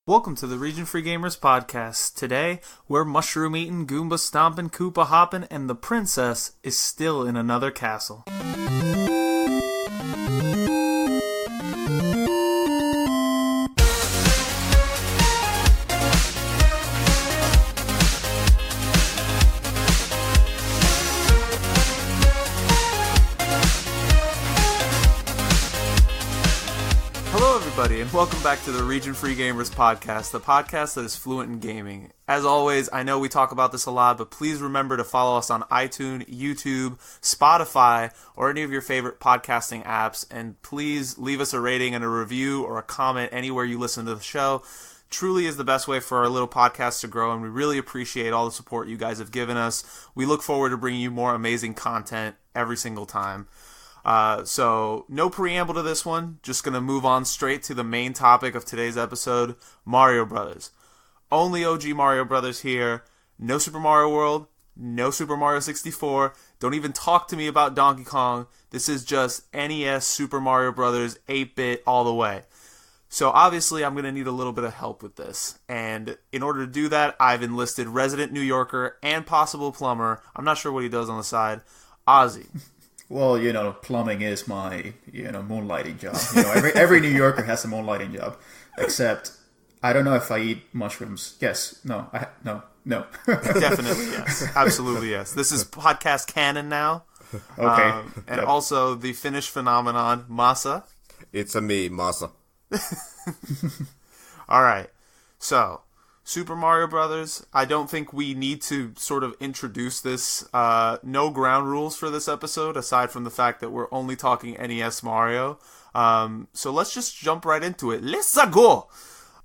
Welcome to the Region Free Gamers podcast. Today, we're mushroom eating, Goomba stomping, Koopa hopping, and the princess is still in another castle. And welcome back to the Region Free Gamers podcast, the podcast that is fluent in gaming. As always, I know we talk about this a lot, but please remember to follow us on iTunes, YouTube, Spotify, or any of your favorite podcasting apps, and please leave us a rating and a review or a comment anywhere you listen to the show. Truly is the best way for our little podcast to grow, and we really appreciate all the support you guys have given us. We look forward to bringing you more amazing content every single time. So no preamble to this one, just gonna move on straight to the main topic of today's episode, Mario Brothers. Only OG Mario Brothers here, no Super Mario World, no Super Mario 64, don't even talk to me about Donkey Kong, this is just NES Super Mario Brothers 8-bit all the way. So obviously I'm gonna need a little bit of help with this, and in order to do that, I've enlisted resident New Yorker and possible plumber, I'm not sure what he does on the side, Ozzy. Well, plumbing is my, moonlighting job. Every New Yorker has a moonlighting job, except I don't know if I eat mushrooms. Yes, no. Definitely yes, absolutely yes. This is podcast canon now. Okay, and also the Finnish phenomenon Masa. It's a me, Masa. All right, so. Super Mario Brothers, I don't think we need to sort of introduce this. No ground rules for this episode, aside from the fact that we're only talking NES Mario. So let's just jump right into it. Let's go!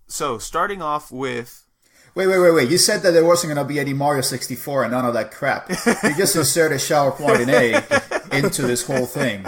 So, starting off with... Wait. You said that there wasn't going to be any Mario 64 and none of that crap. You just inserted Shower Point in A into this whole thing.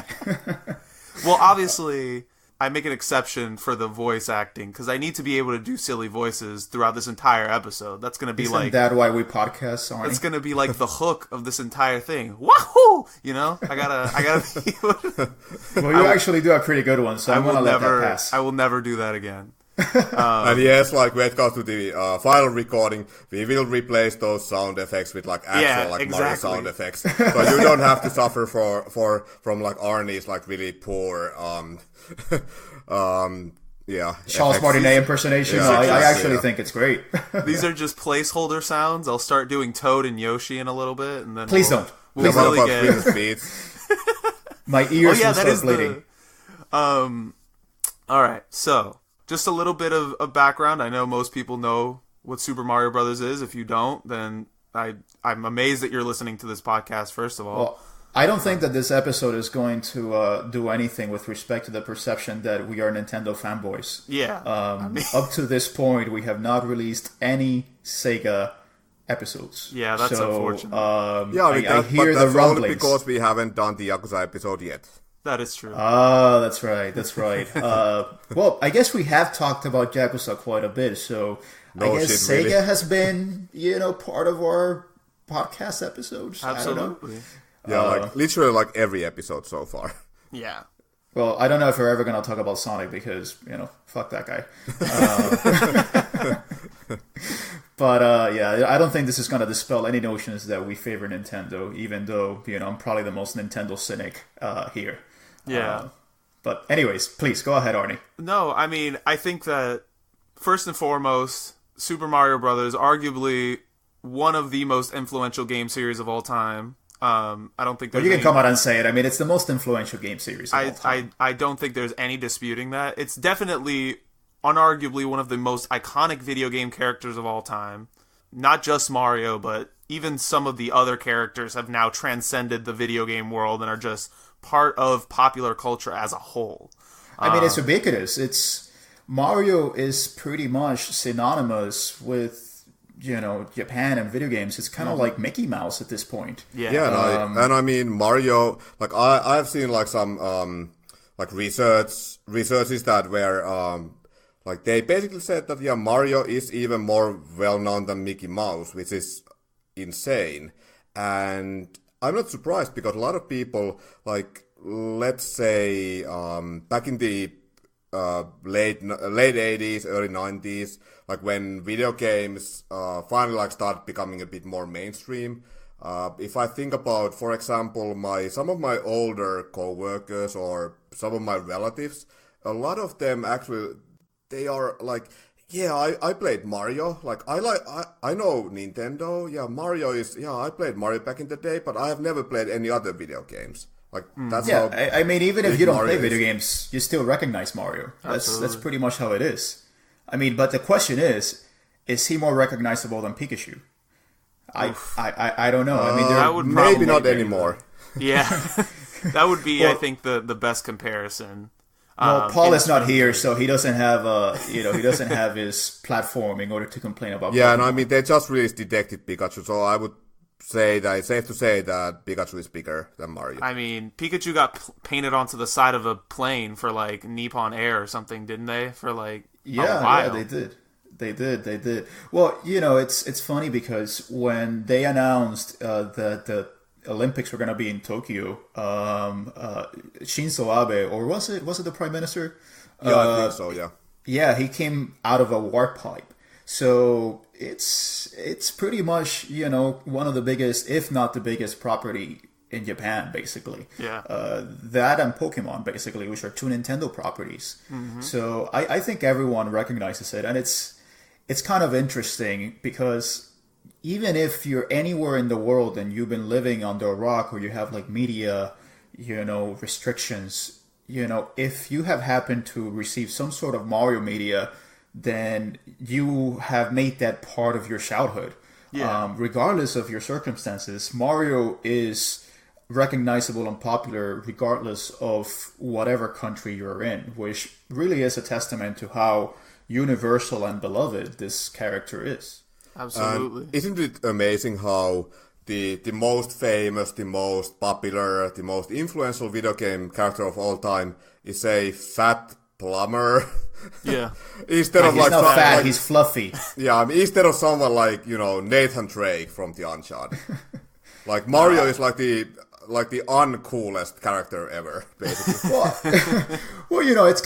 Well, obviously... I make an exception for the voice acting because I need to be able to do silly voices throughout this entire episode. That's going to be Isn't that why we podcast, Arnie? It's going to be like the hook of this entire thing. Wahoo! I gotta be able to... Well, you actually do a pretty good one, so I'm going to let that pass. I will never do that again. And yes, when it comes to the final recording, we will replace those sound effects with actual Mario sound effects. So you don't have to suffer from Arnie's really poor Charles Martinet impersonation. Yeah, I actually think it's great. These are just placeholder sounds. I'll start doing Toad and Yoshi in a little bit, and then please don't. We'll really get my ears will start bleeding. All right, so. Just a little bit of background. I know most people know what Super Mario Brothers is. If you don't, then I'm amazed that you're listening to this podcast, first of all. Well, I don't think that this episode is going to do anything with respect to the perception that we are Nintendo fanboys. Yeah. Up to this point, we have not released any Sega episodes. Yeah, that's unfortunate. I hear the rumblings. Only because we haven't done the Yakuza episode yet. That is true. That's right. Well, I guess we have talked about Yakuza quite a bit, so I guess Sega really has been, part of our podcast episodes. Absolutely. Yeah, literally every episode so far. Yeah. Well, I don't know if we're ever going to talk about Sonic because, fuck that guy. But, I don't think this is going to dispel any notions that we favor Nintendo, even though, I'm probably the most Nintendo cynic here. Yeah. But anyways, please, go ahead, Arnie. No, I mean, I think that, first and foremost, Super Mario Brothers, arguably one of the most influential game series of all time. I don't think there's you can come out and say it. I mean, it's the most influential game series of all time. I don't think there's any disputing that. It's definitely, unarguably, one of the most iconic video game characters of all time. Not just Mario, but even some of the other characters have now transcended the video game world and are just part of popular culture as a whole. I mean, it's ubiquitous. Mario is pretty much synonymous with, Japan and video games. It's kind of like Mickey Mouse at this point. Yeah, and I mean, Mario, I've seen some researches that were they basically said that Mario is even more well known than Mickey Mouse, which is insane. And I'm not surprised because a lot of people let's say back in the late 80s, early 90s, like when video games finally like started becoming a bit more mainstream. If I think about, for example, some of my older co-workers or some of my relatives, a lot of them actually, they are like, yeah, I played Mario. Like I know Nintendo. Yeah, Mario is. Yeah, I played Mario back in the day, but I have never played any other video games. Like that's how. I mean, even if you don't play video games, you still recognize Mario. That's pretty much how it is. I mean, but the question is he more recognizable than Pikachu? I don't know. I mean, that would maybe not anymore. Yeah, that would be, I think, the best comparison. Well, Paul is not here, so he doesn't have he doesn't have his platform in order to complain about. Yeah, Pokemon. and I mean they just released Detective Pikachu, so I would say that it's safe to say that Pikachu is bigger than Mario. I mean, Pikachu got painted onto the side of a plane for like Nippon Air or something, didn't they? For like a while. Yeah, they did. Well, it's funny because when they announced that the Olympics were going to be in Tokyo, Shinzo Abe, or was it the Prime Minister? Yeah, I think so, yeah. Yeah, he came out of a warp pipe. So it's pretty much, one of the biggest, if not the biggest property in Japan, basically. Yeah. That and Pokemon, basically, which are two Nintendo properties. Mm-hmm. So I think everyone recognizes it. And it's kind of interesting because even if you're anywhere in the world and you've been living under a rock or you have like media, restrictions, if you have happened to receive some sort of Mario media, then you have made that part of your childhood. Yeah. Regardless of your circumstances, Mario is recognizable and popular regardless of whatever country you're in, which really is a testament to how universal and beloved this character is. Absolutely. Isn't it amazing how the most famous, the most popular, the most influential video game character of all time is a fat plumber? Yeah. Instead of he's not fat, he's fluffy. Yeah, I mean, instead of someone like, Nathan Drake from the Uncharted. Like Mario is like the uncoolest character ever, basically. Well, it's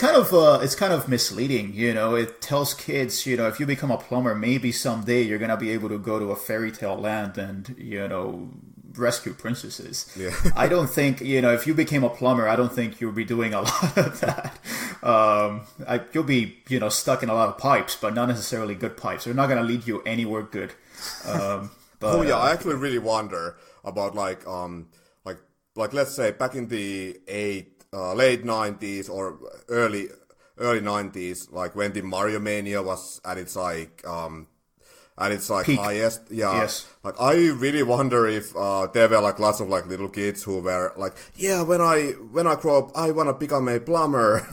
kind of misleading. It tells kids, if you become a plumber, maybe someday you're gonna be able to go to a fairy tale land and rescue princesses. Yeah. I don't think if you became a plumber, I don't think you'll be doing a lot of that. You'll be stuck in a lot of pipes, but not necessarily good pipes. They're not gonna lead you anywhere good. But I actually really wonder about like let's say back in the late 90s or early 90s, like when the Mario Mania was at its peak. highest. Yeah. Yes. Like I really wonder if there were like lots of like little kids who were like, yeah, when I grow up, I want to become a plumber.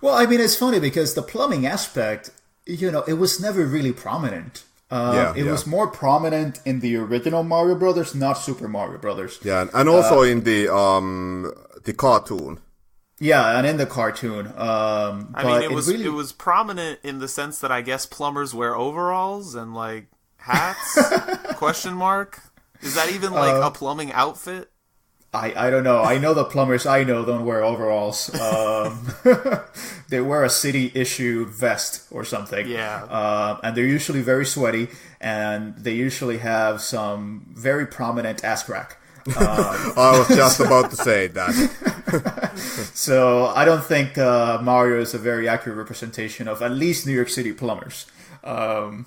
Well, I mean, it's funny because the plumbing aspect, it was never really prominent. It was more prominent in the original Mario Brothers, not Super Mario Brothers. Yeah, and also in the cartoon. Yeah, and in the cartoon. It was prominent in the sense that I guess plumbers wear overalls and like hats? Question mark? Is that even like a plumbing outfit? I don't know. I know the plumbers I know don't wear overalls. They wear a city-issued vest or something. Yeah. And they're usually very sweaty, and they usually have some very prominent ass crack. I was just about to say that. So I don't think Mario is a very accurate representation of at least New York City plumbers. And,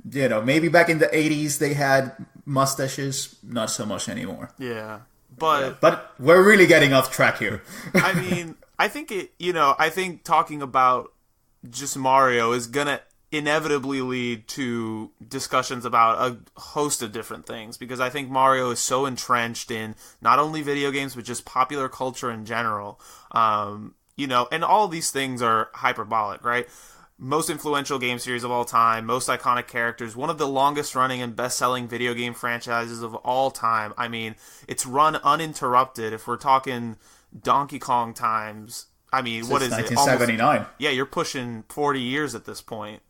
maybe back in the 80s they had mustaches, not so much anymore. Yeah. But we're really getting off track here. I mean, I think I think talking about just Mario is gonna inevitably lead to discussions about a host of different things, because I think Mario is so entrenched in not only video games but just popular culture in general. And all these things are hyperbolic, right? Most influential game series of all time, most iconic characters, one of the longest running and best-selling video game franchises of all time. I mean, it's run uninterrupted. If we're talking Donkey Kong times, I mean, Since what is 1979. it? Yeah, you're pushing 40 years at this point.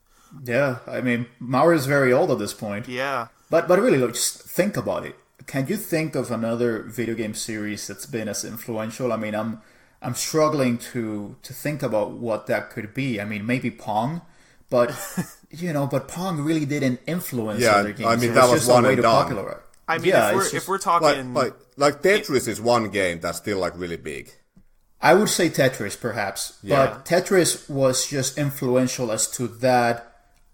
Yeah, I mean, Mario's very old at this point. Yeah. But really, look, just think about it. Can you think of another video game series that's been as influential? I mean, I'm struggling to think about what that could be. I mean, maybe Pong, but but Pong really didn't influence other games. I mean, that was one and done. I mean, if we're talking like Tetris is one game that's still like really big. I would say Tetris, perhaps, but Tetris was just influential as to that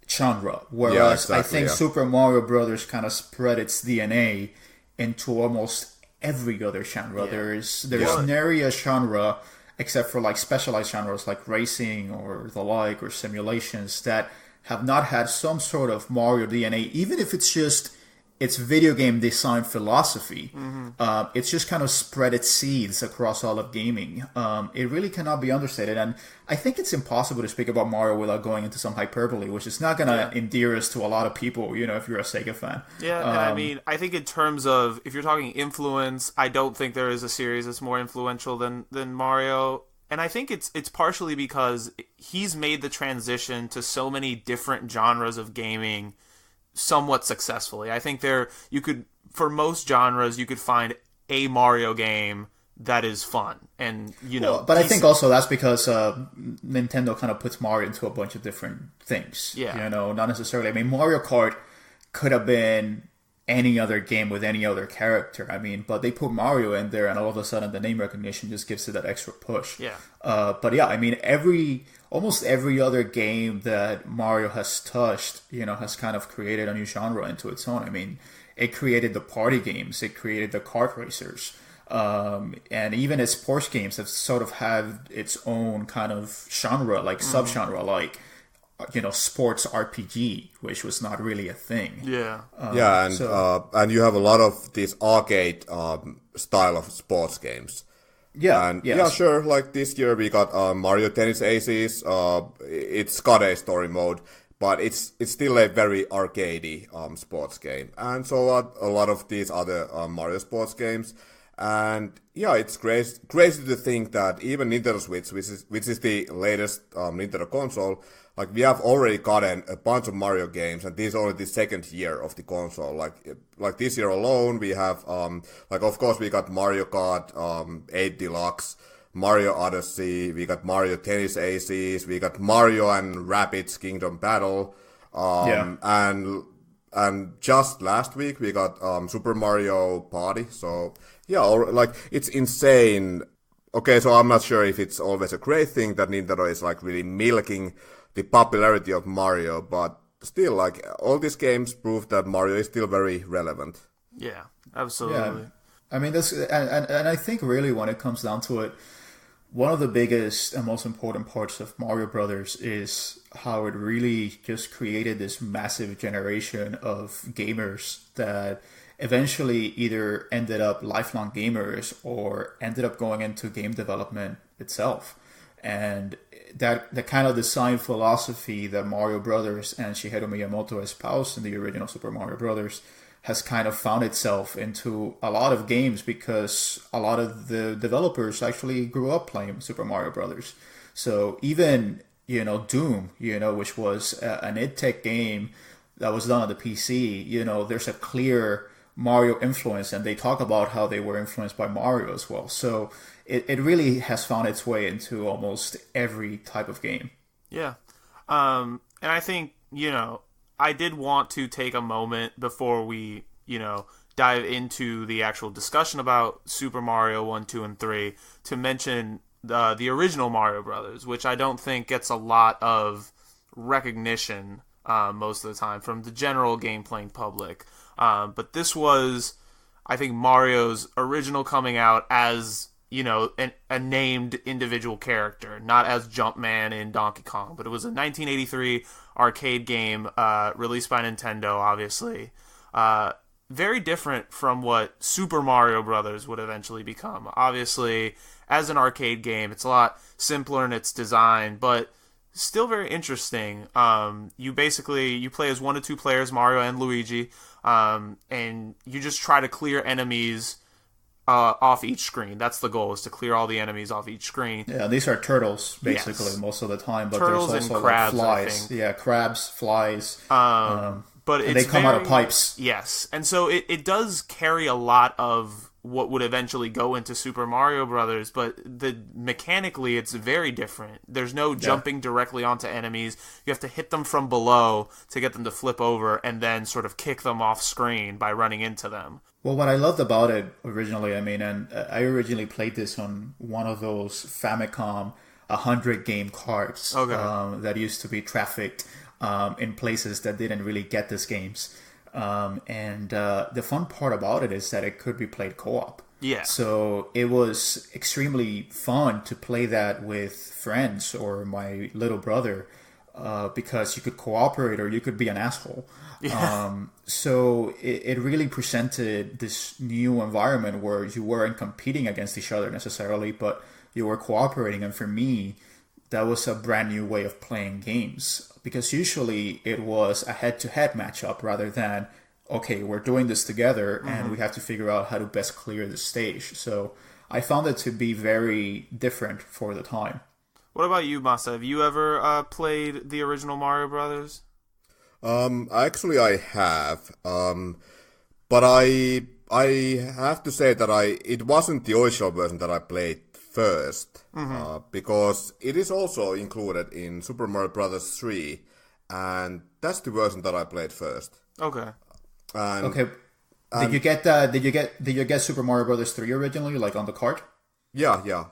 genre, whereas I think Super Mario Brothers kind of spread its DNA into almost every other genre. There's nary a genre, except for like specialized genres like racing or the like, or simulations, that have not had some sort of Mario DNA, even if it's just its video game design philosophy. It's just kind of spread its seeds across all of gaming. It really cannot be understated, and I think it's impossible to speak about Mario without going into some hyperbole, which is not going to endear us to a lot of people, if you're a Sega fan. Yeah, and I mean, I think in terms of, if you're talking influence, I don't think there is a series that's more influential than Mario. And I think it's partially because he's made the transition to so many different genres of gaming somewhat successfully. I think for most genres, you could find a Mario game that is fun and but I think also that's because Nintendo kind of puts Mario into a bunch of different things. Not necessarily. I mean, Mario Kart could have been any other game with any other character. I mean, but they put Mario in there, and all of a sudden the name recognition just gives it that extra push. But I mean, almost every other game that Mario has touched, has kind of created a new genre into its own. I mean, it created the party games, it created the kart racers, and even its sports games have sort of had its own kind of genre, like subgenre, like sports RPG, which was not really a thing. And you have a lot of these arcade style of sports games. Sure. Like this year we got Mario Tennis Aces. It's got a story mode, but it's still a very arcadey sports game. And so a lot of these other Mario sports games. And it's crazy to think that even Nintendo Switch, which is the latest Nintendo console, like we have already gotten a bunch of Mario games, and this is only the second year of the console. Like this year alone, we have of course we got Mario Kart 8 Deluxe, Mario Odyssey, we got Mario Tennis Aces, we got Mario and Rabbids Kingdom Battle, and just last week we got Super Mario Party. So it's insane. Okay, so I'm not sure if it's always a great thing that Nintendo is like really milking the popularity of Mario, but still, like, all these games prove that Mario is still very relevant. Yeah, absolutely. Yeah. I mean, and I think really when it comes down to it, one of the biggest and most important parts of Mario Brothers is how it really just created this massive generation of gamers that eventually either ended up lifelong gamers or ended up going into game development itself. And that the kind of design philosophy that Mario Brothers and Shigeru Miyamoto espoused in the original Super Mario Brothers has kind of found itself into a lot of games, because a lot of the developers actually grew up playing Super Mario Brothers. So even, Doom, which was an id Tech game that was done on the PC, there's a clear Mario influence, and they talk about how they were influenced by Mario as well. So it really has found its way into almost every type of game. Yeah. And I think, I did want to take a moment before we, dive into the actual discussion about Super Mario 1, 2, and 3 to mention the original Mario Brothers, which I don't think gets a lot of recognition most of the time from the general game-playing public. But this was, I think, Mario's original coming out as, a named individual character, not as Jumpman in Donkey Kong. But it was a 1983 arcade game released by Nintendo, obviously. Very different from what Super Mario Brothers would eventually become. Obviously, as an arcade game, it's a lot simpler in its design, but still very interesting. You play as 1 to 2 players, Mario and Luigi, and you just try to clear enemies off each screen. That's the goal, is to clear all the enemies off each screen. Yeah, these are turtles, basically, most of the time. But turtles there's also and crabs, flies. Yeah, crabs, flies. But and they come out of pipes. Yes, and so it does carry a lot of what would eventually go into Super Mario Brothers, but mechanically it's very different. There's no jumping directly onto enemies. You have to hit them from below to get them to flip over, and then sort of kick them off screen by running into them. Well, what I loved about it originally, I originally played this on one of those Famicom 100 game cards that used to be trafficked in places that didn't really get these games. The fun part about it is that it could be played co-op. Yeah. So it was extremely fun to play that with friends or my little brother because you could cooperate or you could be an asshole. Yeah. So it really presented this new environment where you weren't competing against each other necessarily, but you were cooperating. And for me, that was a brand new way of playing games, because usually it was a head-to-head matchup rather than, okay, we're doing this together and we have to figure out how to best clear the stage. So I found it to be very different for the time. What about you, Masa? Have you ever played the original Mario Brothers? Actually, I have. But I have to say that it wasn't the original version that I played first, because it is also included in Super Mario Brothers 3, and that's the version that I played first. Okay. Did you get Super Mario Brothers 3 originally, like on the cart? Yeah.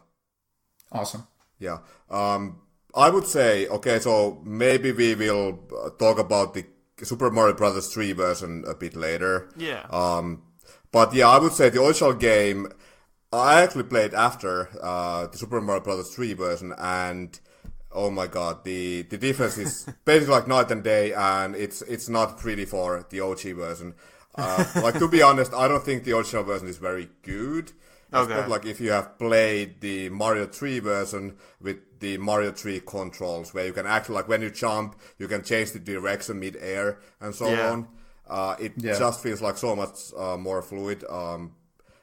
Awesome. Yeah. I would say, okay, so maybe we will talk about the Super Mario Brothers 3 version a bit later. Yeah. But yeah, I would say the original game I actually played after the Super Mario Brothers 3 version, and oh my god, the difference is basically like night and day, and it's not pretty for the OG version. Like, to be honest, I don't think the original version is very good. Okay. Like if you have played the Mario 3 version with the Mario 3 controls, where you can actually, like, when you jump, you can change the direction mid-air and so on. It just feels like so much more fluid.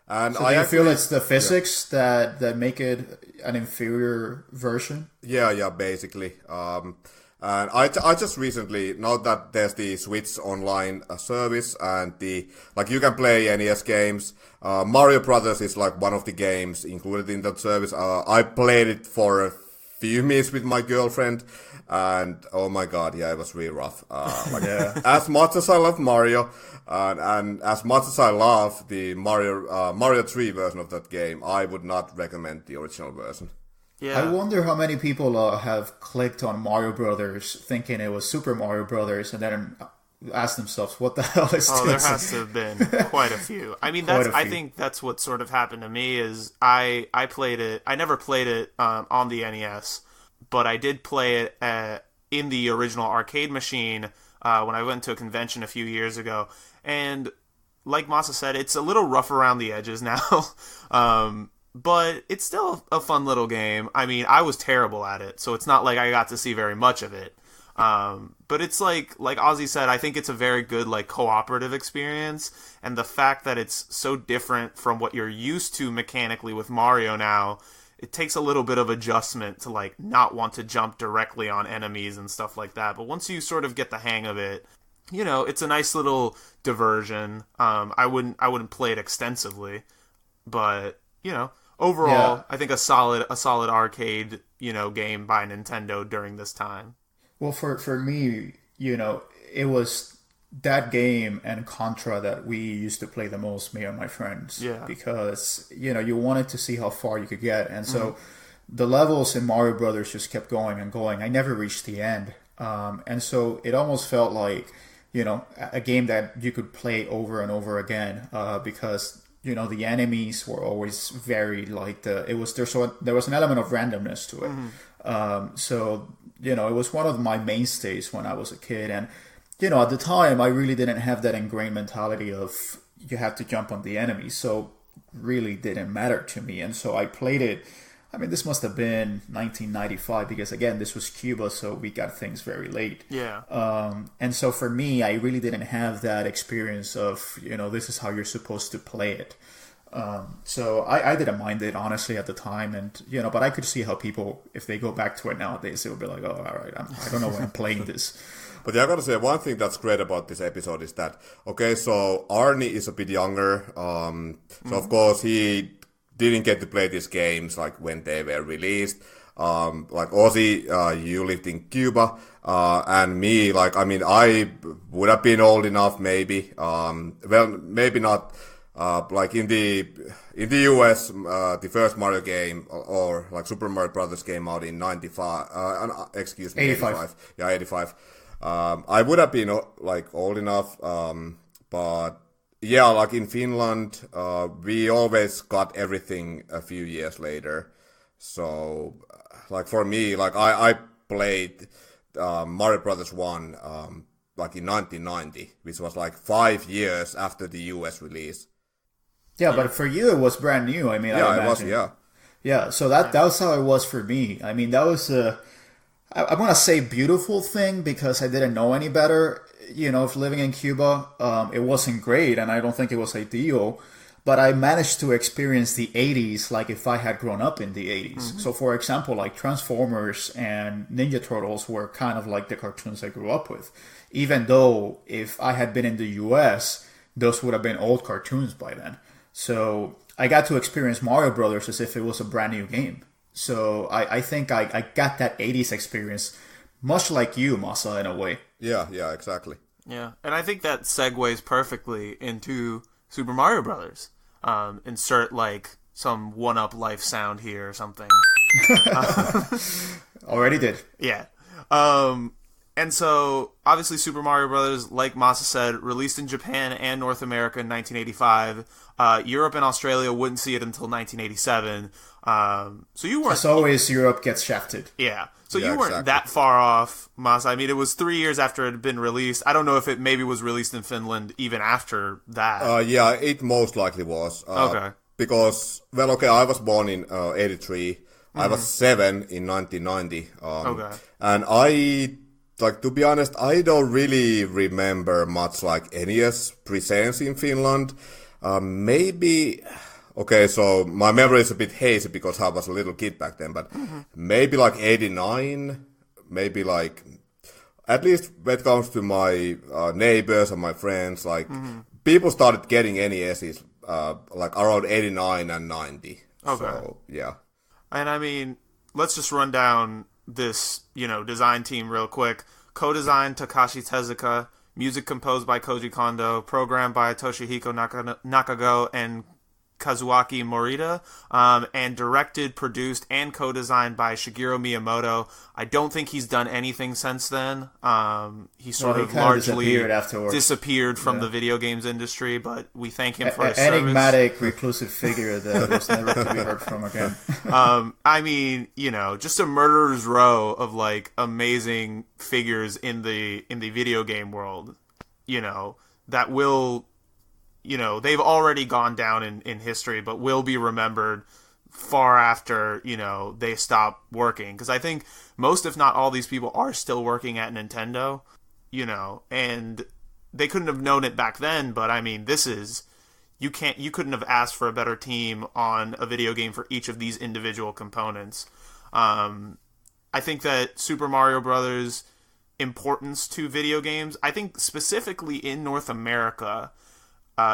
And so do you feel it's the physics that make it an inferior version? Yeah, basically. And I just recently, now that there's the Switch online service and you can play NES games, Mario Brothers is like one of the games included in that service. I played it for a few minutes with my girlfriend, and oh my god, yeah, it was really rough. As much as I love Mario, and as much as I love the Mario 3 version of that game, I would not recommend the original version. Yeah. I wonder how many people have clicked on Mario Brothers thinking it was Super Mario Brothers and then asked themselves, what the hell is this? Oh, there has to have been quite a few. I mean, I think that's what sort of happened to me is I played it. I never played it on the NES, but I did play it in the original arcade machine when I went to a convention a few years ago. And like Masa said, it's a little rough around the edges now. But it's still a fun little game. I mean, I was terrible at it, so it's not like I got to see very much of it. But it's like Ozzy said, I think it's a very good like cooperative experience, and the fact that it's so different from what you're used to mechanically with Mario now, it takes a little bit of adjustment to like not want to jump directly on enemies and stuff like that. But once you sort of get the hang of it, you know, it's a nice little diversion. I wouldn't play it extensively, but you know, overall, I think a solid arcade, you know, game by Nintendo during this time. Well, for me, you know, it was that game and Contra that we used to play the most, me and my friends. Yeah. Because, you know, you wanted to see how far you could get. And so the levels in Mario Brothers just kept going and going. I never reached the end. And so it almost felt like, you know, a game that you could play over and over again because, you know, the enemies were always very like there was an element of randomness to it. So, you know, it was one of my mainstays when I was a kid. And, you know, at the time, I really didn't have that ingrained mentality of you have to jump on the enemy. So really didn't matter to me. And so I played it. I mean, this must have been 1995 because, again, this was Cuba, so we got things very late. Yeah. And so for me, I really didn't have that experience of, you know, this is how you're supposed to play it. So I didn't mind it, honestly, at the time. And, you know, but I could see how people, if they go back to it nowadays, they would be like, oh, all right, I don't know when I'm playing this. But yeah, I gotta say, one thing that's great about this episode is that, okay, so Arnie is a bit younger, so of course he didn't get to play these games like when they were released. Like Ozzy, you lived in Cuba, and me, like, I mean, I would have been old enough maybe, well, maybe not, like in the US, the first Mario game, or like Super Mario Brothers came out in 95, excuse me, 85. Yeah, 85. I would have been like old enough, but yeah, like in Finland, we always got everything a few years later. So, like for me, like I played Mario Brothers 1 like in 1990, which was like 5 years after the US release. Yeah, but for you it was brand new. I mean, yeah, I it was. Yeah, yeah. So that was how it was for me. I mean, that was I want to say beautiful thing because I didn't know any better. You know, if living in Cuba, it wasn't great, and I don't think it was ideal. But I managed to experience the 80s like if I had grown up in the 80s. Mm-hmm. So, for example, like Transformers and Ninja Turtles were kind of like the cartoons I grew up with. Even though if I had been in the US, those would have been old cartoons by then. So I got to experience Mario Brothers as if it was a brand new game. So I think I got that 80s experience much like you, Masa, in a way. Yeah, exactly. Yeah, and I think that segues perfectly into Super Mario Brothers. Insert like some one-up life sound here or something. Already did. Yeah. And so, obviously, Super Mario Brothers, like Masa said, released in Japan and North America in 1985. Europe and Australia wouldn't see it until 1987. So you weren't... As always, Europe gets shafted. Yeah. So you weren't that far off, Masa. I mean, it was 3 years after it had been released. I don't know if it maybe was released in Finland even after that. Yeah, it most likely was. Okay. Because, well, okay, I was born in 83. Mm-hmm. I was 7 in 1990. Okay. And like, to be honest, I don't really remember much like NES presence in Finland. Maybe, okay, so my memory is a bit hazy because I was a little kid back then, but maybe like 89, maybe like, at least when it comes to my neighbors and my friends, like, people started getting NESs like around 89 and 90. Okay. So, yeah. And I mean, let's just run down this, design team real quick. Co-designed Takashi Tezuka, music composed by Koji Kondo, programmed by Toshihiko Nakago and Kazuaki Morita, and directed, produced, and co-designed by Shigeru Miyamoto. I don't think he's done anything since then. He sort of largely disappeared from the video games industry, but we thank him for his service. Enigmatic, reclusive figure that was never to be heard from again. I mean, just a murderer's row of like amazing figures in the video game world, that will... they've already gone down in history, but will be remembered far after, they stop working. Because I think most, if not all, these people are still working at Nintendo, and they couldn't have known it back then, but I mean, you couldn't have asked for a better team on a video game for each of these individual components. I think that Super Mario Brothers' importance to video games, I think specifically in North America,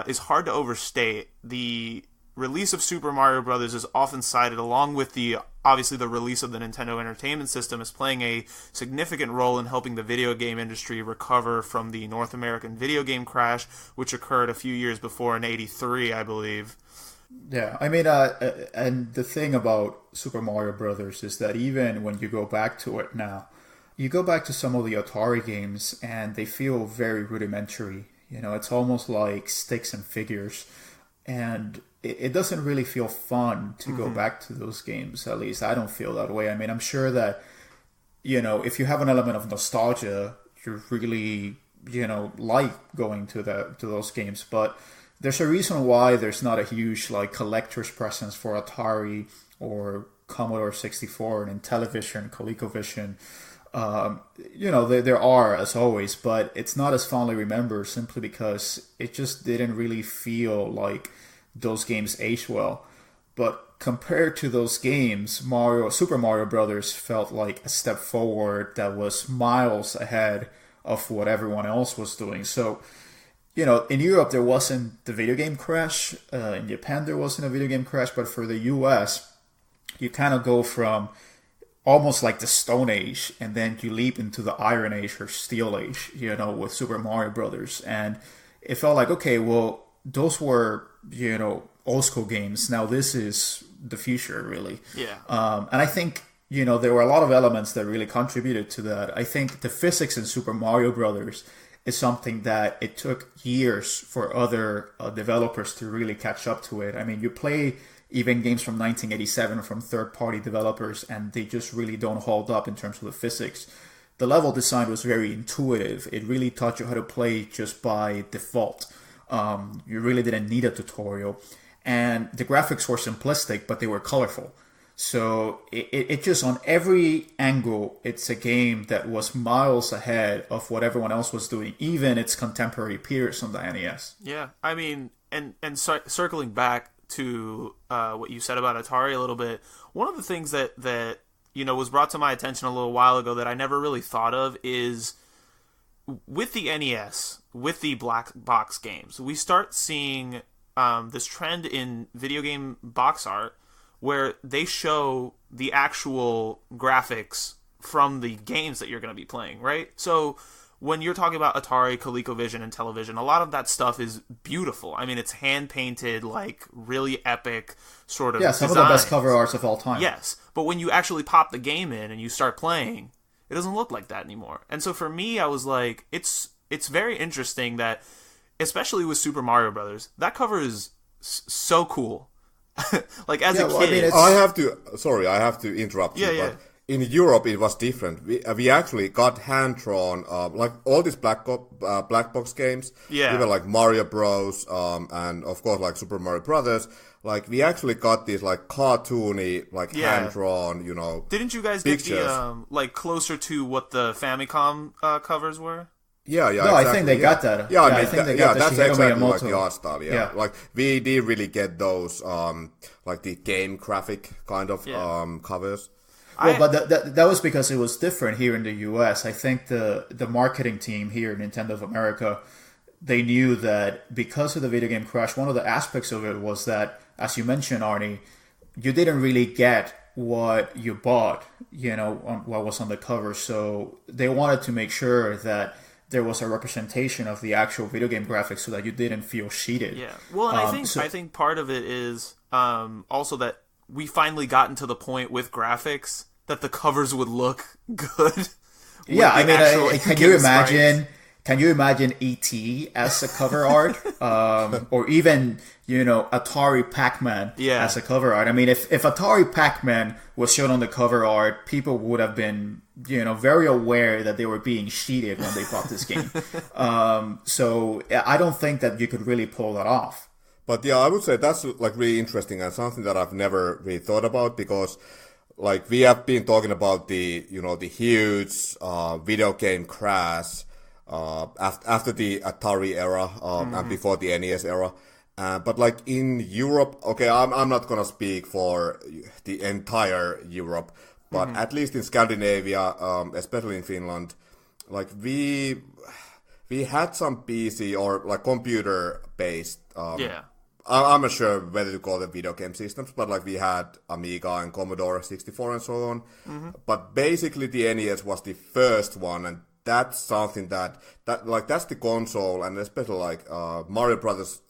is hard to overstate. The release of Super Mario Brothers is often cited, along with obviously the release of the Nintendo Entertainment System, as playing a significant role in helping the video game industry recover from the North American video game crash, which occurred a few years before in '83, I believe. Yeah, I mean, and the thing about Super Mario Brothers is that even when you go back to it now, you go back to some of the Atari games and they feel very rudimentary. It's almost like sticks and figures. And it doesn't really feel fun to go back to those games. At least I don't feel that way. I mean, I'm sure that, if you have an element of nostalgia, you really, like going to those games. But there's a reason why there's not a huge, like, collector's presence for Atari or Commodore 64 and Intellivision, ColecoVision. There are, as always, but it's not as fondly remembered simply because it just didn't really feel like those games aged well. But compared to those games, Super Mario Brothers felt like a step forward that was miles ahead of what everyone else was doing. So, in Europe there wasn't the video game crash. In Japan there wasn't a video game crash, but for the US, you kind of go from almost like the Stone Age, and then you leap into the Iron Age or Steel Age, with Super Mario Brothers. And it felt like, okay, well, those were, old school games. Now this is the future, really. Yeah. And I think, there were a lot of elements that really contributed to that. I think the physics in Super Mario Brothers is something that it took years for other developers to really catch up to it. I mean, you play even games from 1987 from third-party developers, and they just really don't hold up in terms of the physics. The level design was very intuitive. It really taught you how to play just by default. You really didn't need a tutorial. And the graphics were simplistic, but they were colorful. So it just, on every angle, it's a game that was miles ahead of what everyone else was doing, even its contemporary peers on the NES. Yeah, I mean, and circling back to what you said about Atari a little bit, one of the things that was brought to my attention a little while ago that I never really thought of is with the NES, with the black box games, we start seeing this trend in video game box art where they show the actual graphics from the games that you're going to be playing, right? So when you're talking about Atari, ColecoVision, and television, a lot of that stuff is beautiful. I mean, it's hand-painted, like, really epic sort of some designs. of the best cover arts of all time. Yes, but when you actually pop the game in and you start playing, it doesn't look like that anymore. And so for me, I was like, it's very interesting that, especially with Super Mario Brothers, that cover is so cool. Like, as a kid... I have to interrupt you, but... In Europe, it was different. We actually got hand-drawn, like all these black box games, even like Mario Bros, and of course like Super Mario Brothers. Like we actually got these like cartoony, like hand-drawn, Didn't you guys pictures. Get the like closer to what the Famicom covers were? Yeah, no, exactly. I think they got that. Yeah, I think they got that. That's exactly like the art style. Yeah, like we did really get those, like the game graphic kind of covers. Well, but that was because it was different here in the US. I think the marketing team here, Nintendo of America, they knew that because of the video game crash, one of the aspects of it was that, as you mentioned, Arnie, you didn't really get what you bought, on what was on the cover. So they wanted to make sure that there was a representation of the actual video game graphics so that you didn't feel cheated. Yeah. Well, and I think part of it is also that we finally gotten to the point with graphics that the covers would look good. Yeah, I mean, can you imagine E.T. as a cover art? Or even, Atari Pac-Man as a cover art? I mean, if Atari Pac-Man was shown on the cover art, people would have been, very aware that they were being cheated when they bought this game. So I don't think that you could really pull that off. But yeah, I would say that's like really interesting and something that I've never really thought about, because like we have been talking about the the huge video game crash after the Atari era and before the NES era. But like in Europe, okay, I'm not gonna speak for the entire Europe, but at least in Scandinavia, especially in Finland, like we had some PC or like computer based I'm not sure whether to call them video game systems, but like we had Amiga and Commodore 64 and so on. But basically the NES was the first one, and that's something that like that's the console, and especially like Mario Brothers,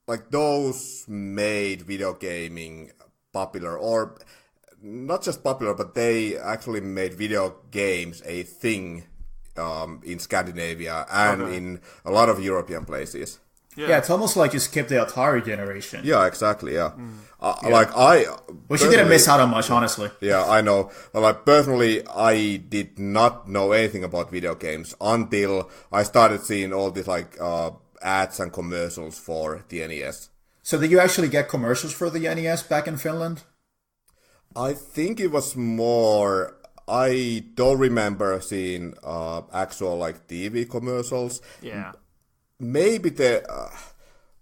like those made video gaming popular, or not just popular, but they actually made video games a thing in Scandinavia and in a lot of European places. Yeah, it's almost like you skipped the Atari generation. Yeah, exactly, yeah. Which you didn't miss out on much, honestly. Yeah, I know. But like, personally, I did not know anything about video games until I started seeing all these like ads and commercials for the NES. So did you actually get commercials for the NES back in Finland? I think it was more... I don't remember seeing actual like TV commercials. Yeah. Maybe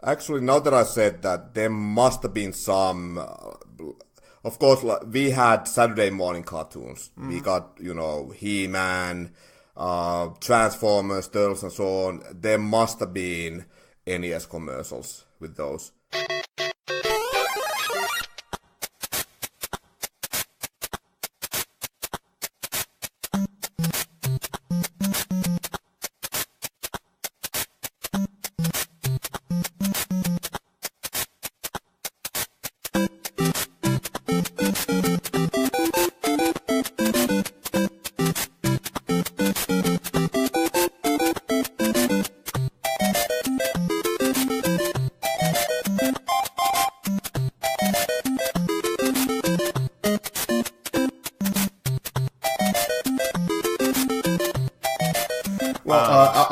actually, now that I said that, there must have been some. Of course, we had Saturday morning cartoons. We got, He-Man, Transformers, Turtles, and so on, there must have been NES commercials with those.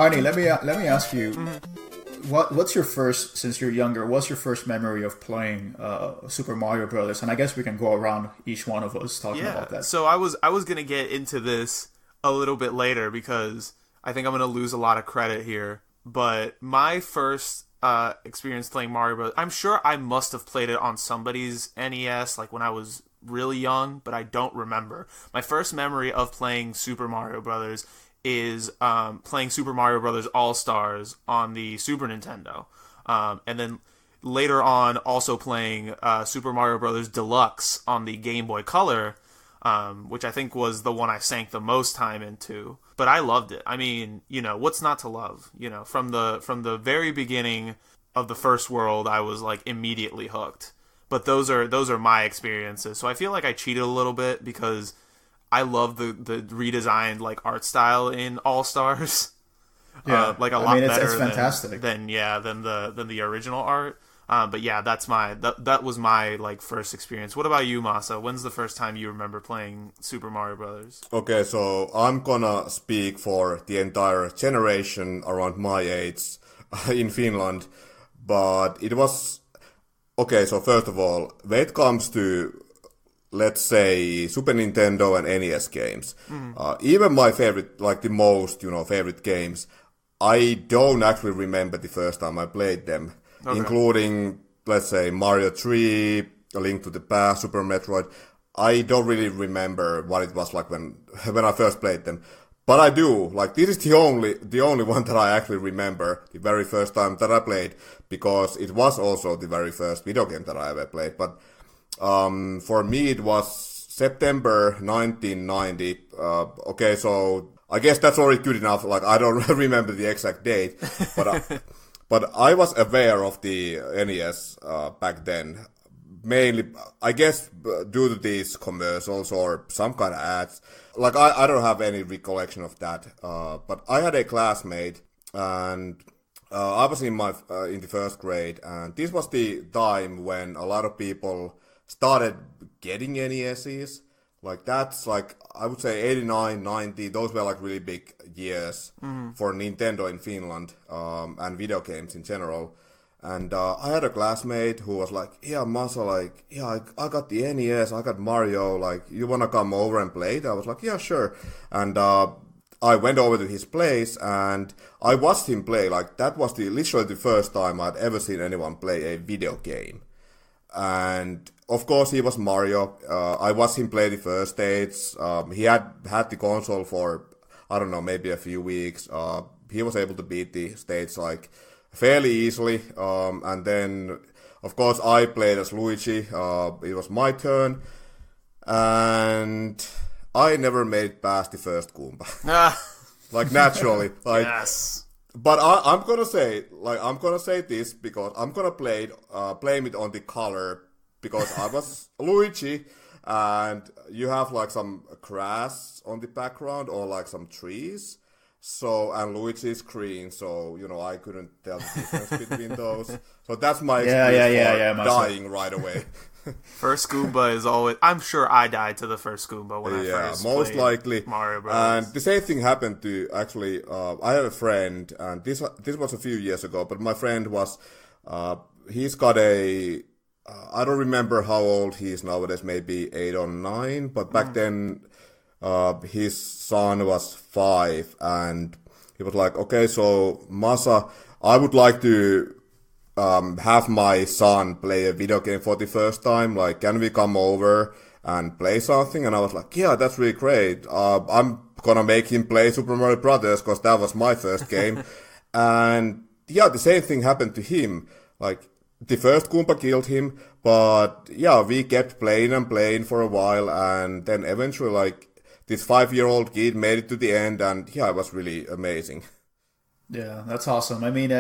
Arnie, let me ask you, what's your first, since you're younger, what's your first memory of playing Super Mario Brothers? And I guess we can go around each one of us talking about that. So I was gonna get into this a little bit later because I think I'm gonna lose a lot of credit here. But my first experience playing Mario Brothers, I'm sure I must have played it on somebody's NES, like when I was really young, but I don't remember. My first memory of playing Super Mario Brothers is playing Super Mario Bros. All-Stars on the Super Nintendo. And then later on also playing Super Mario Bros. Deluxe on the Game Boy Color, which I think was the one I sank the most time into. But I loved it. I mean, what's not to love? From the very beginning of the first world, I was like immediately hooked. But those are my experiences. So I feel like I cheated a little bit because I love the redesigned like art style in All Stars, like a lot better. It's fantastic. than the original art. But yeah, that was my like first experience. What about you, Masa? When's the first time you remember playing Super Mario Brothers? Okay, so I'm gonna speak for the entire generation around my age in Finland, but it was okay. So first of all, when it comes to, let's say, Super Nintendo and NES games, even my favorite, like the most, favorite games, I don't actually remember the first time I played them, including, let's say, Mario 3, A Link to the Past, Super Metroid. I don't really remember what it was like when I first played them. But I do, like, this is the only one that I actually remember, the very first time that I played, because it was also the very first video game that I ever played. But for me, it was September 1990. Okay, so I guess that's already good enough. Like, I don't remember the exact date, but I was aware of the NES back then. Mainly, I guess, due to these commercials or some kind of ads. Like, I don't have any recollection of that. But I had a classmate, and I was in the first grade, and this was the time when a lot of people started getting NESs. Like, that's like, I would say 89, 90, those were like really big years for Nintendo in Finland, and video games in general. And I had a classmate who was like, yeah, Masa, like, yeah, I got the NES, I got Mario, like, you wanna come over and play it? I was like, yeah, sure. And I went over to his place, and I watched him play. Like, that was literally the first time I'd ever seen anyone play a video game. And of course, he was Mario. I watched him play the first stage. He had the console for, I don't know, maybe a few weeks. He was able to beat the stage like fairly easily. And then, of course, I played as Luigi. It was my turn, and I never made it past the first Goomba. Like, naturally. Like, yes. But I'm gonna say this because I'm gonna blame it on the color, because I was Luigi, and you have like some grass on the background or like some trees. So, and Luigi's green, so I couldn't tell the difference between those. So that's my excuse for dying right away. First Goomba is always. I'm sure I died to the first Goomba when I first most played likely Mario Bros. And the same thing happened to actually. I have a friend, and this was a few years ago. But my friend was. He's got a. I don't remember how old he is nowadays. Maybe 8 or 9. But back then, his son was 5, and he was like, "Okay, so Masa, I would like to." Have my son play a video game for the first time. Like, can we come over and play something, and I was like, yeah, that's really great. I'm gonna make him play Super Mario Brothers, because that was my first game. And yeah, the same thing happened to him. Like, the first Goomba killed him, but yeah, we kept playing and playing for a while, and then eventually, like, this 5-year-old kid made it to the end, and yeah, it was really amazing. Yeah, that's awesome. I mean,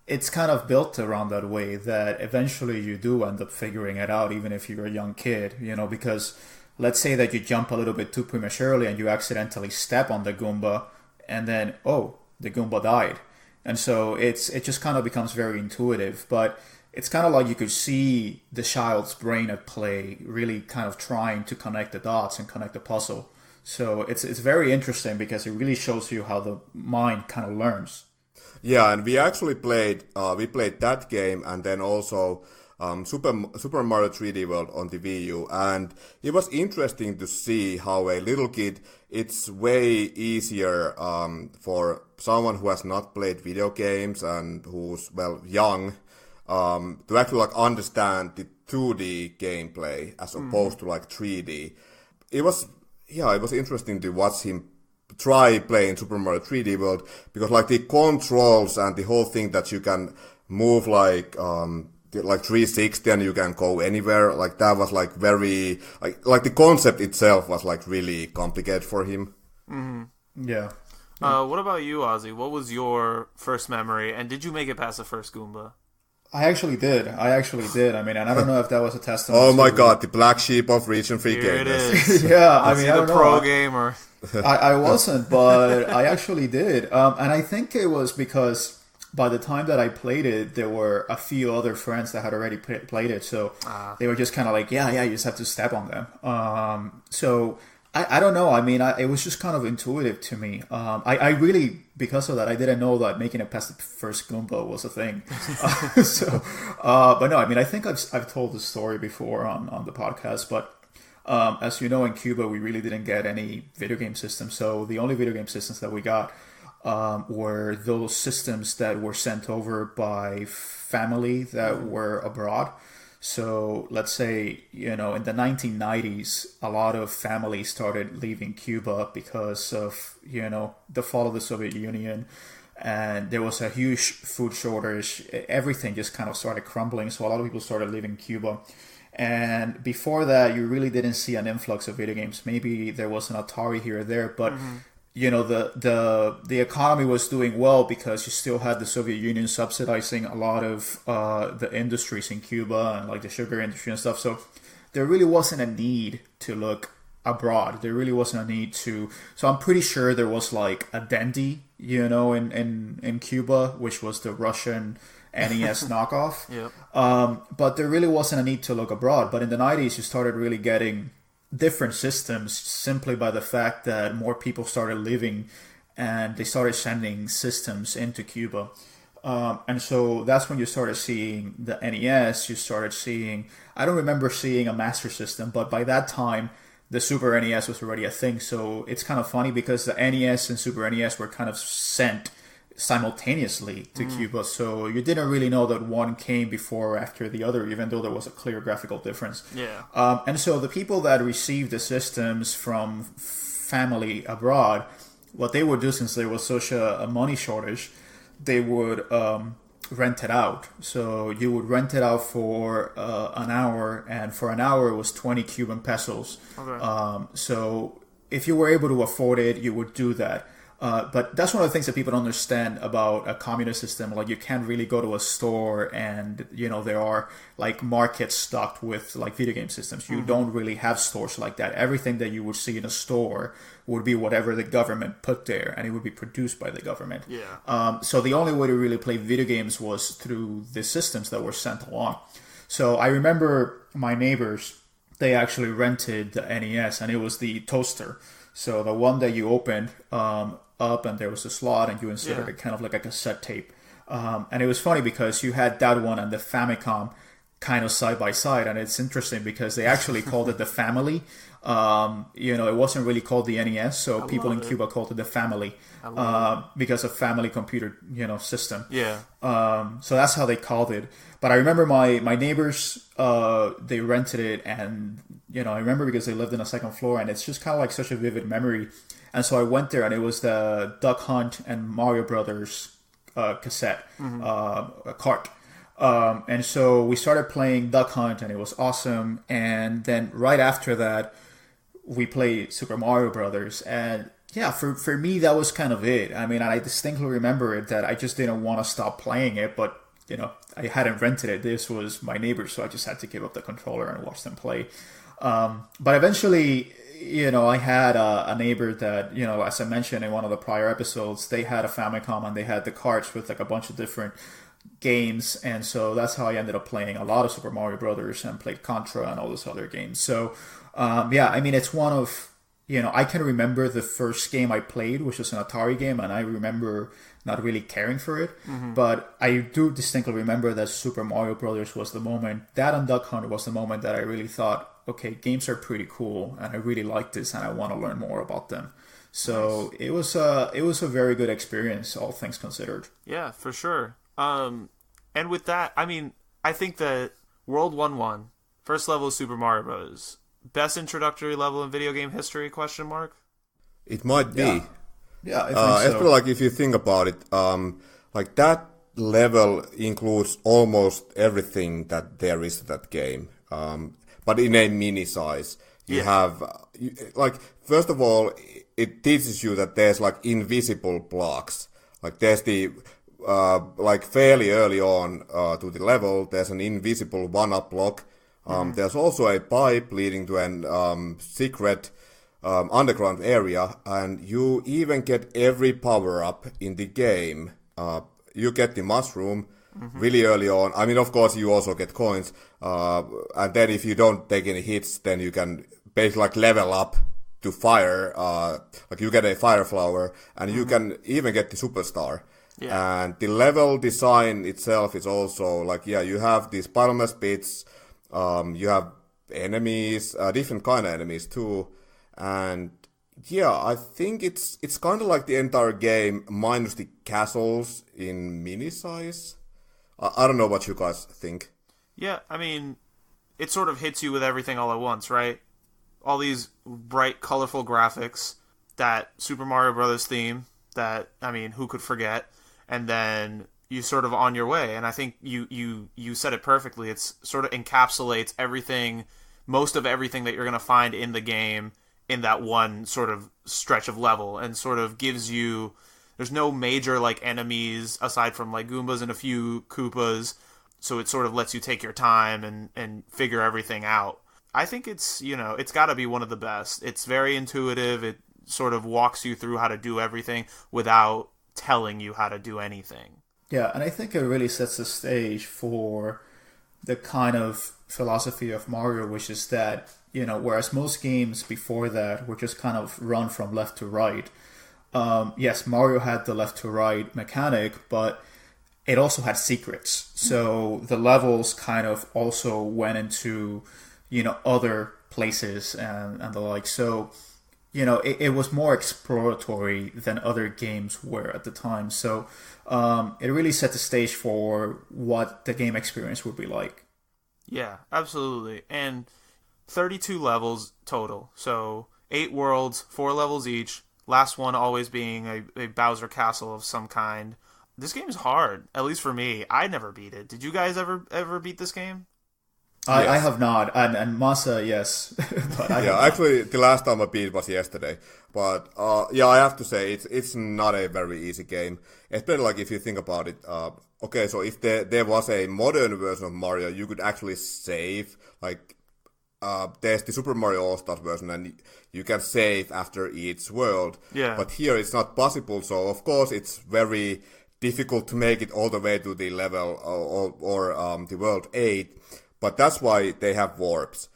it's kind of built around that way, that eventually you do end up figuring it out, even if you're a young kid, because let's say that you jump a little bit too prematurely and you accidentally step on the Goomba, and then, oh, the Goomba died. And so it just kind of becomes very intuitive, but it's kind of like you could see the child's brain at play, really kind of trying to connect the dots and connect the puzzle. So it's very interesting because it really shows you how the mind kind of learns. Yeah, and we actually played that game, and then also Super Mario 3D World on the Wii U, and it was interesting to see how a little kid, it's way easier for someone who has not played video games and who's, well, young, to actually like understand the 2D gameplay as opposed to like 3D. It was interesting to watch him try playing Super Mario 3D World, because like the controls and the whole thing that you can move like 360 and you can go anywhere, like that was like very like the concept itself was like really complicated for him. Mm-hmm. Yeah. What about you, Ozzy? What was your first memory, and did you make it past the first Goomba? I actually did. I mean, and I don't know if that was a testament. Oh my god, the black sheep of region free gamers. It is. Yeah, I mean, I don't know. Pro gamer. I wasn't, but I actually did. And I think it was because by the time that I played it, there were a few other friends that had already played it. So they were just kind of like, yeah, you just have to step on them. So I don't know. I mean, it was just kind of intuitive to me. I really, because of that, I didn't know that making it past the first Goomba was a thing. But no, I mean, I think I've told this story before on the podcast, but as you know, in Cuba, we really didn't get any video game systems. So the only video game systems that we got were those systems that were sent over by family that were abroad. So let's say, in the 1990s, a lot of families started leaving Cuba because of, the fall of the Soviet Union. And there was a huge food shortage. Everything just kind of started crumbling. So a lot of people started leaving Cuba. And before that, you really didn't see an influx of video games. Maybe there was an Atari here or there, but the economy was doing well because you still had the Soviet Union subsidizing a lot of the industries in Cuba and like the sugar industry and stuff. So there really wasn't a need to look abroad. There really wasn't a need to. So I'm pretty sure there was like a Dendy, in Cuba, which was the Russian NES knockoff. Yep. But there really wasn't a need to look abroad. But in the 90s, you started really getting different systems simply by the fact that more people started living and they started sending systems into Cuba. And so that's when you started seeing the NES. You started seeing, I don't remember seeing a Master System, but by that time, the Super NES was already a thing. So it's kind of funny because the NES and Super NES were kind of sent simultaneously to Cuba, so you didn't really know that one came before or after the other, even though there was a clear graphical difference. And so the people that received the systems from family abroad, what they would do, since there was such a money shortage, they would rent it out. So you would rent it out for an hour, and for an hour it was 20 Cuban pesos. Okay. So if you were able to afford it, you would do that. But that's one of the things that people don't understand about a communist system. Like, you can't really go to a store and, there are like markets stocked with like video game systems. You don't really have stores like that. Everything that you would see in a store would be whatever the government put there, and it would be produced by the government. So the only way to really play video games was through the systems that were sent along. So I remember my neighbors, they actually rented the NES, and it was the toaster. So the one that you opened up, and there was a slot, and you inserted a kind of like a cassette tape. And it was funny because you had that one and the Famicom kind of side by side, and it's interesting because they actually called it the Family. It wasn't really called the NES, so people in Cuba called it the Family, because of family computer, system. Yeah. So that's how they called it. But I remember my neighbors, they rented it, and I remember because they lived in a second floor, and it's just kind of like such a vivid memory. And so I went there, and it was the Duck Hunt and Mario Brothers cassette, cart. And so we started playing Duck Hunt, and it was awesome. And then right after that, we played Super Mario Brothers, and yeah, for me that was kind of it. I mean, I distinctly remember it that I just didn't want to stop playing it, but I hadn't rented it. This was my neighbor, so I just had to give up the controller and watch them play. But eventually, I had a neighbor that, as I mentioned in one of the prior episodes, they had a Famicom and they had the carts with like a bunch of different games, and so that's how I ended up playing a lot of Super Mario Brothers and played Contra and all those other games. So I mean, it's one of, I can remember the first game I played, which was an Atari game, and I remember not really caring for it, but I do distinctly remember that Super Mario Brothers was the moment, that and Duck Hunt was the moment that I really thought, okay, games are pretty cool, and I really like this, and I want to learn more about them. So nice. It was a very good experience, all things considered. Yeah, for sure. And with that, I mean, I think that World 1-1, first level of Super Mario Bros., best introductory level in video game history, question mark? It might be. Yeah, I think so. Especially like if you think about it, like that level includes almost everything that there is to that game, but in a mini size. You have, like, first of all, it teaches you that there's like invisible blocks. Like there's the, like fairly early on to the level, there's an invisible one-up block. There's also a pipe leading to an secret underground area, and you even get every power-up in the game. You get the mushroom really early on. I mean, of course, you also get coins, and then if you don't take any hits, then you can basically like level up to fire. Like you get a fire flower, and you can even get the superstar. Yeah. And the level design itself is also like, you have these bottomless pits. You have enemies, different kind of enemies too, and I think it's kind of like the entire game minus the castles in mini size. I don't know what you guys think. Yeah, I mean, it sort of hits you with everything all at once, right? All these bright, colorful graphics, that Super Mario Brothers theme, that, I mean, who could forget? And then you sort of on your way, and I think you said it perfectly. It's sort of encapsulates everything, most of everything that you're going to find in the game in that one sort of stretch of level, and sort of gives you, there's no major like enemies aside from like Goombas and a few Koopas, so it sort of lets you take your time and figure everything out. I think it's, it's got to be one of the best. It's very intuitive. It sort of walks you through how to do everything without telling you how to do anything. Yeah, and I think it really sets the stage for the kind of philosophy of Mario, which is that, whereas most games before that were just kind of run from left to right, yes, Mario had the left to right mechanic, but it also had secrets. So the levels kind of also went into, other places and the like. So, it was more exploratory than other games were at the time. So it really set the stage for what the game experience would be like. Yeah, absolutely. And 32 levels total. So 8 worlds, 4 levels each. Last one always being a Bowser castle of some kind. This game is hard, at least for me. I never beat it. Did you guys ever beat this game? Yes. I have not, and Masa, yes. But actually, the last time I beat was yesterday. But I have to say it's not a very easy game. Especially like if you think about it. Okay, so if there was a modern version of Mario, you could actually save. Like there's the Super Mario All-Stars version, and you can save after each world. Yeah. But here it's not possible. So of course it's very difficult to make it all the way to the level or the world 8. But that's why they have warps,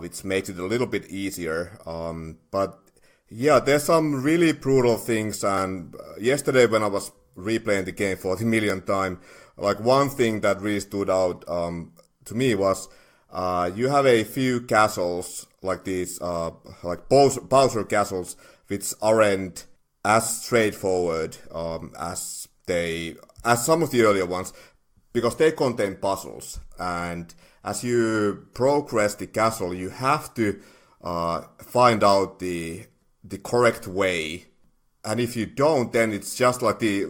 which makes it a little bit easier. But there's some really brutal things. And yesterday when I was replaying the game for the millionth time, like one thing that really stood out to me was you have a few castles like these, like Bowser castles, which aren't as straightforward as some of the earlier ones, because they contain puzzles, and as you progress the castle, you have to find out the correct way, and if you don't, then it's just like the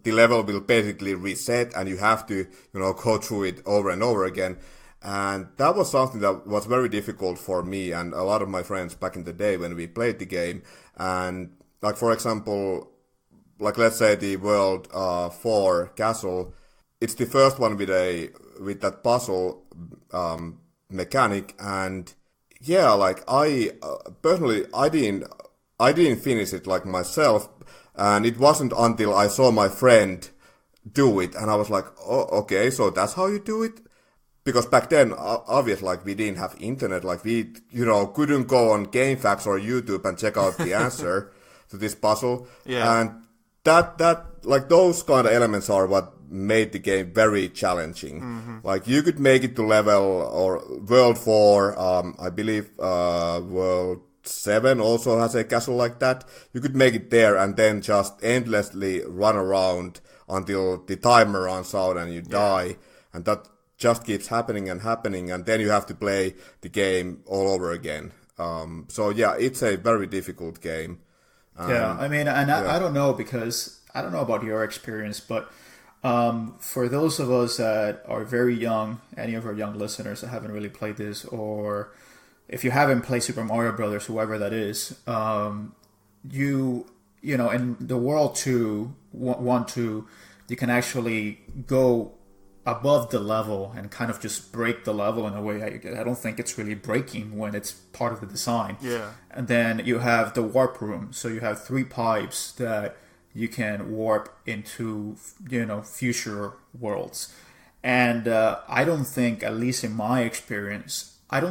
level will basically reset, and you have to go through it over and over again. And that was something that was very difficult for me and a lot of my friends back in the day when we played the game. And like, for example, like let's say the World 4 castle, it's the first one with that puzzle mechanic, and yeah, like I personally I didn't finish it like myself, and it wasn't until I saw my friend do it, and I was like, oh, okay, so that's how you do it. Because back then, obviously, like, we didn't have internet, like, we, couldn't go on GameFAQs or YouTube and check out the answer to this puzzle. Yeah. And that, like, those kind of elements are what made the game very challenging. Mm-hmm. Like, you could make it to level, or World 4, I believe, World 7 also has a castle like that. You could make it there and then just endlessly run around until the timer runs out and you die. And that just keeps happening, and then you have to play the game all over again. So yeah, it's a very difficult game. I mean, and I don't know, because I don't know about your experience, but for those of us that are very young, any of our young listeners that haven't really played this, or if you haven't played Super Mario Brothers, whoever that is, you know, in the World 2, 1-2, you can actually go above the level and kind of just break the level in a way. I don't think it's really breaking when it's part of the design. Yeah. And then you have the warp room. So you have 3 pipes that you can warp into, future worlds. And I don't think, at least in my experience, it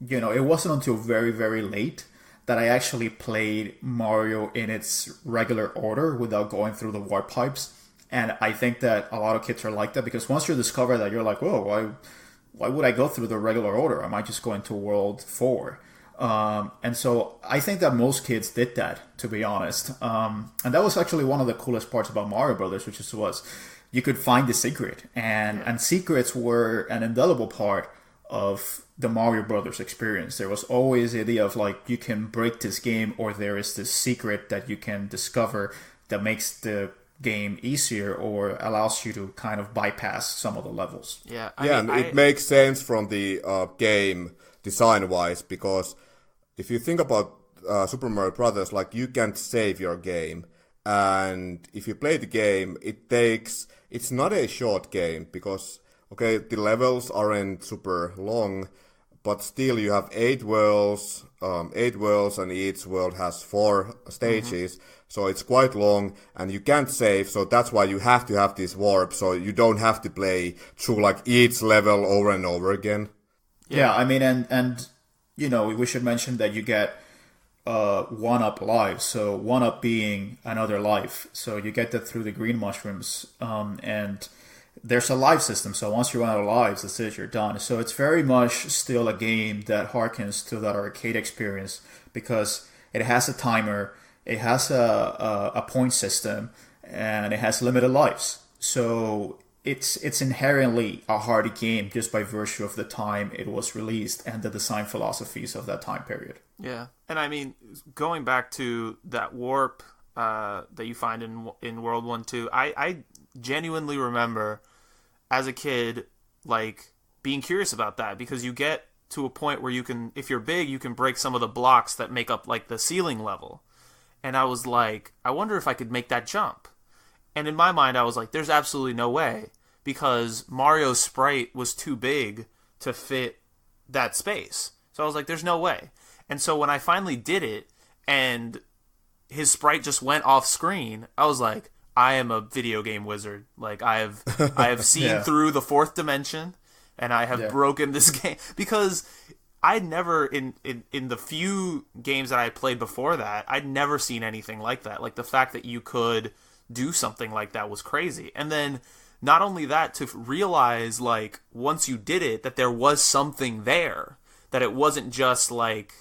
wasn't until very, very late that I actually played Mario in its regular order without going through the warp pipes. And I think that a lot of kids are like that, because once you discover that, you're like, whoa, why would I go through the regular order? I might just go into World 4. And so I think that most kids did that, to be honest. And that was actually one of the coolest parts about Mario Brothers, which was you could find the secret. And secrets were an indelible part of the Mario Brothers experience. There was always the idea of, like, you can break this game, or there is this secret that you can discover that makes the game easier or allows you to kind of bypass some of the levels. Yeah, it makes sense from the game design-wise, because if you think about Super Mario Brothers, like, you can't save your game, and if you play the game, it's not a short game, because, okay, the levels aren't super long, but still you have 8 worlds, and each world has 4 stages. Mm-hmm. So it's quite long, and you can't save, so that's why you have to have this warp, so you don't have to play through, like, each level over and over again. Yeah, I mean, and we should mention that you get 1-up lives, so 1-up being another life. So you get that through the green mushrooms, and there's a life system, so once you run out of lives, that's it, you're done. So it's very much still a game that harkens to that arcade experience, because it has a timer, it has a point system, and it has limited lives. So it's inherently a hard game just by virtue of the time it was released and the design philosophies of that time period. Yeah, and I mean, going back to that warp that you find in World 1-2, I genuinely remember as a kid, like, being curious about that, because you get to a point where you can, if you're big, you can break some of the blocks that make up, like, the ceiling level. And I was like, I wonder if I could make that jump. And in my mind, I was like, there's absolutely no way, because Mario's sprite was too big to fit that space. So I was like, there's no way. And so when I finally did it, and his sprite just went off screen, I was like, I am a video game wizard. Like, I have seen through the 4th dimension, and I have broken this game, because I'd never, in the few games that I played before that, I'd never seen anything like that. Like, the fact that you could do something like that was crazy. And then not only that, to realize, like, once you did it, that there was something there, that it wasn't just like,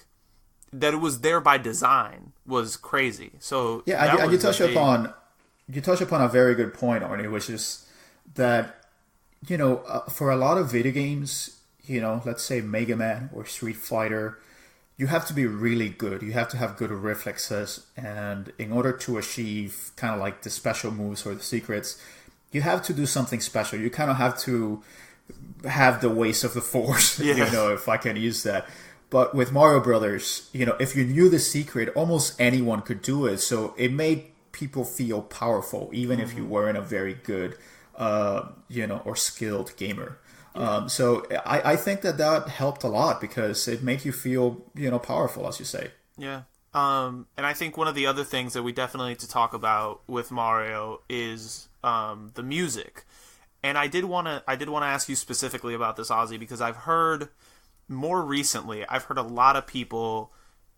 that it was there by design, was crazy. So yeah, and you touch upon a very good point, Arnie, which is that, you know, for a lot of video games, you know, let's say Mega Man or Street Fighter, you have to be really good. You have to have good reflexes, and in order to achieve kind of like the special moves or the secrets, you have to do something special. You kind of have to have the ways of the Force, you know, if I can use that. But with Mario Brothers, you know, if you knew the secret, almost anyone could do it. So it made people feel powerful, even if you weren't a very good, you know, or skilled gamer. So I think that helped a lot because it made you feel, you know, powerful, as you say. Yeah. And I think one of the other things that we definitely need to talk about with Mario is the music. And I did want to ask you specifically about this, Ozzy, because I've heard more recently, I've heard a lot of people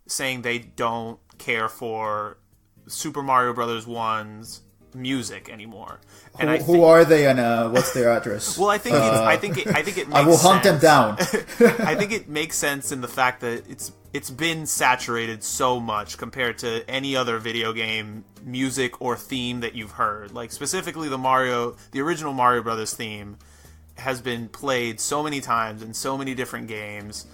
saying they don't care for Super Mario Brothers 1's music anymore. And who are they, and what's their address? Well, I think it makes I will hunt them down. I think it makes sense in the fact that it's been saturated so much compared to any other video game music or theme that you've heard. Like, specifically the original Mario Brothers theme has been played so many times in so many different games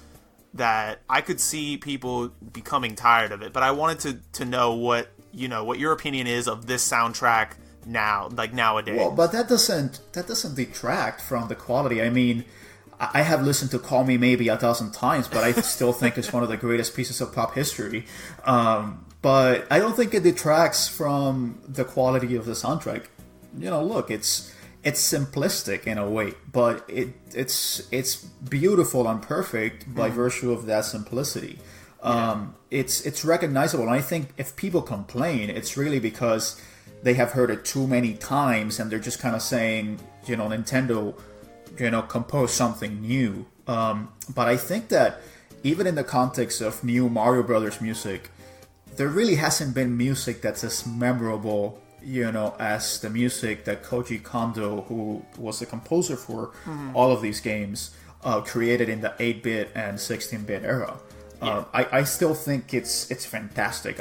that I could see people becoming tired of it. But I wanted to know what your opinion is of this soundtrack now, like nowadays. Well, but that doesn't detract from the quality. I mean, I have listened to Call Me Maybe 1,000 times, but I still think it's one of the greatest pieces of pop history. But I don't think it detracts from the quality of the soundtrack. You know, look, it's simplistic in a way, but it's beautiful and perfect by virtue of that simplicity. It's recognizable, and I think if people complain, it's really because they have heard it too many times, and they're just kind of saying, you know, Nintendo, you know, compose something new. But I think that even in the context of new Mario Brothers music, there really hasn't been music that's as memorable, you know, as the music that Koji Kondo, who was the composer for all of these games, created in the 8-bit and 16-bit era. I still think it's fantastic.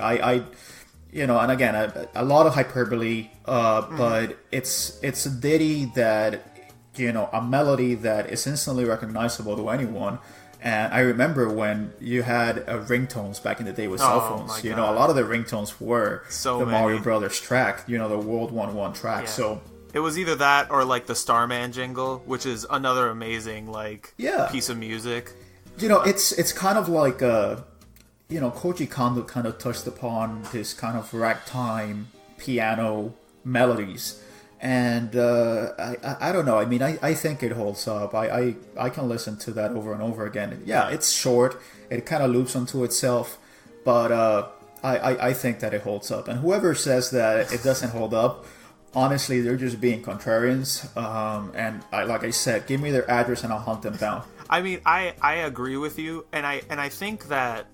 You know, and again, a lot of hyperbole, but it's a ditty that, you know, a melody that is instantly recognizable to anyone. And I remember when you had ringtones back in the day with cell phones. You know, a lot of the ringtones were Mario Brothers track, you know, the World 1-1 track. Yeah. So it was either that or like the Starman jingle, which is another amazing piece of music. You know, it's kind of like you know, Koji Kondo kind of touched upon this kind of ragtime piano melodies. And I don't know. I mean, I think it holds up. I can listen to that over and over again. Yeah, it's short. It kind of loops onto itself. But I think that it holds up. And whoever says that it doesn't hold up, honestly, they're just being contrarians. And like I said, give me their address and I'll hunt them down. I mean, I agree with you. And I think that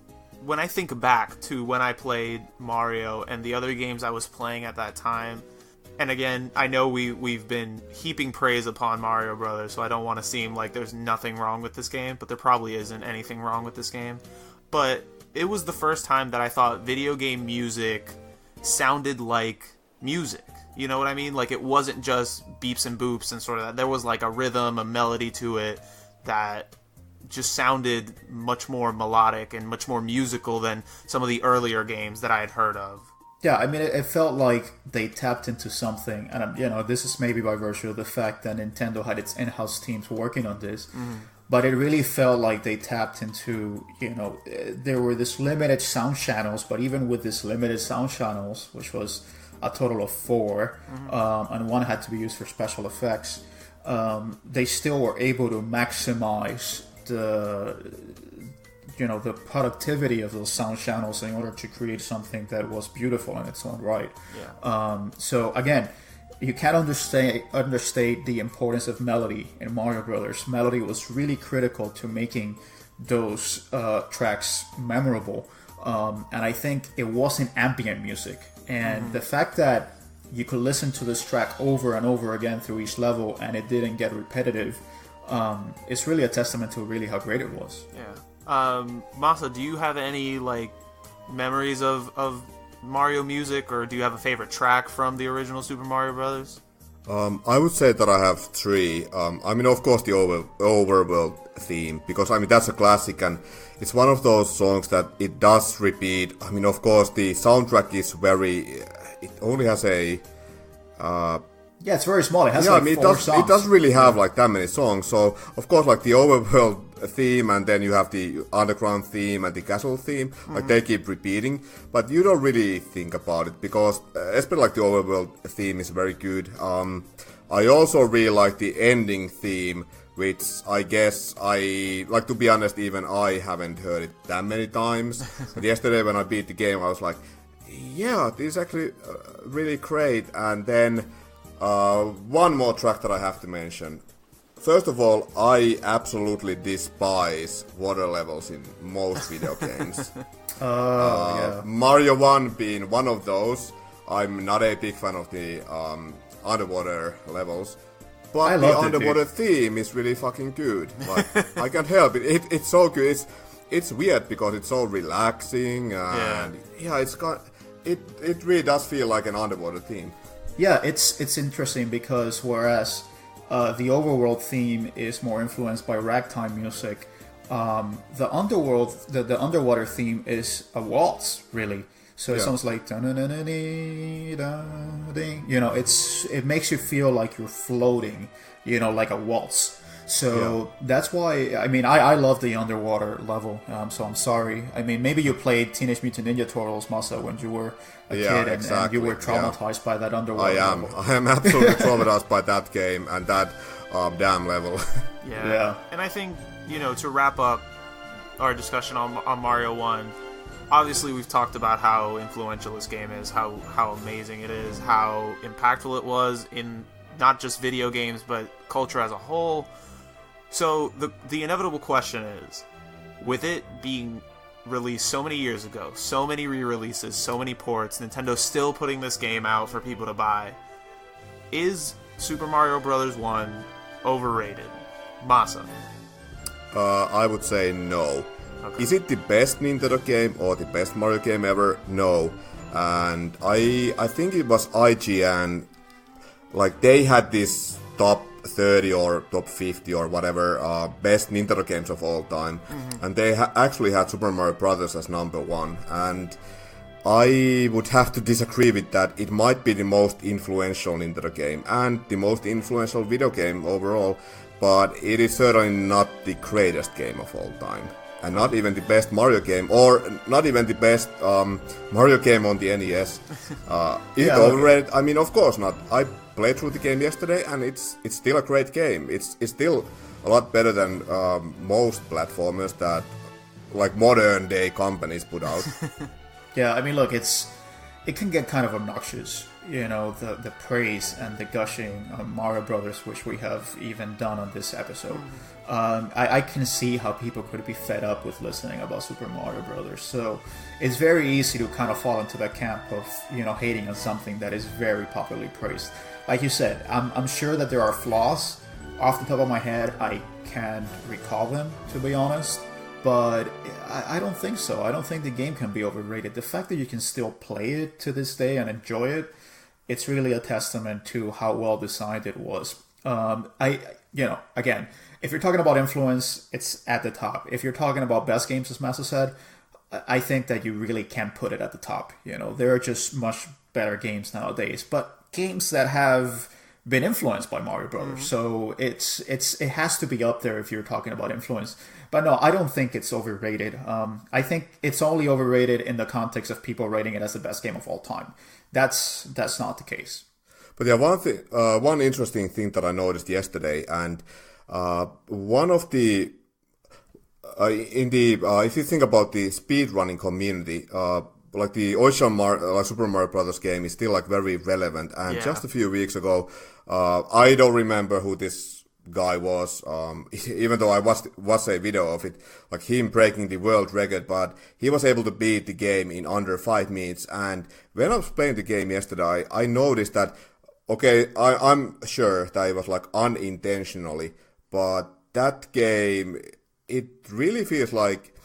when I think back to when I played Mario and the other games I was playing at that time, and again, I know we've been heaping praise upon Mario Brothers, so I don't want to seem like there's nothing wrong with this game, but there probably isn't anything wrong with this game. But it was the first time that I thought video game music sounded like music. You know what I mean? Like, it wasn't just beeps and boops and sort of that. There was like a rhythm, a melody to it that just sounded much more melodic and much more musical than some of the earlier games that I had heard of. Yeah, I mean, it felt like they tapped into something, and you know, this is maybe by virtue of the fact that Nintendo had its in-house teams working on this, but it really felt like they tapped into, you know, there were this limited sound channels, but even with this limited sound channels, which was a total of 4, and one had to be used for special effects, they still were able to maximize the productivity of those sound channels in order to create something that was beautiful in its own right. Yeah. So again, you can't understate the importance of melody in Mario Brothers. Melody was really critical to making those tracks memorable. And I think it wasn't ambient music. And the fact that you could listen to this track over and over again through each level, and it didn't get repetitive. It's really a testament to really how great it was. Yeah. Masa, do you have any like memories of Mario music, or do you have a favorite track from the original Super Mario Brothers? I would say that I have three. I mean, of course, the Overworld theme, because I mean that's a classic, and it's one of those songs that it does repeat. I mean, of course, the soundtrack is very. It only has a. Yeah, it's very small. It has four songs. It doesn't really have like that many songs. So of course, like the Overworld theme, and then you have the underground theme and the castle theme. Like they keep repeating, but you don't really think about it because, especially like the Overworld theme is very good. I also really like the ending theme, which I guess to be honest, even I haven't heard it that many times. But yesterday when I beat the game, I was like, yeah, this is actually really great. And then one more track that I have to mention. First of all, I absolutely despise water levels in most video games. Yeah. Mario 1 being one of those. I'm not a big fan of the underwater levels. But the underwater theme is really fucking good. Like, I can't help it. It's so good. It's weird because it's so relaxing. And it really does feel like an underwater theme. Yeah, it's interesting because whereas the Overworld theme is more influenced by ragtime music, the underwater theme is a waltz, really. So it sounds like it makes you feel like you're floating, like a waltz. So that's why, I mean, I love the underwater level, so I'm sorry. I mean, maybe you played Teenage Mutant Ninja Turtles, Masa, when you were a kid, and you were traumatized by that underwater level. I am absolutely traumatized by that game and that damn level. Yeah. And I think, to wrap up our discussion on Mario 1, obviously we've talked about how influential this game is, how amazing it is, how impactful it was in not just video games, but culture as a whole. So the inevitable question is, with it being released so many years ago, so many re-releases, so many ports, Nintendo's still putting this game out for people to buy, is Super Mario Bros. 1 overrated? Masa? I would say no. Okay. Is it the best Nintendo game or the best Mario game ever? No. And I think it was IGN, like they had this top 30 or top 50 or whatever best Nintendo games of all time, and they actually had Super Mario Bros. As number one, and I would have to disagree with that. It might be the most influential Nintendo game and the most influential video game overall, but it is certainly not the greatest game of all time, and not even the best Mario game, or not even the best Mario game on the NES. Is it overrated? I mean, of course not. I played through the game yesterday, and it's still a great game. It's still a lot better than most platformers that like modern day companies put out. Yeah, I mean, look, it can get kind of obnoxious, the praise and the gushing of Mario Brothers, which we have even done on this episode. I can see how people could be fed up with listening about Super Mario Brothers. So it's very easy to kind of fall into that camp of, hating on something that is very popularly praised. Like you said, I'm sure that there are flaws. Off the top of my head, I can't recall them, to be honest. But I don't think so. I don't think the game can be overrated. The fact that you can still play it to this day and enjoy it, it's really a testament to how well designed it was. Again, if you're talking about influence, it's at the top. If you're talking about best games, as Masa said, I think that you really can't put it at the top. There are just much better games nowadays, but games that have been influenced by Mario Brothers. So it has to be up there if you're talking about influence. But no, I don't think it's overrated. I think it's only overrated in the context of people rating it as the best game of all time. That's not the case. But yeah, one interesting thing that I noticed yesterday, and one of the if you think about the speedrunning community, like the original Super Mario Bros. Game is still like very relevant. And just a few weeks ago, I don't remember who this guy was, even though I was a video of it, like him breaking the world record, but he was able to beat the game in under 5 minutes. And when I was playing the game yesterday, I noticed that, okay, I'm sure that it was like unintentionally, but that game, it really feels like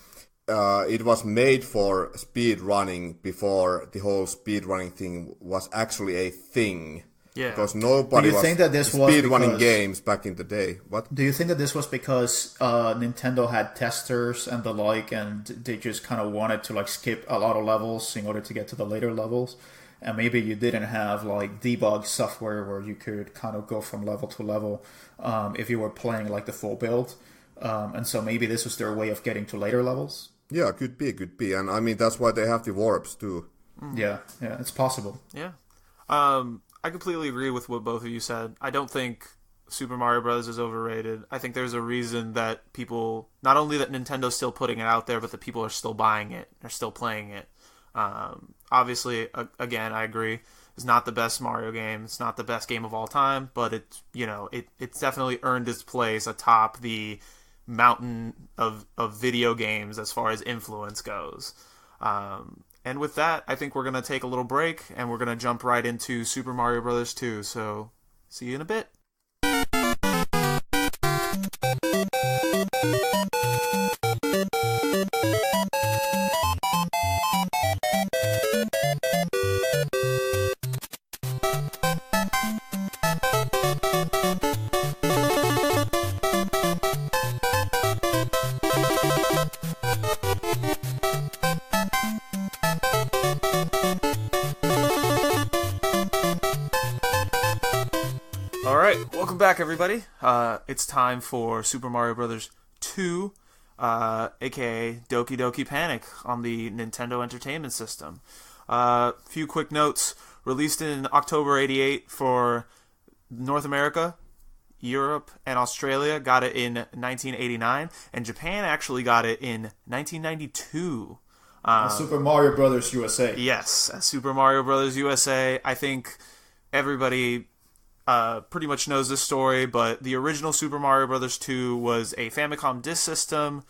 it was made for speed running before the whole speed running thing was actually a thing. Yeah. Because nobody was speedrunning games back in the day. What? Do you think that this was because Nintendo had testers and the like, and they just kind of wanted to like skip a lot of levels in order to get to the later levels? And maybe you didn't have like debug software where you could kind of go from level to level if you were playing like the full build. And so maybe this was their way of getting to later levels? Yeah, could be. And I mean, that's why they have the warps too. Yeah, it's possible. Yeah. I completely agree with what both of you said. I don't think Super Mario Bros. Is overrated. I think there's a reason that people, not only that Nintendo's still putting it out there, but that people are still buying it, are still playing it. Obviously, again, I agree. It's not the best Mario game. It's not the best game of all time, but it's definitely earned its place atop the mountain of video games as far as influence goes. And with that, I think we're going to take a little break, and we're going to jump right into Super Mario Bros. 2. So, see you in a bit. Welcome back, everybody. It's time for Super Mario Bros. 2, a.k.a. Doki Doki Panic on the Nintendo Entertainment System. Few quick notes. Released in October 88 for North America, Europe, and Australia. Got it in 1989. And Japan actually got it in 1992. Super Mario Bros. USA. Yes, Super Mario Bros. USA. I think everybody pretty much knows this story, but the original Super Mario Bros. 2 was a Famicom Disk System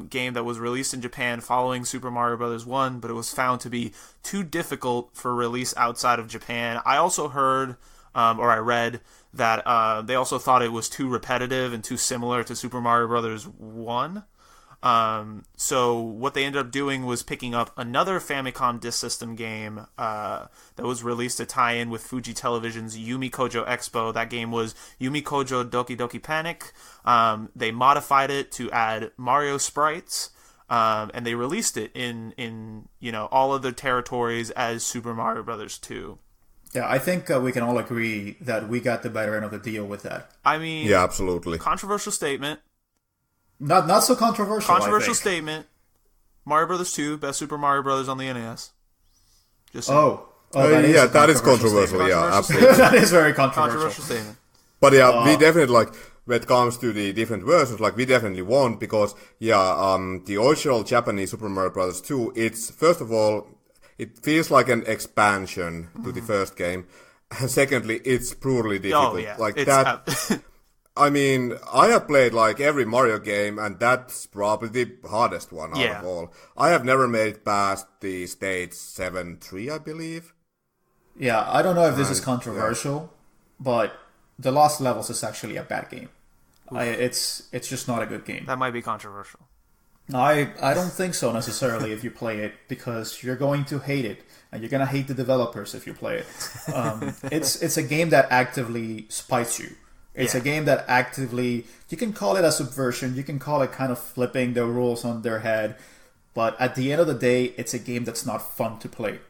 game that was released in Japan following Super Mario Bros. 1, but it was found to be too difficult for release outside of Japan. I also heard, or I read, that they also thought it was too repetitive and too similar to Super Mario Bros. 1. So what they ended up doing was picking up another Famicom Disk System game that was released to tie in with Fuji Television's Yumi Kojo Expo. That game was Yumi Kojo Doki Doki Panic. They modified it to add Mario sprites, and they released it in all other territories as Super Mario Bros. 2. Yeah, I think we can all agree that we got the better end of the deal with that. I mean, yeah, absolutely. Controversial statement. Not so controversial. Controversial statement. Mario Bros. 2, best Super Mario Bros. On the NES. That is controversial. Yeah, absolutely. That is very controversial. Controversial statement. But yeah, we definitely when it comes to the different versions, we definitely won because the original Japanese Super Mario Bros. 2, it's first of all, it feels like an expansion to the first game, and secondly, it's brutally difficult. Oh yeah, that. I mean, I have played every Mario game, and that's probably the hardest one out of all. I have never made it past the stage 7-3, I believe. Yeah, I don't know if this is controversial, but the Lost Levels is actually a bad game. It's just not a good game. That might be controversial. No, I don't think so necessarily if you play it, because you're going to hate it, and you're going to hate the developers if you play it. It's a game that actively spites you. It's a game that actively, you can call it a subversion, you can call it kind of flipping the rules on their head, but at the end of the day, it's a game that's not fun to play.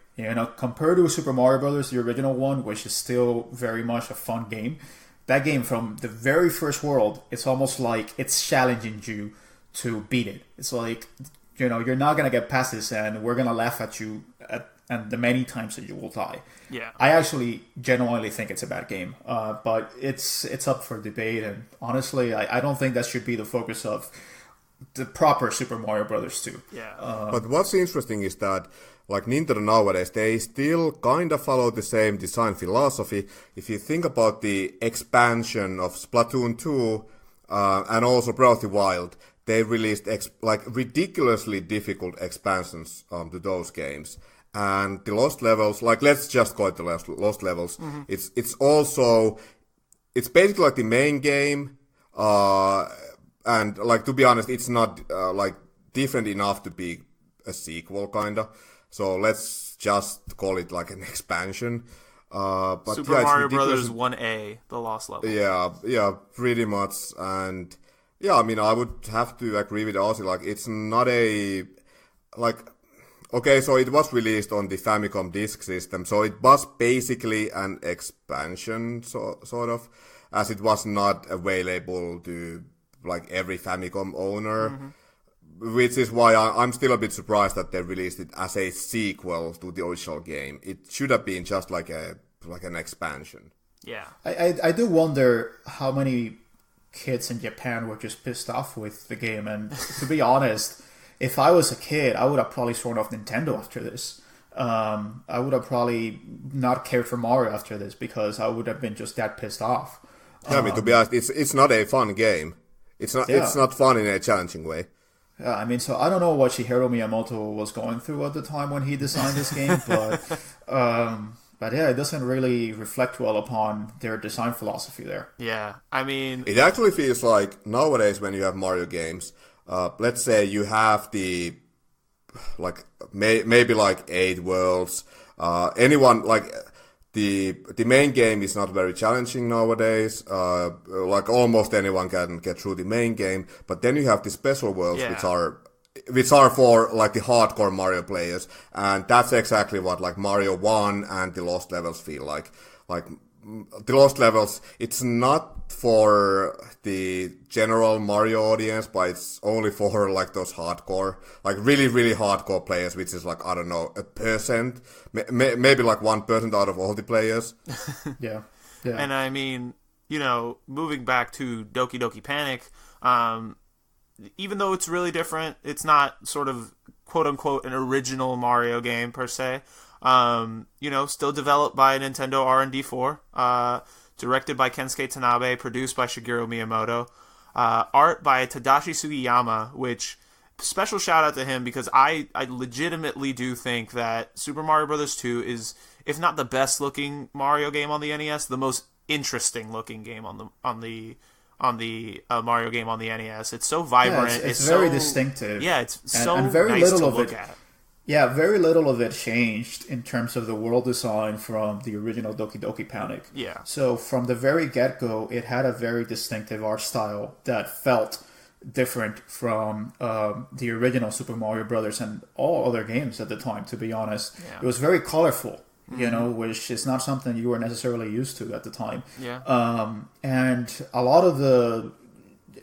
Compared to Super Mario Bros., the original one, which is still very much a fun game, that game from the very first world, it's almost like it's challenging you to beat it. It's like, you're not going to get past this, and we're going to laugh at you and the many times that you will die. Yeah, I actually genuinely think it's a bad game, but it's up for debate. And honestly, I don't think that should be the focus of the proper Super Mario Bros. 2. Yeah. But what's interesting is that like Nintendo nowadays, they still kind of follow the same design philosophy. If you think about the expansion of Splatoon 2 and also Breath of the Wild, they released like ridiculously difficult expansions to those games. And the Lost Levels, like let's just call it the Lost Levels. Mm-hmm. It's basically like the main game, and like to be honest, it's not like different enough to be a sequel kinda. So let's just call it like an expansion. But Super Mario Brothers 1A, the Lost Level. Yeah, pretty much. And yeah, I mean, I would have to agree with Ozzy. Like, it's not a like. Okay, so it was released on the Famicom Disk System, so it was basically an expansion, sort of, as it was not available to like every Famicom owner. Mm-hmm. Which is why I'm still a bit surprised that they released it as a sequel to the original game. It should have been just like an expansion. Yeah. I do wonder how many kids in Japan were just pissed off with the game. And to be honest, if I was a kid, I would have probably sworn off Nintendo after this. I would have probably not cared for Mario after this because I would have been just that pissed off. Yeah, I mean, to be honest, it's not a fun game. It's not fun in a challenging way. Yeah, I mean, so I don't know what Shigeru Miyamoto was going through at the time when he designed this game, but yeah, it doesn't really reflect well upon their design philosophy there. Yeah, I mean, it actually feels like nowadays when you have Mario games, let's say you have the like maybe like 8 worlds. Anyone like the main game is not very challenging nowadays. Like almost anyone can get through the main game, but then you have the special worlds, which are for like the hardcore Mario players, and that's exactly what like Mario 1 and the Lost Levels feel like. Like the Lost Levels, it's not for the general Mario audience, but it's only for like those hardcore, like really, really hardcore players, which is like, I don't know, 1%, maybe like 1% out of all the players. Yeah. And I mean, you know, moving back to Doki Doki Panic, even though it's really different, it's not sort of quote unquote an original Mario game per se. You know, still developed by Nintendo R&D4, directed by Kensuke Tanabe, produced by Shigeru Miyamoto, art by Tadashi Sugiyama, which, special shout out to him because I legitimately do think that Super Mario Bros. 2 is, if not the best looking Mario game on the NES, the most interesting looking game on the Mario game on the NES. It's so vibrant. Yeah, it's very distinctive. Yeah, it's so and very nice little to of look it. at. Yeah, very little of it changed in terms of the world design from the original Doki Doki Panic. Yeah. So from the very get-go, it had a very distinctive art style that felt different from the original Super Mario Brothers and all other games at the time, to be honest. Yeah. It was very colorful, you know, which is not something you were necessarily used to at the time. Yeah. And a lot of the,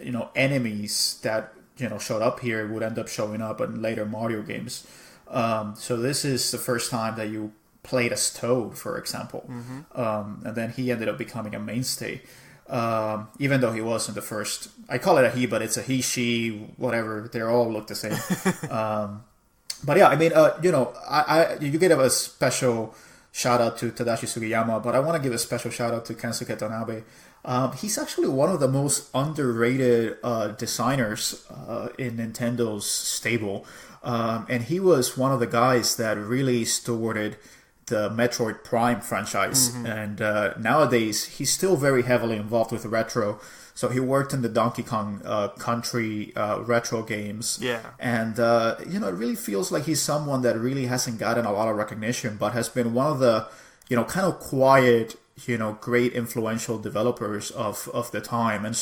you know, enemies that, you know, showed up here would end up showing up in later Mario games. So this is the first time that you played as Toad, for example. Mm-hmm. And then he ended up becoming a mainstay. Even though he wasn't the first. I call it a he, but it's a he, she, whatever. They all look the same. But yeah, I mean, you know, you give a special shout out to Tadashi Sugiyama, but I want to give a special shout out to Kensuke Tanabe. He's actually one of the most underrated designers in Nintendo's stable. And he was one of the guys that really stewarded the Metroid Prime franchise. Mm-hmm. And nowadays, he's still very heavily involved with retro. So he worked in the Donkey Kong Country retro games. Yeah. And, you know, it really feels like he's someone that really hasn't gotten a lot of recognition, but has been one of the, you know, kind of quiet, you know, great influential developers of the time. And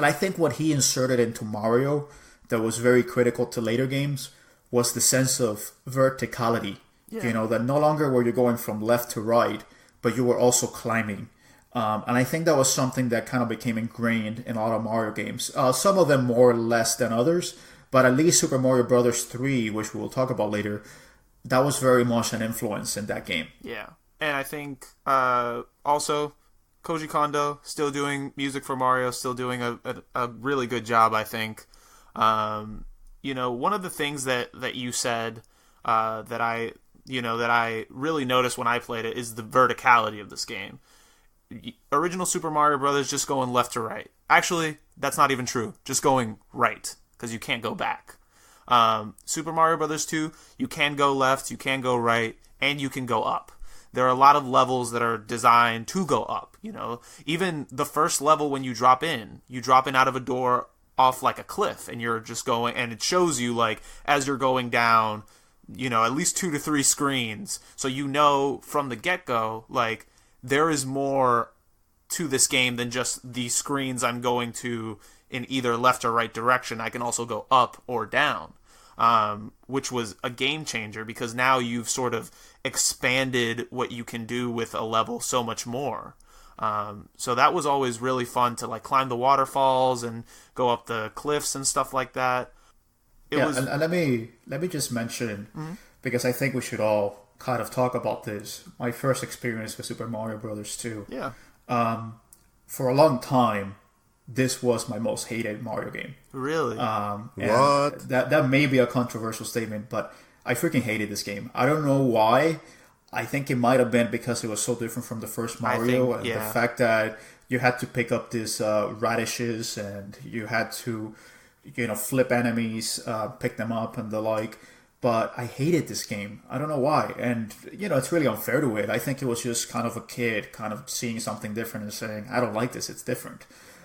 I think what he inserted into Mario that was very critical to later games was the sense of verticality. Yeah. You know, that no longer were you going from left to right, but you were also climbing. And I think that was something that kind of became ingrained in a lot of Mario games. Some of them more or less than others, but at least Super Mario Bros. 3, which we'll talk about later, that was very much an influence in that game. Yeah. And I think also Koji Kondo still doing music for Mario, still doing a really good job, I think. You know, one of the things that you said that I really noticed when I played it is the verticality of this game. Original Super Mario Brothers just going left to right. Actually, that's not even true. Just going right, because you can't go back. Super Mario Brothers 2, you can go left, you can go right, and you can go up. There are a lot of levels that are designed to go up, Even the first level when you drop in out of a door off like a cliff, and you're just going, and it shows you, like, as you're going down, at least 2 to 3 screens. So from the get-go, like, there is more to this game than just the screens I'm going to in either left or right direction. I can also go up or down. Which was a game changer, because now you've sort of expanded what you can do with a level so much more. So that was always really fun to, like, climb the waterfalls and go up the cliffs and stuff like that. And let me just mention, because I think we should all kind of talk about this. My first experience with Super Mario Brothers 2. Yeah. For a long time, this was my most hated Mario game. Really? What? That may be a controversial statement, but I freaking hated this game. I don't know why. I think it might have been because it was so different from the first Mario, and the fact that you had to pick up these radishes, and you had to, flip enemies, pick them up, and the like. But I hated this game. I don't know why. And, it's really unfair to it. I think it was just kind of a kid kind of seeing something different and saying, I don't like this, it's different.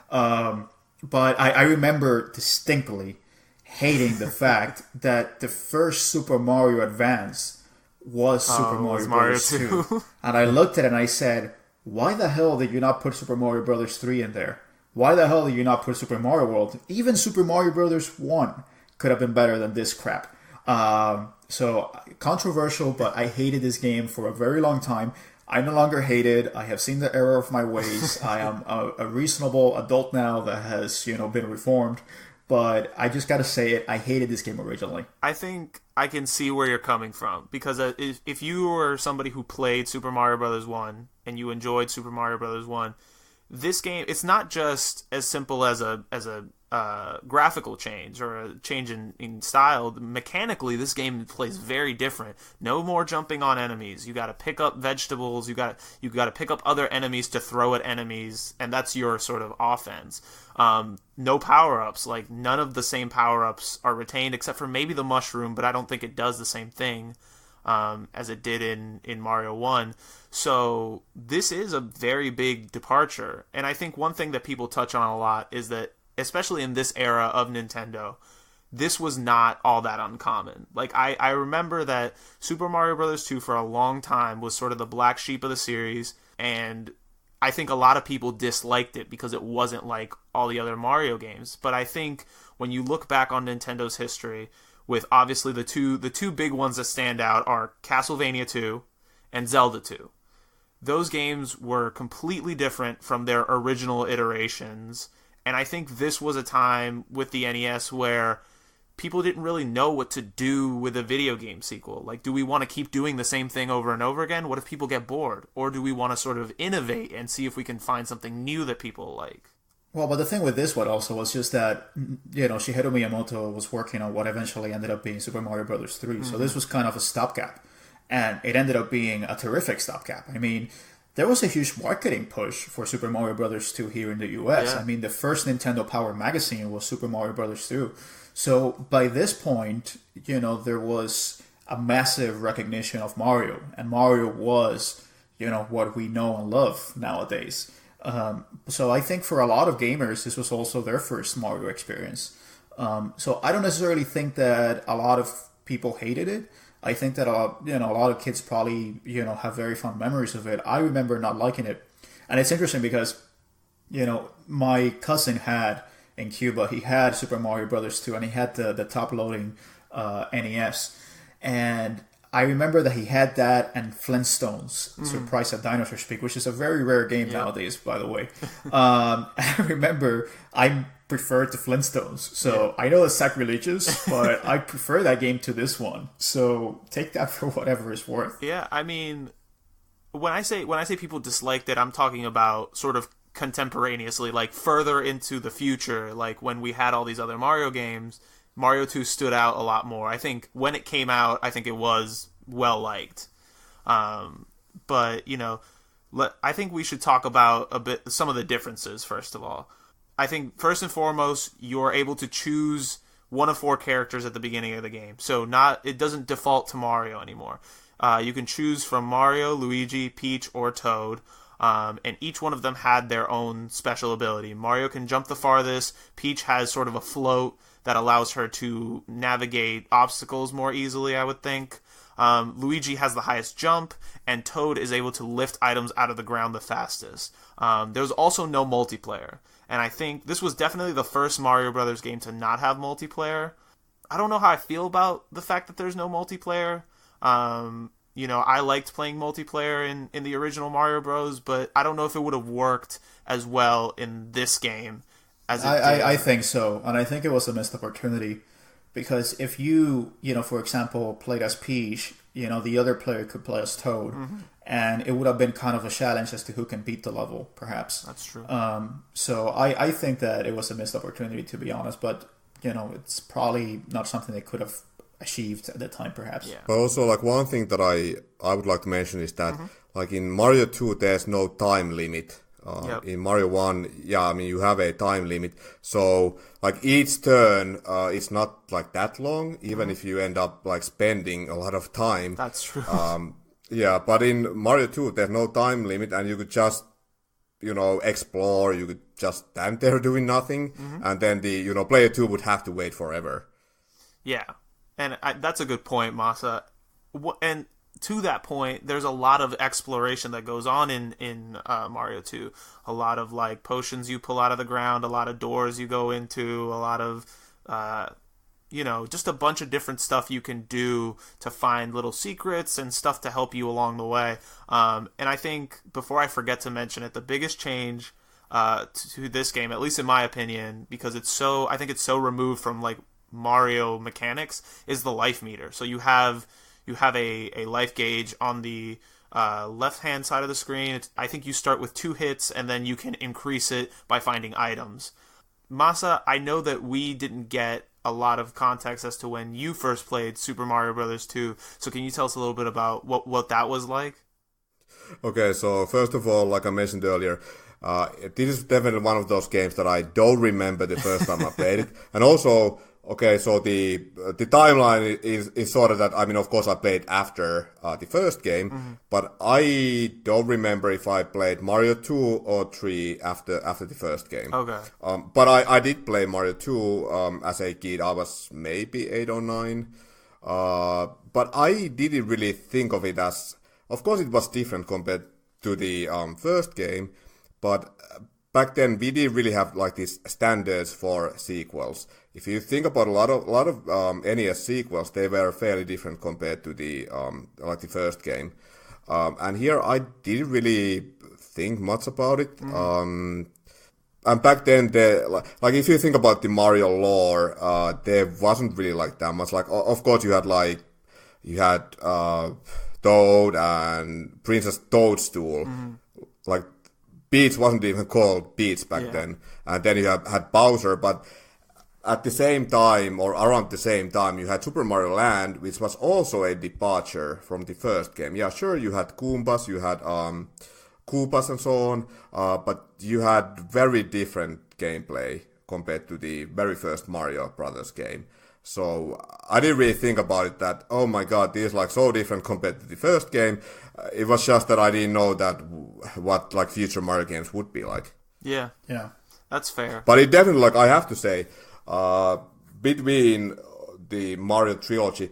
But I remember distinctly hating the fact that the first Super Mario Advance was Super Mario Bros. 2. And I looked at it and I said, why the hell did you not put Super Mario Bros. 3 in there? Why the hell did you not put Super Mario World? Even Super Mario Bros. 1 could have been better than this crap. So controversial, but I hated this game for a very long time. I no longer hate it. I have seen the error of my ways. I am a reasonable adult now that has, been reformed. But I just got to say it. I hated this game originally. I think I can see where you're coming from, because if you were somebody who played Super Mario Bros. 1 and you enjoyed Super Mario Bros. 1, this game, it's not just as simple as a graphical change or a change in style. Mechanically, this game plays very different. No more jumping on enemies. You got to pick up vegetables. You got to pick up other enemies to throw at enemies, and that's your sort of offense. No power-ups. Like, none of the same power-ups are retained except for maybe the mushroom, but I don't think it does the same thing as it did in Mario 1. So this is a very big departure. And I think one thing that people touch on a lot is that, especially in this era of Nintendo, this was not all that uncommon. Like, I remember that Super Mario Bros. 2 for a long time was sort of the black sheep of the series, and I think a lot of people disliked it because it wasn't like all the other Mario games. But I think when you look back on Nintendo's history, with obviously the two big ones that stand out are Castlevania 2 and Zelda 2. Those games were completely different from their original iterations, and I think this was a time with the NES where people didn't really know what to do with a video game sequel. Like, do we want to keep doing the same thing over and over again? What if people get bored? Or do we want to sort of innovate and see if we can find something new that people like? Well, but the thing with this one also was just that, Shigeru Miyamoto was working on what eventually ended up being Super Mario Bros. 3. Mm-hmm. So this was kind of a stopgap. And it ended up being a terrific stopgap. I mean, there was a huge marketing push for Super Mario Bros. 2 here in the US. Yeah. I mean, the first Nintendo Power magazine was Super Mario Bros. 2. So by this point, there was a massive recognition of Mario. And Mario was, what we know and love nowadays. So I think for a lot of gamers, this was also their first Mario experience. So I don't necessarily think that a lot of people hated it. I think that a lot of kids probably have very fond memories of it. I remember not liking it, and it's interesting because my cousin had in Cuba, he had Super Mario Brothers 2, and he had the top loading NES, and I remember that he had that and Flintstones, Surprise at Dinosaur Speak, which is a very rare game nowadays, by the way. I remember I preferred the Flintstones. So I know it's sacrilegious, but I prefer that game to this one. So take that for whatever it's worth. Yeah, I mean, when I say people disliked it, I'm talking about sort of contemporaneously, like further into the future, like when we had all these other Mario games. Mario 2 stood out a lot more. I think when it came out, I think it was well liked. But, I think we should talk about some of the differences, first of all. I think, first and foremost, you're able to choose one of 4 characters at the beginning of the game. So it doesn't default to Mario anymore. You can choose from Mario, Luigi, Peach, or Toad. And each one of them had their own special ability. Mario can jump the farthest. Peach has sort of a float that allows her to navigate obstacles more easily, I would think. Luigi has the highest jump, and Toad is able to lift items out of the ground the fastest. There's also no multiplayer, and I think this was definitely the first Mario Brothers game to not have multiplayer. I don't know how I feel about the fact that there's no multiplayer. I liked playing multiplayer in the original Mario Bros, but I don't know if it would have worked as well in this game as it did. I think so, and I think it was a missed opportunity. Because if you, for example, played as Peach, the other player could play as Toad, and it would have been kind of a challenge as to who can beat the level, perhaps. That's true. So I think that it was a missed opportunity, to be honest, but, it's probably not something they could have achieved at the time, perhaps. Yeah. But also, one thing that I would like to mention is that, in Mario 2, there's no time limit. In Mario 1, you have a time limit. So, each turn, it's not, that long, even if you end up, spending a lot of time. That's true. But in Mario 2, there's no time limit, and you could just, explore. You could just stand there doing nothing, and then the, player 2 would have to wait forever. Yeah, and that's a good point, Masa. And to that point, there's a lot of exploration that goes on in Mario 2. A lot of potions you pull out of the ground, a lot of doors you go into, a lot of just a bunch of different stuff you can do to find little secrets and stuff to help you along the way. And I think, before I forget to mention it, the biggest change to this game, at least in my opinion, because I think it's so removed from Mario mechanics, is the life meter. So you have a life gauge on the left-hand side of the screen. I think you start with 2 hits, and then you can increase it by finding items. Masa, I know that we didn't get a lot of context as to when you first played Super Mario Bros. 2, so can you tell us a little bit about what that was like? Okay, so first of all, like I mentioned earlier, this is definitely one of those games that I don't remember the first time I played it. And also, okay, so the timeline is sort of that. I mean, of course, I played after the first game, but I don't remember if I played Mario 2 or 3 after the first game. Okay. But I did play Mario 2 as a kid. I was maybe 8 or 9. But I didn't really think of it as. Of course, it was different compared to the first game, but back then we didn't really have these standards for sequels. If you think about a lot of NES sequels, they were fairly different compared to the the first game. And here I didn't really think much about it. And back then, if you think about the Mario lore, there wasn't really that much. Of course, you had Toad and Princess Toadstool. Peach wasn't even called Peach back then. And then you had Bowser, but at the same time, or around the same time, you had Super Mario Land, which was also a departure from the first game. Yeah, sure, you had Goombas, you had Koopas and so on, but you had very different gameplay compared to the very first Mario Brothers game. So I didn't really think about it that, oh my god, this is so different compared to the first game. It was just that I didn't know that what future Mario games would be like. Yeah. Yeah. That's fair. But it definitely, I have to say, between the Mario trilogy,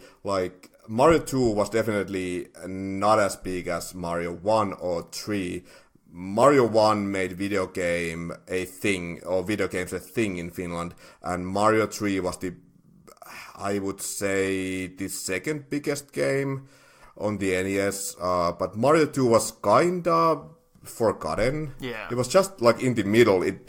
Mario 2 was definitely not as big as Mario 1 or 3. Mario 1 made video games a thing in Finland, and Mario 3 was I would say the second biggest game on the NES, but Mario 2 was kinda forgotten. Yeah. It was just in the middle. It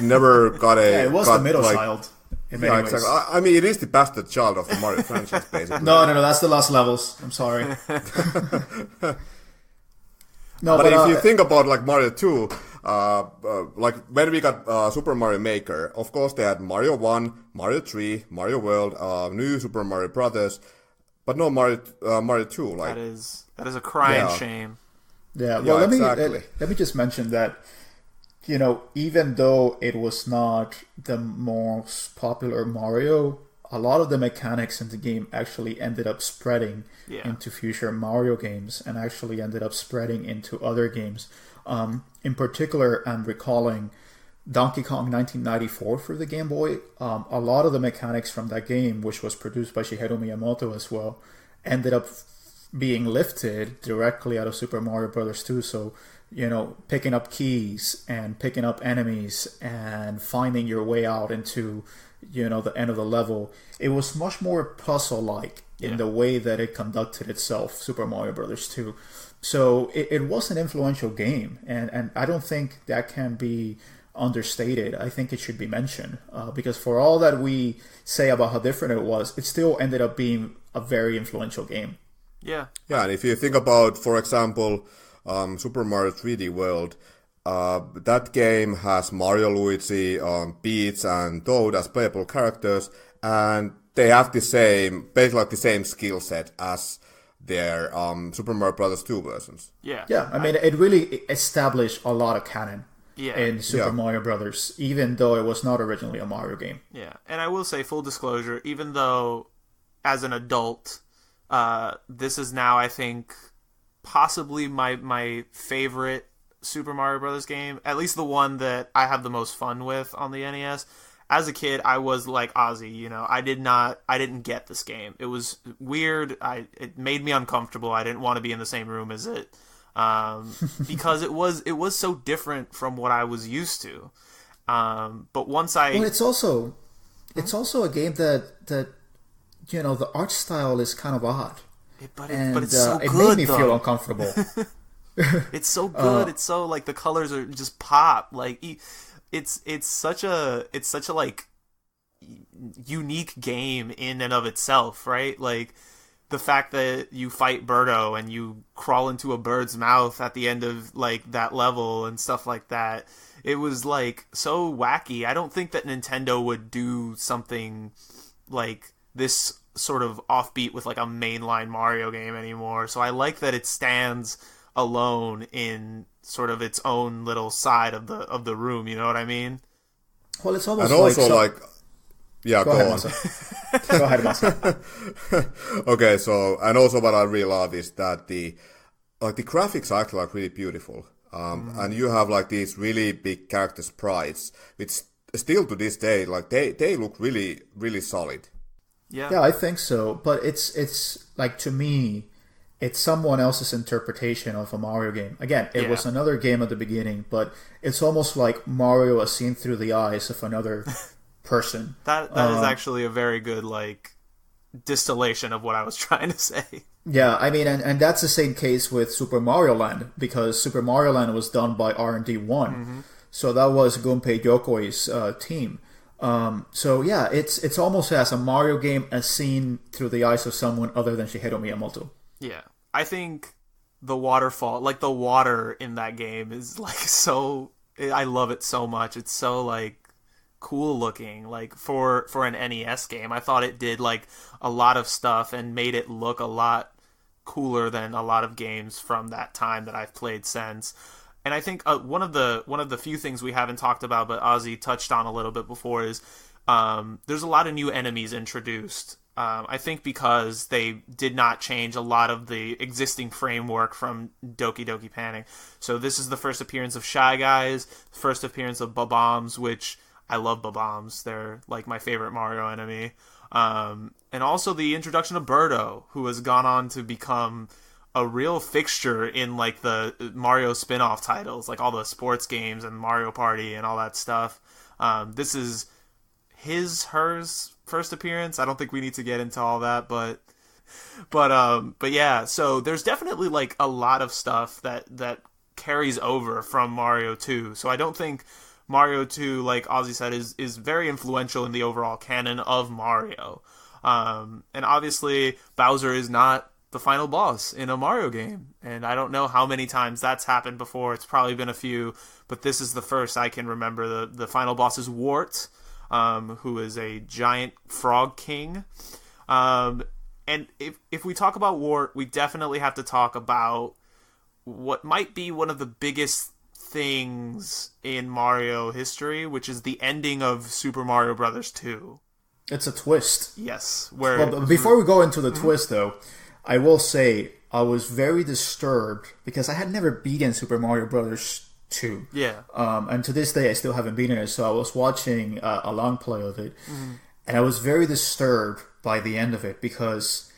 never got a... Yeah, it was the middle child. In many ways. Exactly. I mean, it is the bastard child of the Mario franchise, basically. No, that's the last levels. I'm sorry. No, but if you think about Mario 2, like when we got Super Mario Maker, of course they had Mario 1, Mario 3, Mario World, new Super Mario Brothers, but no Mario 2. Like that is a crying shame. Yeah, well, let me just mention that, even though it was not the most popular Mario, a lot of the mechanics in the game actually ended up spreading into future Mario games and actually ended up spreading into other games. In particular, I'm recalling Donkey Kong 1994 for the Game Boy. A lot of the mechanics from that game, which was produced by Shigeru Miyamoto as well, ended up being lifted directly out of Super Mario Bros. 2. So, picking up keys and picking up enemies and finding your way out into, the end of the level. It was much more puzzle-like in the way that it conducted itself, Super Mario Bros. 2. So it was an influential game, and I don't think that can be understated. I think it should be mentioned, because for all that we say about how different it was, it still ended up being a very influential game. Yeah. Yeah, and if you think about, for example, Super Mario 3D World, that game has Mario, Luigi, Peach, and Toad as playable characters, and they have basically like the same skill set as their Super Mario Bros. 2 versions. Yeah. Yeah, I mean, it really established a lot of canon in Super Mario Brothers, even though it was not originally a Mario game. Yeah, and I will say, full disclosure, even though as an adult, this is now, I think, possibly my favorite Super Mario Brothers game, at least the one that I have the most fun with on the NES. As a kid, I was like Ozzy, I didn't get this game. It was weird. It made me uncomfortable. I didn't want to be in the same room as it, because it was so different from what I was used to. But once well, it's also a game that the art style is kind of odd. But it's so good. It made me feel uncomfortable. It's so good. It's so, like, the colors are just pop. Like, it's such a like unique game in and of itself, right? Like, the fact that you fight Birdo and you crawl into a bird's mouth at the end of, like, that level and stuff like that. It was, like, so wacky. I don't think that Nintendo would do something like this sort of offbeat with, like, a mainline Mario game anymore. So I like that it stands alone in sort of its own little side of the room, you know what I mean? Well, it's almost and also yeah, go on. Go ahead, Masa. Okay, so, and also what I really love is that the graphics are actually, like, really beautiful. And you have, like, these really big character sprites, which still to this day, like, they look really, really solid. Yeah, I think so. But it's like, to me, it's someone else's interpretation of a Mario game. Again, it was another game at the beginning, but it's almost like Mario is seen through the eyes of another person. That is actually a very good, like, distillation of what I was trying to say. Yeah, I mean, and that's the same case with Super Mario Land, because Super Mario Land was done by R&D 1. Mm-hmm. So that was Gunpei Yokoi's team. So yeah, it's almost as a Mario game as seen through the eyes of someone other than Shigeru Miyamoto. Yeah, I think the waterfall, like, the water in that game is, like, so, I love it so much. It's so, like, cool looking, like, for an NES game. I thought it did, like, a lot of stuff and made it look a lot cooler than a lot of games from that time that I've played since. And I think one of the few things we haven't talked about, but Ozzy touched on a little bit before, is there's a lot of new enemies introduced. I think because they did not change a lot of the existing framework from Doki Doki Panic. So this is the first appearance of Shy Guys, first appearance of Bob-ombs, which I love Bob-ombs. They're, like, my favorite Mario enemy. And also the introduction of Birdo, who has gone on to become a real fixture in, like, the Mario spin-off titles, like all the sports games and Mario Party and all that stuff. This is hers first appearance. I don't think we need to get into all that, but yeah, so there's definitely, like, a lot of stuff that carries over from Mario 2. So I don't think Mario 2, like Ozzy said, is very influential in the overall canon of Mario. And obviously Bowser is not the final boss in a Mario game. And I don't know how many times that's happened before. It's probably been a few, but this is the first I can remember. The final boss is Waltz, who is a giant frog king. And if we talk about Waltz, we definitely have to talk about what might be one of the biggest things in Mario history, which is the ending of Super Mario Bros. 2. It's a twist. Yes. Well, before we go into the twist, though, I will say I was very disturbed because I had never beaten Super Mario Bros. 2. Yeah. And to this day, I still haven't beaten it. So I was watching a long play of it, and I was very disturbed by the end of it because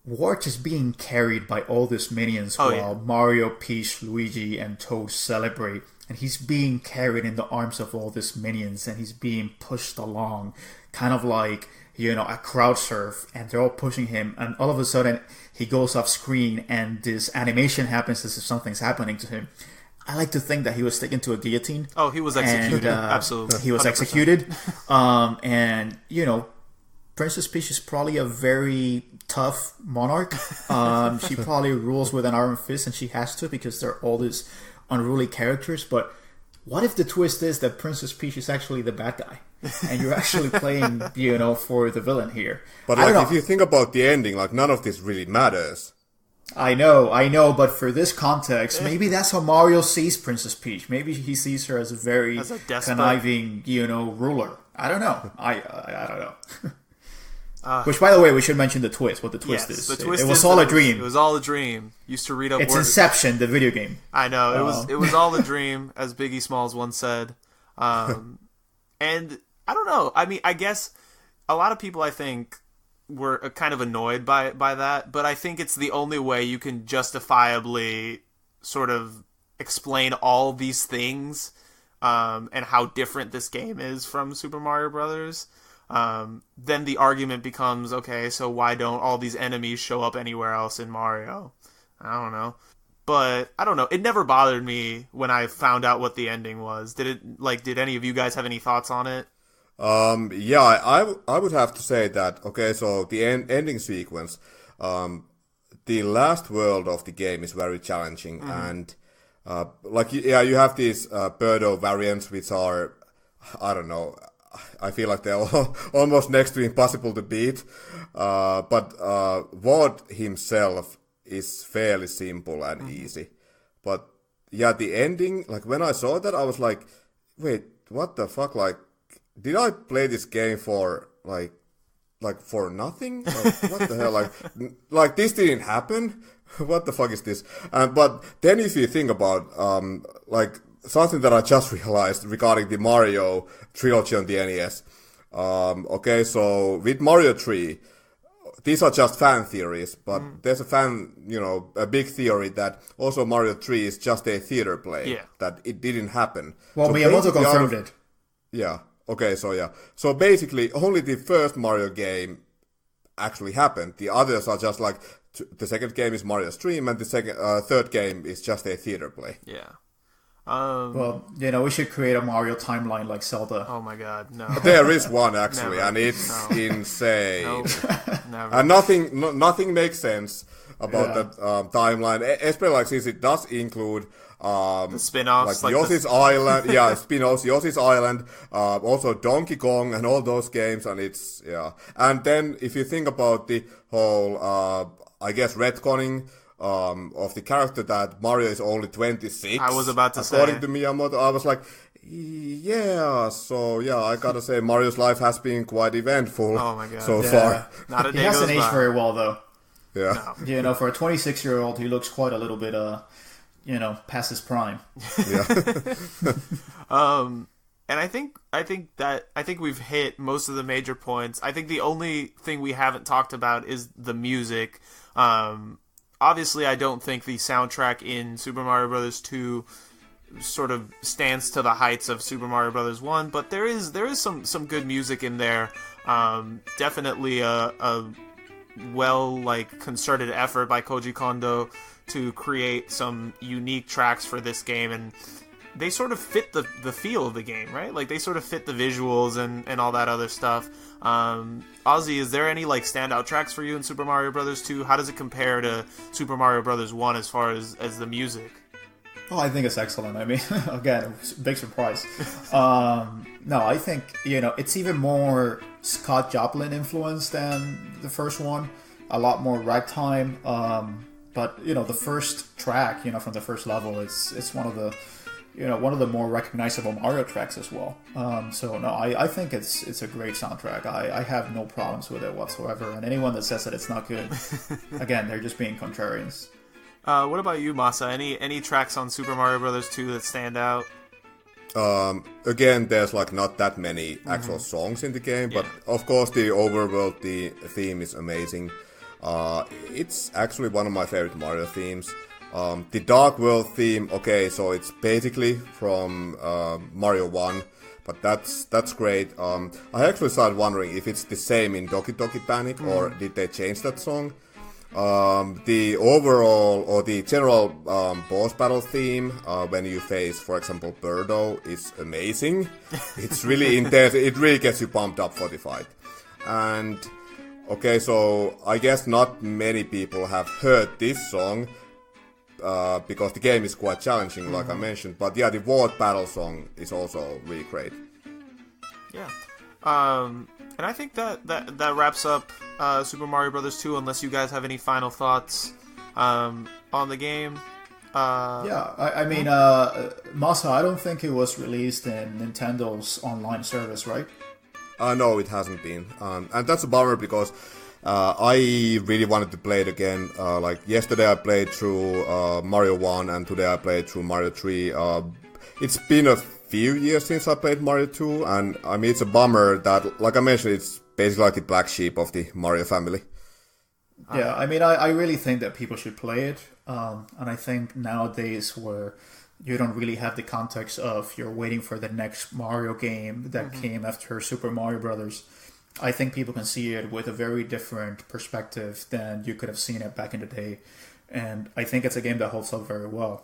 Waltz is being carried by all these minions while Mario, Peach, Luigi, and Toad celebrate. And he's being carried in the arms of all these minions, and he's being pushed along, kind of like, a crowd surf, and they're all pushing him, and all of a sudden he goes off screen, and this animation happens as if something's happening to him. I like to think that he was taken to a guillotine. Oh, he was executed. Absolutely. He was 100%. Executed. And, Princess Peach is probably a very tough monarch. She probably rules with an iron fist, and she has to because they're all these unruly characters. But what if the twist is that Princess Peach is actually the bad guy? And you're actually playing, for the villain here. But if you think about the ending, none of this really matters. I know, but for this context, maybe that's how Mario sees Princess Peach. Maybe he sees her as a very conniving, ruler. I don't know. I don't know. Which, by the way, we should mention the twist. What the twist is. The twist it was all a dream. It was all a dream. Used to read up. It's Inception, the video game. I know. It was all a dream, as Biggie Smalls once said. And I don't know. I mean, I guess a lot of people, I think, were kind of annoyed by that, but I think it's the only way you can justifiably sort of explain all these things and how different this game is from Super Mario Brothers. Then the argument becomes, okay, so why don't all these enemies show up anywhere else in Mario? I don't know. But, I don't know, it never bothered me when I found out what the ending was. Did any of you guys have any thoughts on it? I would have to say that, okay, so the ending sequence, the last world of the game is very challenging, and, you have these, Birdo variants, which are, I don't know, I feel like they're almost next to impossible to beat, but Ward himself is fairly simple and easy, but, yeah, the ending, when I saw that, I was like, wait, what the fuck, did I play this game for, for nothing? What the hell? This didn't happen? What the fuck is this? But then if you think about, something that I just realized regarding the Mario trilogy on the NES. Okay, so with Mario 3, these are just fan theories, but there's a big theory that also Mario 3 is just a theater play, that it didn't happen. Well, Miyamoto confirmed it. Yeah. Okay, so yeah. So basically, only the first Mario game actually happened. The others are just the second game is Mario's Dream, and the third game is just a theater play. Yeah. Well, we should create a Mario timeline like Zelda. Oh my god, no. There is one, actually, and it's insane. Nope. Never. And nothing makes sense about that timeline, especially since it does include the spin-offs, Yoshi's Island, spin-offs, Yoshi's Island, also Donkey Kong and all those games, and it's, And then, if you think about the whole, retconning of the character that Mario is only 26. I was about to say. According to Miyamoto, I was like, I gotta say, Mario's life has been quite eventful so far. Not a day he hasn't goes aged by. very well, though. Yeah. No. For a 26-year-old, he looks quite a little bit, past his prime. Yeah. And I think we've hit most of the major points. I think the only thing we haven't talked about is the music. Obviously, I don't think the soundtrack in Super Mario Bros. 2 sort of stands to the heights of Super Mario Bros. 1, but there is some good music in there. Definitely a concerted effort by Koji Kondo to create some unique tracks for this game, and they sort of fit the feel of the game, right? Like they sort of fit the visuals and all that other stuff. Ozzy, is there any like standout tracks for you in Super Mario Brothers 2? How does it compare to Super Mario Brothers 1 as far as the music? Oh, I think it's excellent. I mean, again, big surprise. No, I think, it's even more Scott Joplin influenced than the first one. A lot more ragtime. But, the first track, from the first level, it's one of the more recognizable Mario tracks as well. So, no, I think it's a great soundtrack. I have no problems with it whatsoever. And anyone that says that it's not good, again, they're just being contrarians. What about you, Masa? Any tracks on Super Mario Bros. 2 that stand out? Again, there's like not that many actual songs in the game, but of course the Overworld theme is amazing. It's actually one of my favorite Mario themes. The Dark World theme, okay, so it's basically from Mario 1, but that's great. I actually started wondering if it's the same in Doki Doki Panic, or did they change that song? The overall or the general boss battle theme when you face, for example, Birdo is amazing. It's really intense. It really gets you pumped up for the fight. And okay, so I guess not many people have heard this song because the game is quite challenging, like I mentioned. But yeah, the Ward battle song is also really great. Yeah. And I think that wraps up Super Mario Bros. 2, unless you guys have any final thoughts on the game. I mean, Masa, I don't think it was released in Nintendo's online service, right? No, it hasn't been. And that's a bummer because I really wanted to play it again. Like yesterday I played through Mario 1 and today I played through Mario 3. It's been a few years since I played Mario 2, and I mean it's a bummer that, like I mentioned, it's basically like the black sheep of the Mario family. Yeah, I mean I really think that people should play it, and I think nowadays where you don't really have the context of you're waiting for the next Mario game that came after Super Mario Brothers, I think people can see it with a very different perspective than you could have seen it back in the day. And I think it's a game that holds up very well.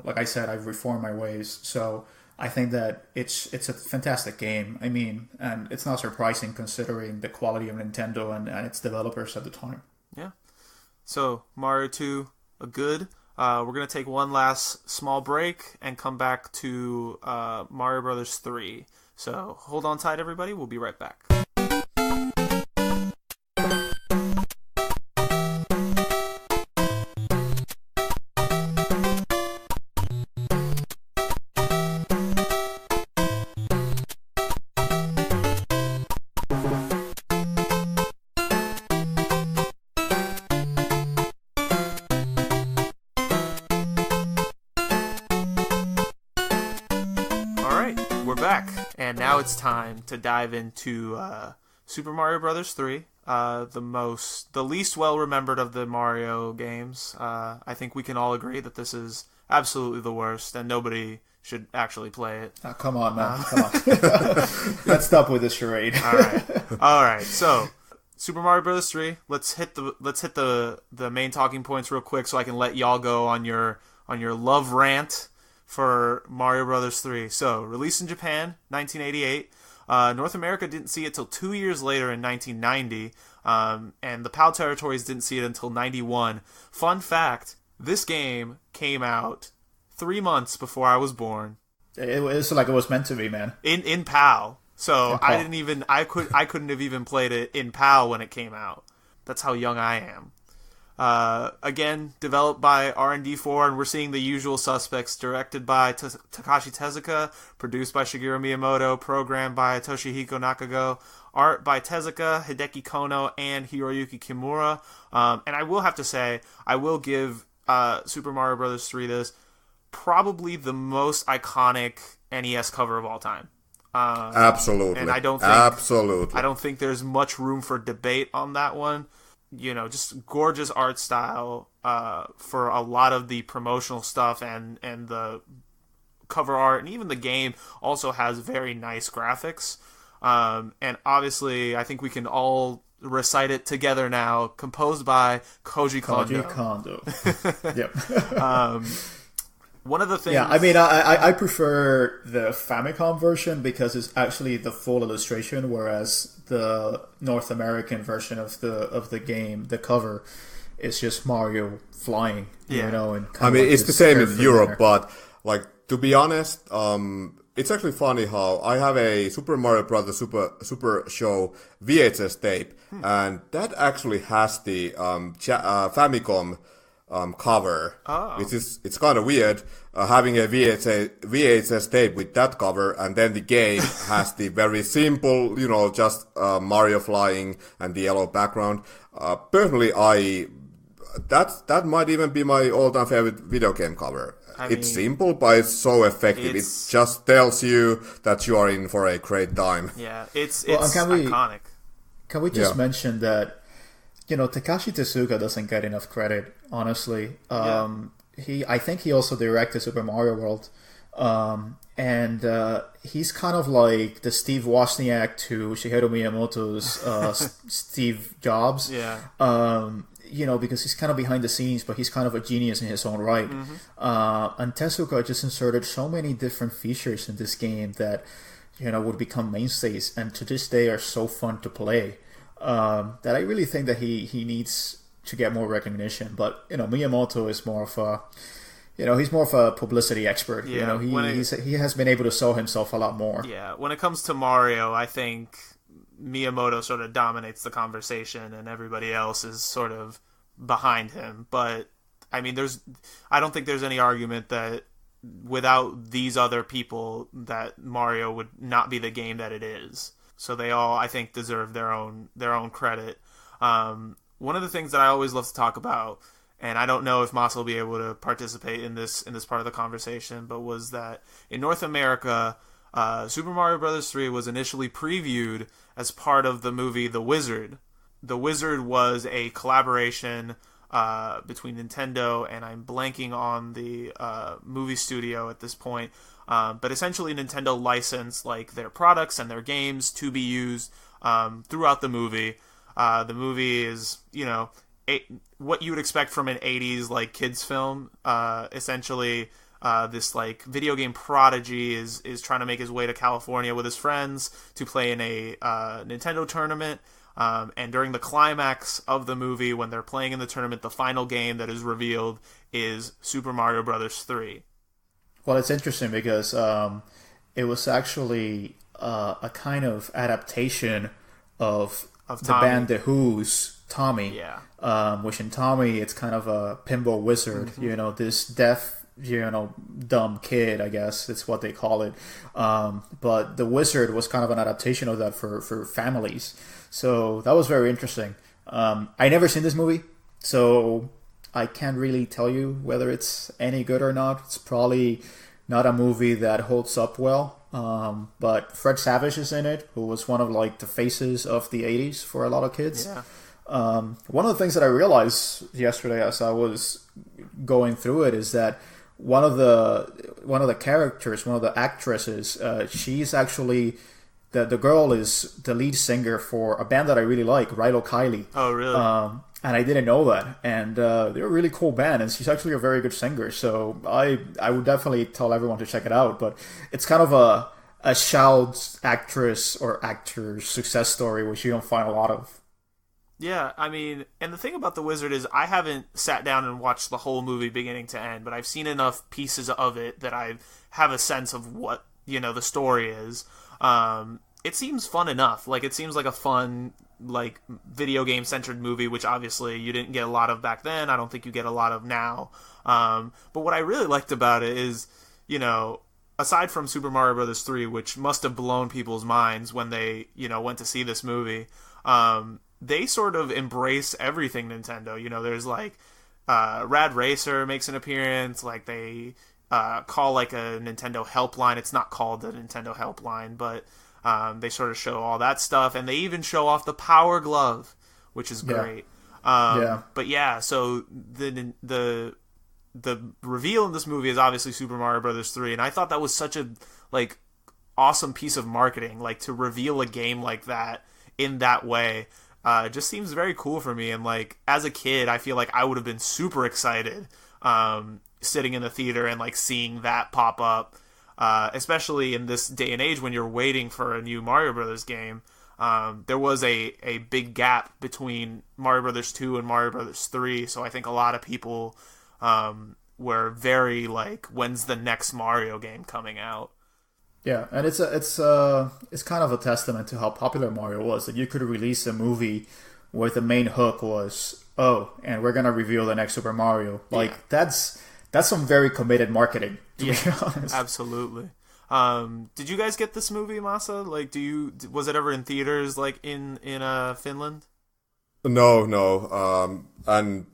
Like I said, I've reformed my ways, so I think that it's a fantastic game. I mean, and it's not surprising considering the quality of Nintendo and its developers at the time. Yeah. So, Mario 2, a good. We're going to take one last small break and come back to Mario Brothers 3. So, hold on tight, everybody. We'll be right back. Now it's time to dive into Super Mario Brothers 3, the least well remembered of the Mario games. I think we can all agree that this is absolutely the worst, and nobody should actually play it. Oh, come on, man! Come on. Let's stop with this charade. All right. So, Super Mario Brothers 3. Let's hit the main talking points real quick, so I can let y'all go on your love rant for Mario Brothers 3. So, released in Japan, 1988. North America didn't see it till 2 years later in 1990, and the PAL territories didn't see it until 91. Fun fact, this game came out 3 months before I was born. It was like it was meant to be, man. In PAL. So, I couldn't have even played it in PAL when it came out. That's how young I am. Again, developed by R&D4, and we're seeing the usual suspects. Directed by Takashi Tezuka, produced by Shigeru Miyamoto, programmed by Toshihiko Nakago, art by Tezuka, Hideki Kono, and Hiroyuki Kimura. And I will have to say, I will give Super Mario Bros. 3 this, probably the most iconic NES cover of all time. Absolutely. And I don't think there's much room for debate on that one. Just gorgeous art style for a lot of the promotional stuff, and the cover art, and even the game also has very nice graphics. And obviously, I think we can all recite it together now. Composed by Koji Kondo. Yep. One of the things... Yeah, I mean, I prefer the Famicom version because it's actually the full illustration, whereas the North American version of the game, the cover, is just Mario flying, you know. And I mean, it's the same in Europe, but, like, to be honest, it's actually funny how I have a Super Mario Bros. Super Show VHS tape, and that actually has the Famicom cover, which is, it's kind of weird having a VHS tape with that cover, and then the game has the very simple, you know, just Mario flying and the yellow background. Personally, that might even be my all-time favorite video game cover. It's simple, but it's so effective. It just tells you that you are in for a great time. Yeah, it's iconic. Can we just mention that, you know, Takashi Tezuka doesn't get enough credit, honestly. I think he also directed Super Mario World. And he's kind of like the Steve Wozniak to Shigeru Miyamoto's Steve Jobs. Yeah. You know, because he's kind of behind the scenes, but he's kind of a genius in his own right. And Tezuka just inserted so many different features in this game that, you know, would become mainstays, and to this day are so fun to play, that I really think that he needs to get more recognition. But, you know, Miyamoto is more of a, you know, he's more of a publicity expert. Yeah, you know, he has been able to sell himself a lot more. Yeah, when it comes to Mario, I think Miyamoto sort of dominates the conversation, and everybody else is sort of behind him. But I mean, I don't think there's any argument that without these other people, that Mario would not be the game that it is. So they all, I think, deserve their own credit. One of the things that I always love to talk about, and I don't know if Masa will be able to participate in this part of the conversation, but was that in North America, Super Mario Bros. 3 was initially previewed as part of the movie The Wizard. The Wizard was a collaboration between Nintendo, and I'm blanking on the movie studio at this point, but essentially Nintendo licensed like their products and their games to be used throughout the movie. The movie is, you know, what you would expect from an 80s like kids film. Essentially, this like video game prodigy is trying to make his way to California with his friends to play in a Nintendo tournament. And during the climax of the movie, when they're playing in the tournament, the final game that is revealed is Super Mario Bros. 3. Well, it's interesting because it was actually a kind of adaptation of the band The Who's Tommy. Yeah. Which in Tommy, it's kind of a pinball wizard, you know, this deaf, you know, dumb kid, I guess it's what they call it. But The Wizard was kind of an adaptation of that for families. So that was very interesting. I never seen this movie, so I can't really tell you whether it's any good or not. It's probably not a movie that holds up well. But Fred Savage is in it, who was one of like the faces of the 80s for a lot of kids. Yeah. One of the things that I realized yesterday as I was going through it is that one of the characters, one of the actresses, she's actually the girl is the lead singer for a band that I really like, Rilo Kiley. Oh, really? And I didn't know that. And they're a really cool band, and she's actually a very good singer. So I would definitely tell everyone to check it out. But it's kind of a child actress or actor's success story, which you don't find a lot of. Yeah, I mean, and the thing about The Wizard is I haven't sat down and watched the whole movie beginning to end, but I've seen enough pieces of it that I have a sense of what, you know, the story is. It seems fun enough. Like, it seems like a fun, like, video game-centered movie, which obviously you didn't get a lot of back then. I don't think you get a lot of now. But what I really liked about it is, you know, aside from Super Mario Bros. 3, which must have blown people's minds when they, you know, went to see this movie, they sort of embrace everything Nintendo. You know, there's like Rad Racer makes an appearance. Like they call like a Nintendo helpline. It's not called the Nintendo helpline, but they sort of show all that stuff, and they even show off the Power Glove, which is great. But yeah, so the reveal in this movie is obviously Super Mario Bros. 3, and I thought that was such a like awesome piece of marketing, like to reveal a game like that in that way. Just seems very cool for me, and like as a kid I feel like I would have been super excited sitting in the theater and like seeing that pop up, especially in this day and age when you're waiting for a new Mario Brothers game. There was a big gap between Mario Brothers 2 and Mario Brothers 3, so I think a lot of people were very like, when's the next Mario game coming out? Yeah, and it's kind of a testament to how popular Mario was, that you could release a movie where the main hook was, and we're gonna reveal the next Super Mario. Like that's some very committed marketing, to be honest. Absolutely. Did you guys get this movie, Masa? Like, was it ever in theaters, like in Finland? No. And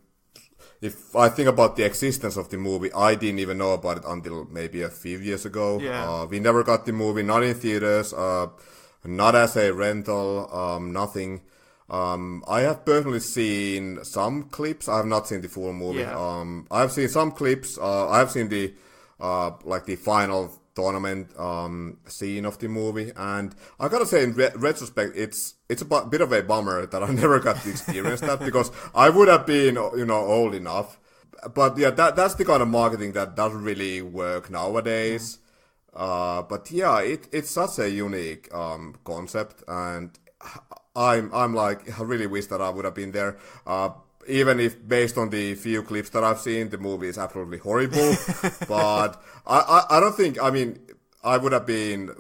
if I think about the existence of the movie, I didn't even know about it until maybe a few years ago. Yeah. We never got the movie, not in theaters, not as a rental, nothing. I have personally seen some clips. I have not seen the full movie. Yeah. I have seen some clips. I have seen the the final tournament scene of the movie, and I gotta say, in retrospect, it's a bit of a bummer that I never got to experience that, because I would have been old enough. But yeah, that's the kind of marketing that doesn't really work nowadays. But yeah, it's such a unique concept, and I'm like, I really wish that I would have been there. Even if, based on the few clips that I've seen, the movie is absolutely horrible. But I don't think, I mean, I would have been,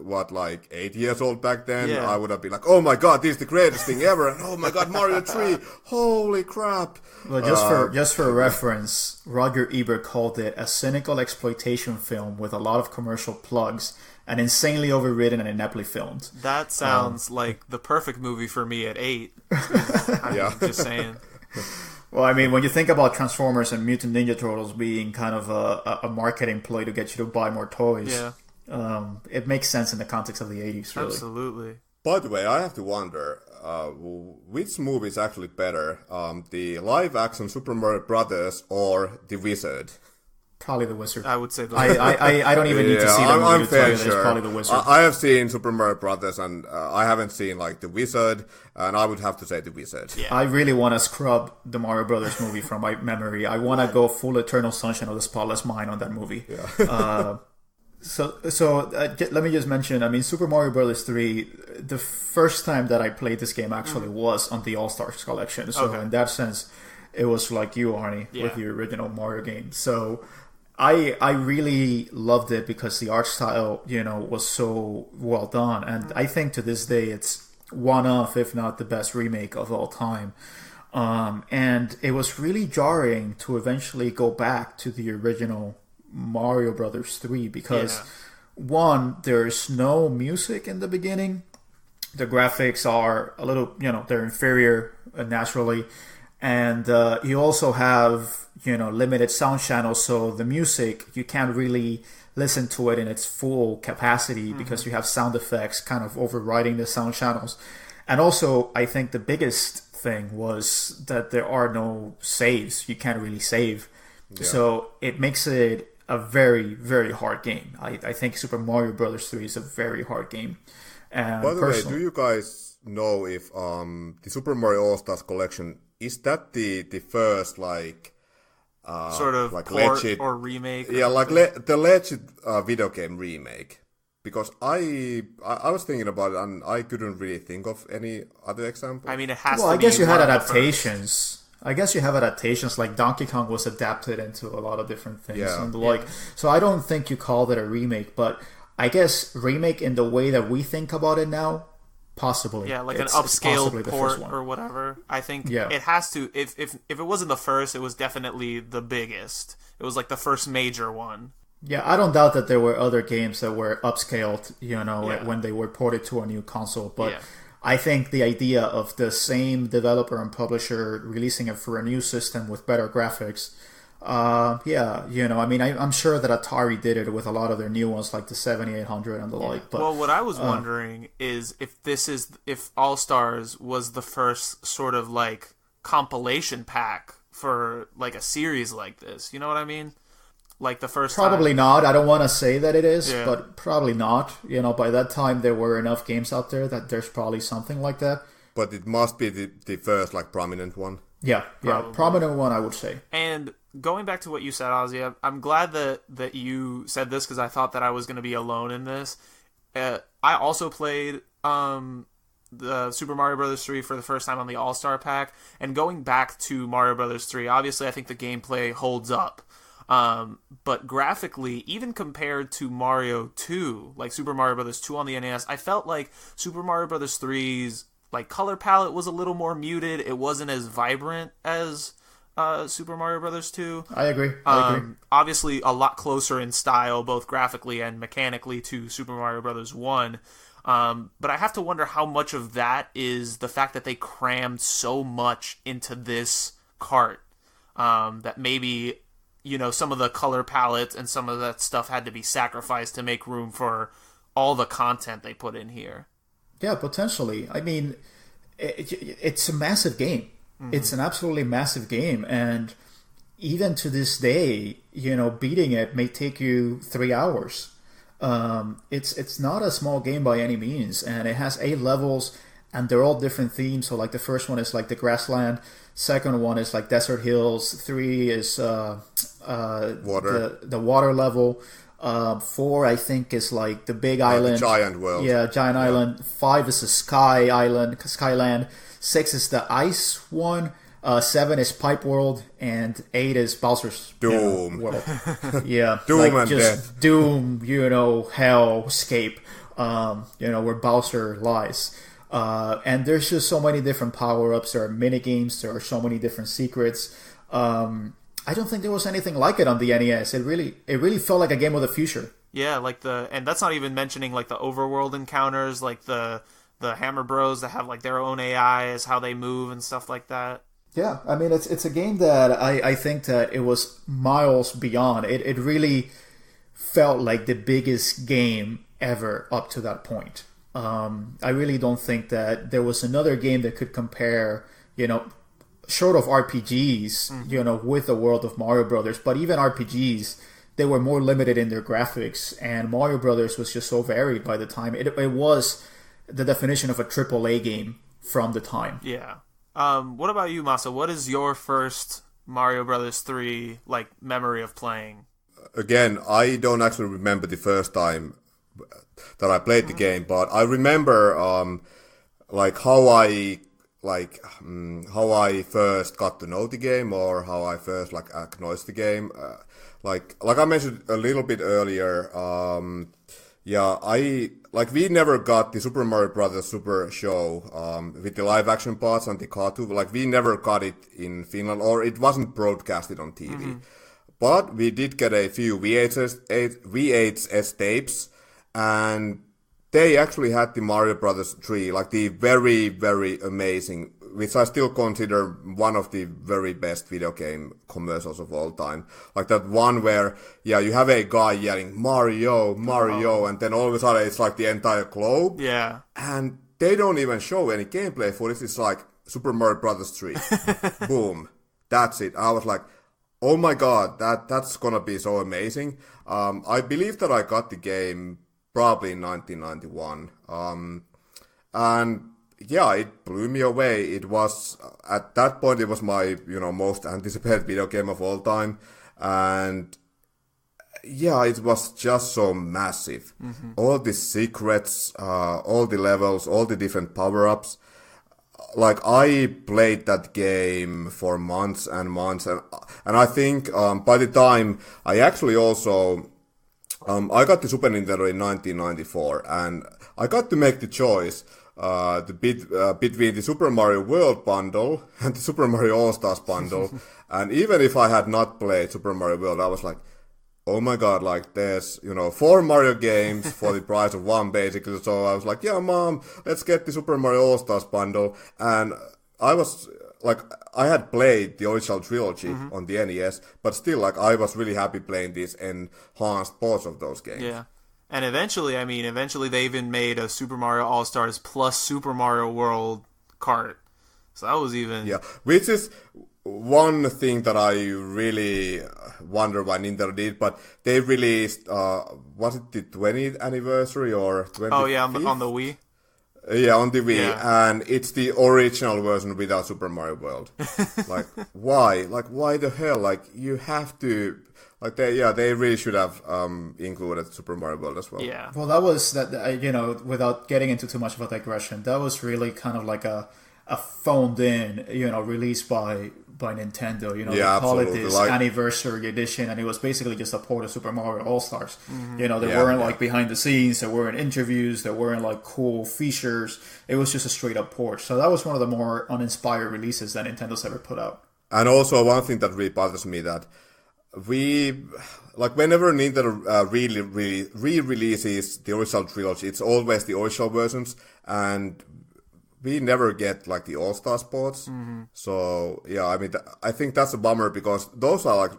8 years old back then. Yeah. I would have been like, oh my god, this is the greatest thing ever. And oh my god, Mario 3, holy crap. Well, just for reference, Roger Ebert called it a cynical exploitation film with a lot of commercial plugs and insanely overwritten and ineptly filmed. That sounds like the perfect movie for me at 8. I'm just saying. Well, I mean, when you think about Transformers and Mutant Ninja Turtles being kind of a marketing ploy to get you to buy more toys, it makes sense in the context of the 80s, really. Absolutely. By the way, I have to wonder, which movie is actually better, the live-action Super Mario Brothers or The Wizard? Probably The Wizard. I would say The Wizard. I don't even need to see the movie to tell you that it's probably The Wizard. I have seen Super Mario Brothers, and I haven't seen The Wizard, and I would have to say The Wizard. Yeah. I really want to scrub the Mario Brothers movie from my memory. I want to go full Eternal Sunshine of the Spotless Mind on that movie. Yeah. So let me just mention, I mean, Super Mario Brothers 3, the first time that I played this game actually was on the All-Stars collection. So in that sense, it was like you, Arnie, with the original Mario game. So I really loved it because the art style, was so well done. And I think to this day, it's one of, if not the best remake of all time. And it was really jarring to eventually go back to the original Mario Brothers 3 because one, there's no music in the beginning. The graphics are a little, they're inferior naturally. And you also have, limited sound channels, so the music, you can't really listen to it in its full capacity because you have sound effects kind of overriding the sound channels. And also, I think the biggest thing was that there are no saves. You can't really save. Yeah. So it makes it a very, very hard game. I think Super Mario Brothers 3 is a very hard game. By the way, do you guys know if the Super Mario All-Stars collection, is that the first sort of like port legit, or remake? Yeah, like the legit video game remake. Because I was thinking about it and I couldn't really think of any other example. I mean, it has to be. Well, I guess you had adaptations. I guess you have adaptations, like Donkey Kong was adapted into a lot of different things. Yeah. And so I don't think you called it a remake, but I guess remake in the way that we think about it now, possibly. Yeah, like an upscale port or whatever. I think it has to. If it wasn't the first, it was definitely the biggest. It was like the first major one. Yeah, I don't doubt that there were other games that were upscaled, when they were ported to a new console. But I think the idea of the same developer and publisher releasing it for a new system with better graphics, I mean, I'm sure that Atari did it with a lot of their new ones, like the 7800 and the like. But, well, what I was wondering is if All Stars was the first sort of like compilation pack for like a series like this. You know what I mean? Like the first probably not. I don't want to say that it is, but probably not. By that time there were enough games out there that there's probably something like that. But it must be the first prominent one. Yeah, Probably. prominent one, I would say. And going back to what you said, Ozzy, I'm glad that you said this because I thought that I was going to be alone in this. I also played the Super Mario Bros. 3 for the first time on the All-Star Pack, and going back to Mario Bros. 3, obviously I think the gameplay holds up. But graphically, even compared to Mario 2, like Super Mario Bros. 2 on the NES, I felt like Super Mario Bros. 3's like color palette was a little more muted. It wasn't as vibrant as Super Mario Bros. 2. I agree. Obviously, a lot closer in style, both graphically and mechanically, to Super Mario Bros. 1. But I have to wonder how much of that is the fact that they crammed so much into this cart that maybe, you know, some of the color palettes and some of that stuff had to be sacrificed to make room for all the content they put in here. Yeah, potentially. I mean, it's a massive game. Mm-hmm. It's an absolutely massive game, and even to this day, you know, beating it may take you 3 hours. It's not a small game by any means, and it has 8 levels, and they're all different themes. So, like, the first one is like the grassland, second one is like desert hills, 3 is water. The water level. 4, I think, is like the big island. The giant world. Yeah, giant island. 5 is a sky island, skyland. 6 is the ice one. 7 is Pipe World, and 8 is Bowser's Doom world. Yeah, Doom like and just death. Doom, you know, hellscape. You know, where Bowser lies. And there's just so many different power-ups. There are mini-games. There are so many different secrets. I don't think there was anything like it on the NES. It really felt like a game of the future. Yeah, like and that's not even mentioning like the overworld encounters, like the Hammer Bros that have like their own AIs, how they move and stuff like that. Yeah, I mean, it's a game that I think that it was miles beyond. It really felt like the biggest game ever up to that point. I really don't think that there was another game that could compare, you know, short of RPGs, you know, with the world of Mario Brothers. But even RPGs, they were more limited in their graphics, and Mario Brothers was just so varied by the time. It was the definition of a AAA game from the time. Yeah. What about you, Masa? What is your first Mario Brothers 3 like memory of playing? Again, I don't actually remember the first time that I played the game, but I remember how I first got to know the game, or how I first like acknowledged the game. Like I mentioned a little bit earlier, we never got the Super Mario Brothers Super Show with the live action parts and the cartoon. Like, we never got it in Finland, or it wasn't broadcasted on TV. Mm-hmm. But we did get a few VHS tapes, and they actually had the Mario Brothers 3, like the very, very amazing, which I still consider one of the very best video game commercials of all time. Like that one where, you have a guy yelling, Mario, Mario, and then all of a sudden it's like the entire globe. Yeah. And they don't even show any gameplay for this. It's like Super Mario Brothers 3. Boom. That's it. I was like, oh my god, that's gonna be so amazing. I believe that I got the game probably in 1991. And yeah, it blew me away. It was, at that point, it was my, most anticipated video game of all time. And yeah, it was just so massive. Mm-hmm. All the secrets, all the levels, all the different power-ups. Like, I played that game for months and months. And I think by the time I actually also, I got the Super Nintendo in 1994. And I got to make the choice between the Super Mario World bundle and the Super Mario All-Stars bundle. And even if I had not played Super Mario World, I was like, oh my god, like there's, 4 Mario games for the price of 1 basically. So I was like, yeah, Mom, let's get the Super Mario All-Stars bundle. And I was like, I had played the original Trilogy on the NES, but still, like, I was really happy playing these enhanced ports of those games. Yeah. And eventually they even made a Super Mario All-Stars plus Super Mario World cart. So that was even... Yeah, which is one thing that I really wonder why Nintendo did, but they released, was it the 20th anniversary or 25th? Oh yeah, on the Wii? Yeah, on the Wii, Yeah. and it's the original version without Super Mario World. Like, why? Like, why the hell? Like, you have to. Like, they really should have included Super Mario World as well. Yeah. Well, that was that. Without getting into too much of a digression, that was really kind of like a phoned in, release by Nintendo. Yeah, they call it absolutely. this Like, anniversary edition, and it was basically just a port of Super Mario All Stars. They Yeah, weren't yeah. like behind the scenes, there weren't interviews, there weren't like cool features. It was just a straight up port. So that was one of the more uninspired releases that Nintendo's ever put out. And also one thing that really bothers me that whenever Nintendo really re-releases the original trilogy, it's always the original versions, and we never get like the All-Star ports. So yeah, I mean, I think that's a bummer because those are like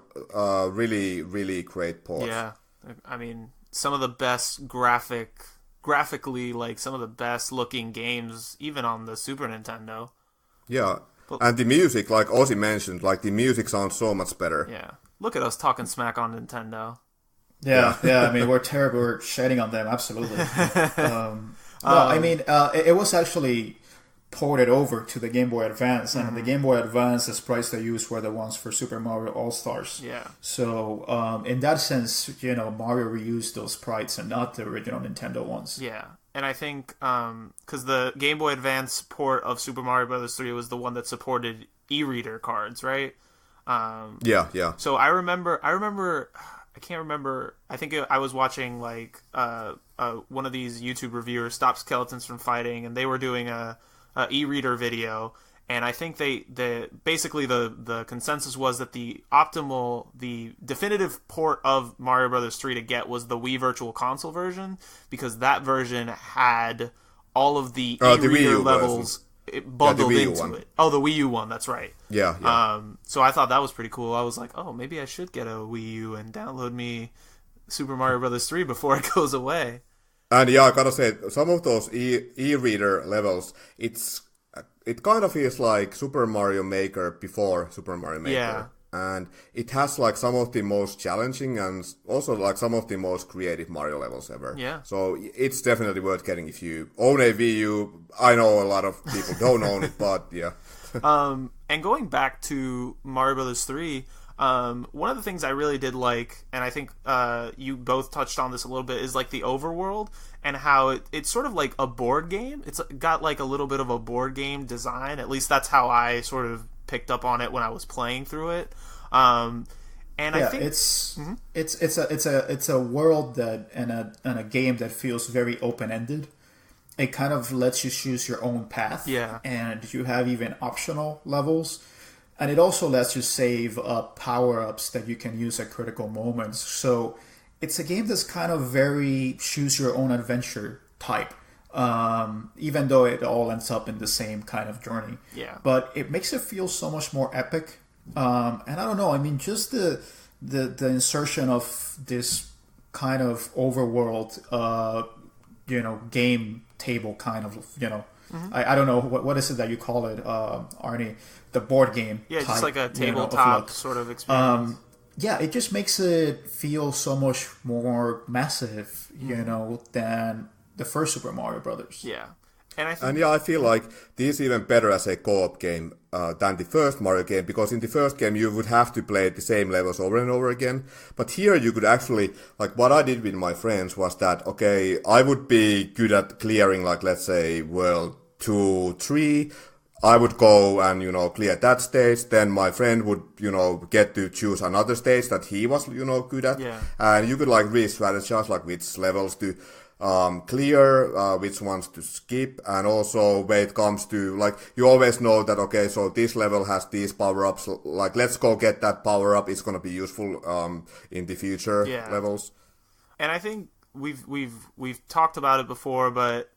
really, really great ports. Yeah. I mean, some of the best graphically, like some of the best looking games, even on the Super Nintendo. Yeah. And the music, like Ozzy mentioned, like the music sounds so much better. Yeah. Look at us talking smack on Nintendo. Yeah. I mean, we're terrible. We're shitting on them, absolutely. I mean, it was actually ported over to the Game Boy Advance, and the Game Boy Advance, the sprites they used were the ones for Super Mario All Stars. Yeah. So, in that sense, Mario reused those sprites and not the original Nintendo ones. Yeah. And I think, because the Game Boy Advance port of Super Mario Bros. 3 was the one that supported e-reader cards, right? Yeah. So I remember, I can't remember, I think I was watching, like, one of these YouTube reviewers, Stop Skeletons from Fighting, and they were doing a e-reader video, and I think basically the consensus was that the definitive port of Mario Bros. 3 to get was the Wii Virtual Console version, because that version had all of the e-reader levels bundled into one. it. Oh, the Wii U one, that's right. Yeah. So I thought that was pretty cool. I was like, oh, maybe I should get a Wii U and download me Super Mario Bros. 3 before it goes away. And yeah, I gotta say, some of those e-reader levels, it kind of feels like Super Mario Maker before Super Mario Maker. Yeah. And it has like some of the most challenging and also like some of the most creative Mario levels ever. Yeah. So it's definitely worth getting if you own a Wii U. I know a lot of people don't own it, but yeah. And going back to Mario Bros. 3, one of the things I really did like, and I think you both touched on this a little bit, is like the Overworld and how it's sort of like a board game. It's got like a little bit of a board game design. At least that's how I sort of picked up on it when I was playing through it. And I think it's a world that and a game that feels very open ended. It kind of lets you choose your own path. Yeah. And you have even optional levels. And it also lets you save up power-ups that you can use at critical moments. So it's a game that's kind of very choose-your-own-adventure type, even though it all ends up in the same kind of journey. Yeah. But it makes it feel so much more epic. And I don't know, I mean, just the insertion of this kind of overworld, game table kind of, I don't know, what is it that you call it, Arnie? The board game. Yeah, type, just like a of tabletop look. sort of experience. Yeah, it just makes it feel so much more massive, than the first Super Mario Brothers. Yeah. And I feel like this is even better as a co-op game than the first Mario game, because in the first game you would have to play the same levels over and over again. But here you could actually, like what I did with my friends was that, okay, I would be good at clearing, like let's say world 2, 3. I would go and, clear that stage. Then my friend would, get to choose another stage that he was, good at. Yeah. And you could like re-strategize like which levels to clear, which ones to skip, and also when it comes to, like, you always know that, okay, so this level has these power-ups, like, let's go get that power-up, it's gonna be useful in the future levels. And I think we've talked about it before, but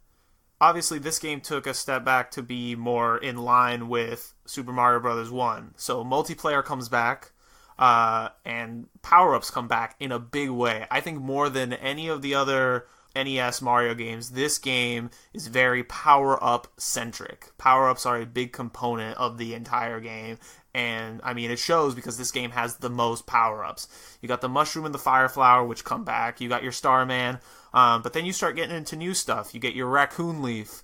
obviously this game took a step back to be more in line with Super Mario Bros. 1. So multiplayer comes back, and power-ups come back in a big way. I think more than any of the other NES Mario games, this game is very power-up centric. Power-ups are a big component of the entire game, and I mean it shows because this game has the most power-ups. You got the mushroom and the fire flower, which come back. You got your Starman, but then you start getting into new stuff. You get your raccoon leaf.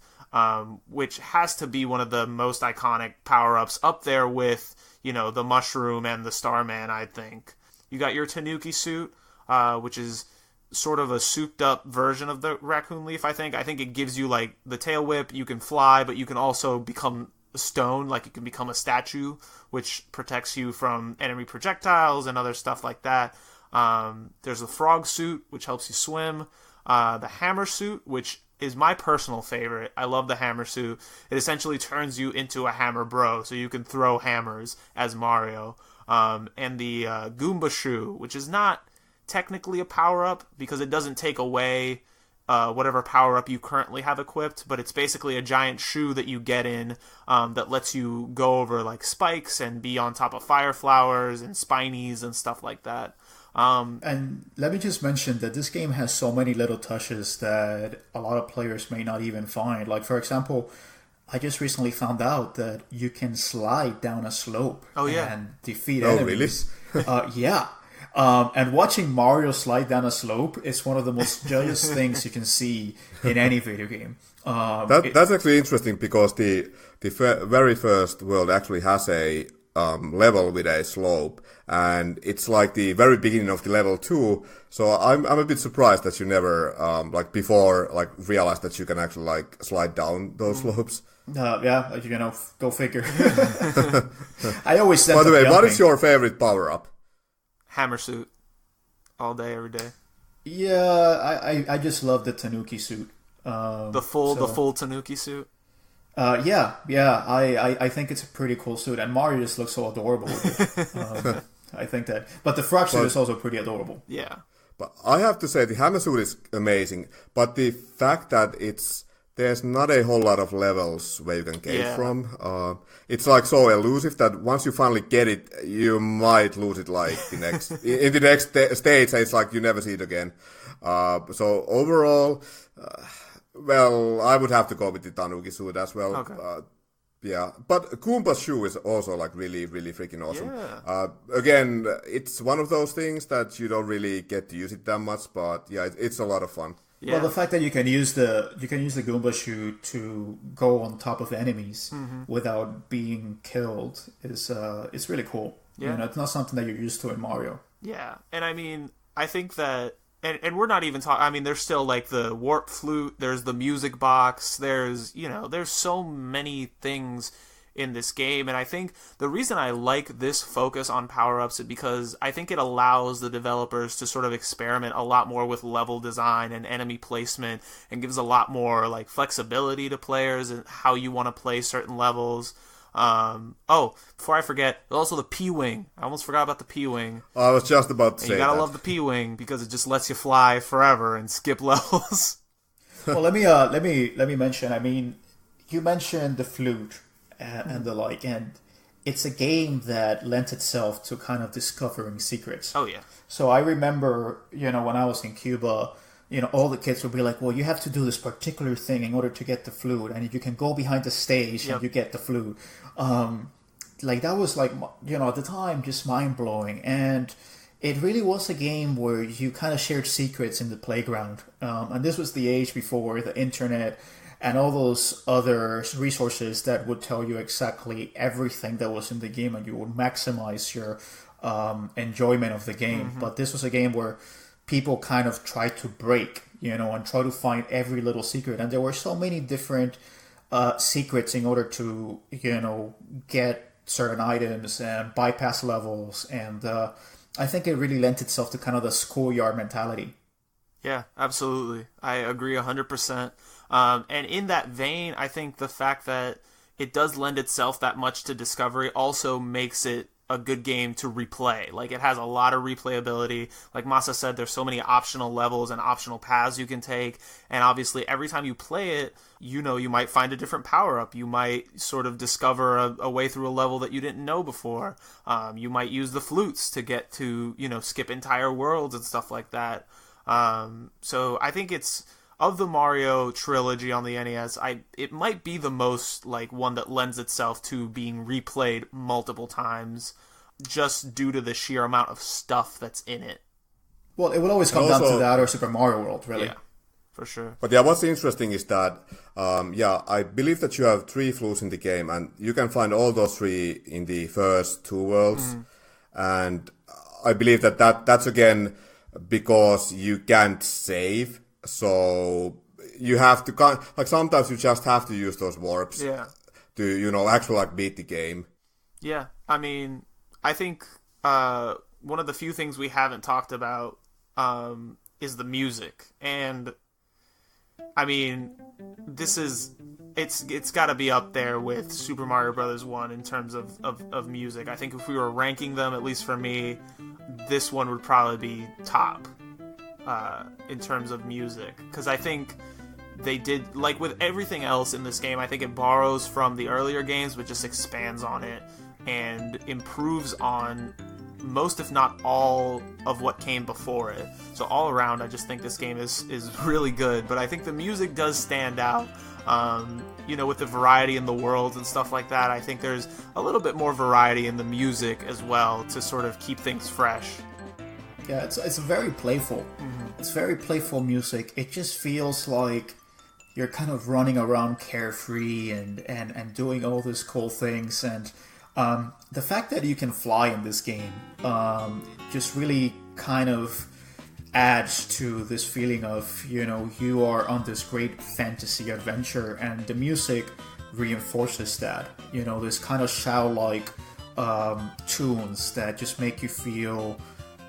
which has to be one of the most iconic power-ups, up there with, the mushroom and the Starman, I think. You got your Tanuki suit, which is sort of a souped-up version of the Raccoon Leaf, I think. I think it gives you, like, the tail whip, you can fly, but you can also become stone, like you can become a statue, which protects you from enemy projectiles and other stuff like that. There's the frog suit, which helps you swim. The hammer suit, which is my personal favorite. I love the hammer suit. It essentially turns you into a hammer bro, so you can throw hammers as Mario. And the Goomba shoe, which is not technically a power-up because it doesn't take away whatever power-up you currently have equipped, but it's basically a giant shoe that you get in that lets you go over like spikes and be on top of fire flowers and spinies and stuff like that. And let me just mention that this game has so many little touches that a lot of players may not even find. Like, for example, I just recently found out that you can slide down a slope and defeat enemies. Really? Yeah. And watching Mario slide down a slope is one of the most joyous things you can see in any video game. That's actually interesting because the very first world actually has a level with a slope, and it's like the very beginning of the level too. So I'm a bit surprised that you never realized that you can actually slide down those slopes. Yeah, go figure. I always. By the way, what is your favorite power up? Hammer suit, all day, every day. Yeah, I just love the Tanuki suit. The full Tanuki suit. Yeah. I think it's a pretty cool suit, and Mario just looks so adorable with it. I think that, but the frog suit is also pretty adorable. Yeah. But I have to say the hammer suit is amazing, but the fact that there's not a whole lot of levels where you can get it from. It's like so elusive that once you finally get it, you might lose it like the next in the next stage. It's like you never see it again. So overall, well, I would have to go with the Tanuki suit as well. Okay. Yeah, but Goomba's shoe is also like really, really freaking awesome. Yeah. Again, it's one of those things that you don't really get to use it that much, but yeah, it's a lot of fun. Yeah. Well, the fact that you can use the Goomba shoe to go on top of enemies without being killed is it's really cool. Yeah. It's not something that you're used to in Mario. Yeah, and I mean, I think that, and we're not even talking. I mean, there's still like the warp flute. There's the music box. There's there's so many things in this game, and I think the reason I like this focus on power-ups is because I think it allows the developers to sort of experiment a lot more with level design and enemy placement, and gives a lot more like flexibility to players and how you want to play certain levels. Before I forget, there's also the P-Wing. I almost forgot about the P-Wing. I was just about to say you gotta love the P-Wing because it just lets you fly forever and skip levels. Well, let me mention. I mean, you mentioned the flute and the like, and it's a game that lent itself to kind of discovering secrets. Oh yeah. So I remember, when I was in Cuba, all the kids would be like, well, you have to do this particular thing in order to get the flute, and you can go behind the stage and you get the flute. That was like, at the time, just mind-blowing. And it really was a game where you kind of shared secrets in the playground. And this was the age before the internet and all those other resources that would tell you exactly everything that was in the game, and you would maximize your enjoyment of the game. But this was a game where people kind of tried to break, and try to find every little secret. And there were so many different secrets in order to, get certain items and bypass levels. And I think it really lent itself to kind of the schoolyard mentality. Yeah, absolutely. I agree 100%. And in that vein, I think the fact that it does lend itself that much to discovery also makes it a good game to replay. Like, it has a lot of replayability. Like Masa said, there's so many optional levels and optional paths you can take. And obviously, every time you play it, you might find a different power-up. You might sort of discover a way through a level that you didn't know before. You might use the flutes to get to, skip entire worlds and stuff like that. So I think it's, of the Mario trilogy on the NES, it might be the most like one that lends itself to being replayed multiple times, just due to the sheer amount of stuff that's in it. Well, it will always come down to that or Super Mario World, really. Yeah, For sure. But yeah, what's interesting is that, I believe that you have 3 flutes in the game, and you can find all those 3 in the first 2 worlds. And I believe that's again because you can't save, so you have to sometimes you just have to use those warps to actually beat the game. Yeah, I mean, I think one of the few things we haven't talked about is the music, and I mean, it's got to be up there with Super Mario Bros. 1 in terms of music. I think if we were ranking them, at least for me, this one would probably be top in terms of music, because I think they did, like with everything else in this game, I think it borrows from the earlier games but just expands on it and improves on most, if not all, of what came before it. So all around, I just think this game is really good. But I think the music does stand out. With the variety in the worlds and stuff like that, I think there's a little bit more variety in the music as well to sort of keep things fresh. Yeah, it's very playful. It's very playful music. It just feels like you're kind of running around carefree and doing all these cool things, and the fact that you can fly in this game just really kind of adds to this feeling of, you are on this great fantasy adventure, and the music reinforces that. This kind of shout-like tunes that just make you feel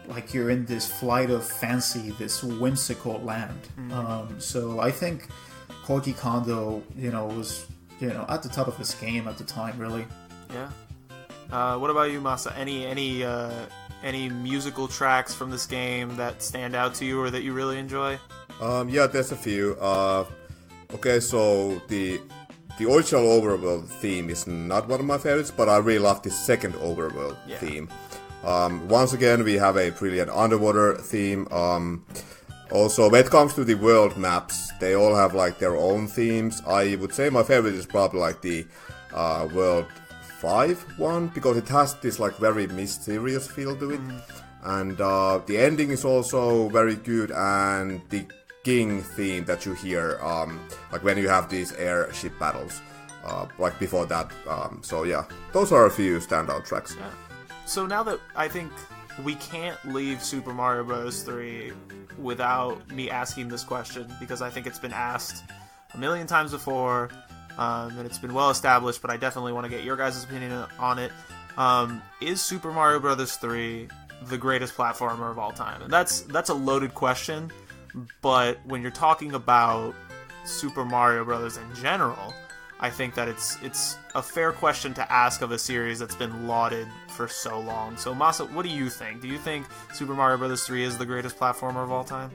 like you're in this flight of fancy, this whimsical land. So I think Koji Kondo, was, at the top of his game at the time, really. Yeah. What about you, Masa? Any musical tracks from this game that stand out to you or that you really enjoy? Yeah, there's a few. Okay, so the original Overworld theme is not one of my favorites, but I really love the second Overworld theme. Once again, we have a brilliant underwater theme. Also, when it comes to the world maps, they all have their own themes. I would say my favorite is probably the World 5 one, because it has this very mysterious feel to it. And the ending is also very good, and the King theme that you hear when you have these airship battles before that. So yeah, those are a few standout tracks. Yeah. So now that I think we can't leave Super Mario Bros. 3 without me asking this question, because I think it's been asked a million times before, and it's been well established, but I definitely want to get your guys' opinion on it. Is Super Mario Bros. 3 the greatest platformer of all time? And that's a loaded question, but when you're talking about Super Mario Bros. In general, I think that it's a fair question to ask of a series that's been lauded for so long. So Masa, what do you think? Do you think Super Mario Bros. 3 is the greatest platformer of all time?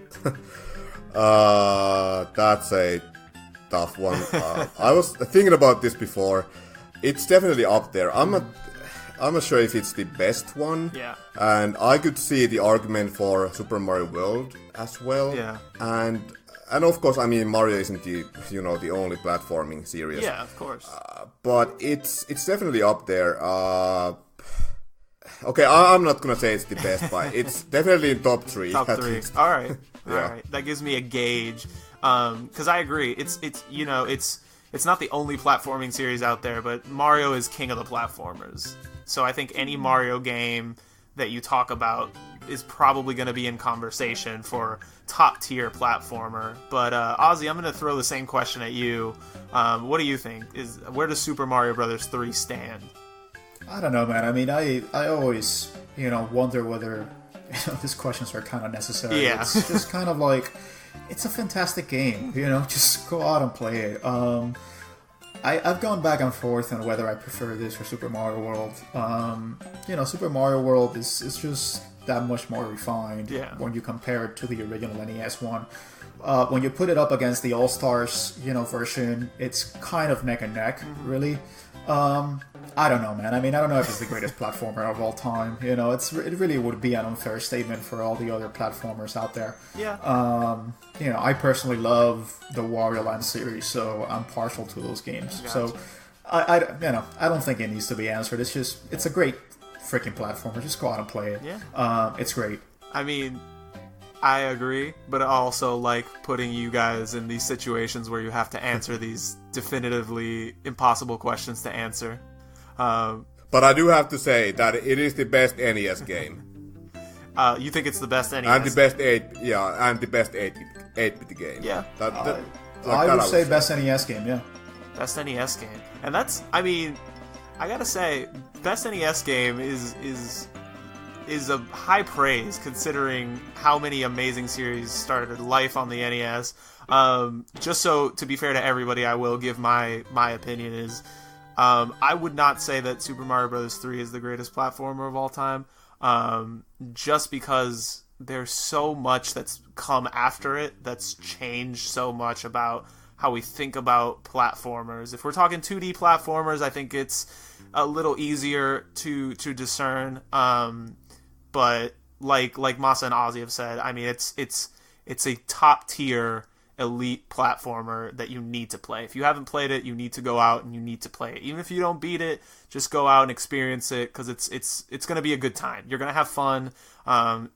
That's a tough one. I was thinking about this before. It's definitely up there. I'm not sure if it's the best one. Yeah. And I could see the argument for Super Mario World as well. Yeah. And of course, I mean, Mario isn't the only platforming series. Yeah, of course. But it's definitely up there. Okay, I'm not gonna say it's the best, but it's definitely in top 3. Top 3. All right. All right. That gives me a gauge. Because I agree. It's not the only platforming series out there, but Mario is king of the platformers. So I think any Mario game that you talk about is probably going to be in conversation for top tier platformer. But Ozzy, I'm going to throw the same question at you. What do you think? Where does Super Mario Bros. 3 stand? I don't know, man. I mean, I always wonder whether these questions are kind of necessary. Yeah. It's just kind of like, it's a fantastic game. Just go out and play it. I've gone back and forth on whether I prefer this or Super Mario World. Super Mario World is just that much more refined when you compare it to the original NES one. When you put it up against the All-Stars, version, it's kind of neck and neck, really. I don't know, man. I mean, I don't know if it's the greatest platformer of all time. It really would be an unfair statement for all the other platformers out there. Yeah. I personally love the Wario Land series, so I'm partial to those games. Gotcha. So, I don't think it needs to be answered. It's a great freaking platformer. Just go out and play it. Yeah. It's great. I mean, I agree, but I also like putting you guys in these situations where you have to answer these definitively impossible questions to answer. But I do have to say that it is the best NES game. You think it's the best NES? And the best 8-bit game. Yeah. I would say best NES game, yeah. Best NES game. And that's, I mean, I gotta say, best NES game is a high praise considering how many amazing series started life on the NES. Just so, to be fair to everybody, I will give my opinion is, I would not say that Super Mario Bros. 3 is the greatest platformer of all time, just because there's so much that's come after it that's changed so much about how we think about platformers. If we're talking 2D platformers, I think it's a little easier to discern. But like Masa and Ozzy have said, I mean, it's a top tier elite platformer that you need to play. If you haven't played it, you need to go out and you need to play it. Even if you don't beat it, just go out and experience it, because it's going to be a good time. You're going to have fun.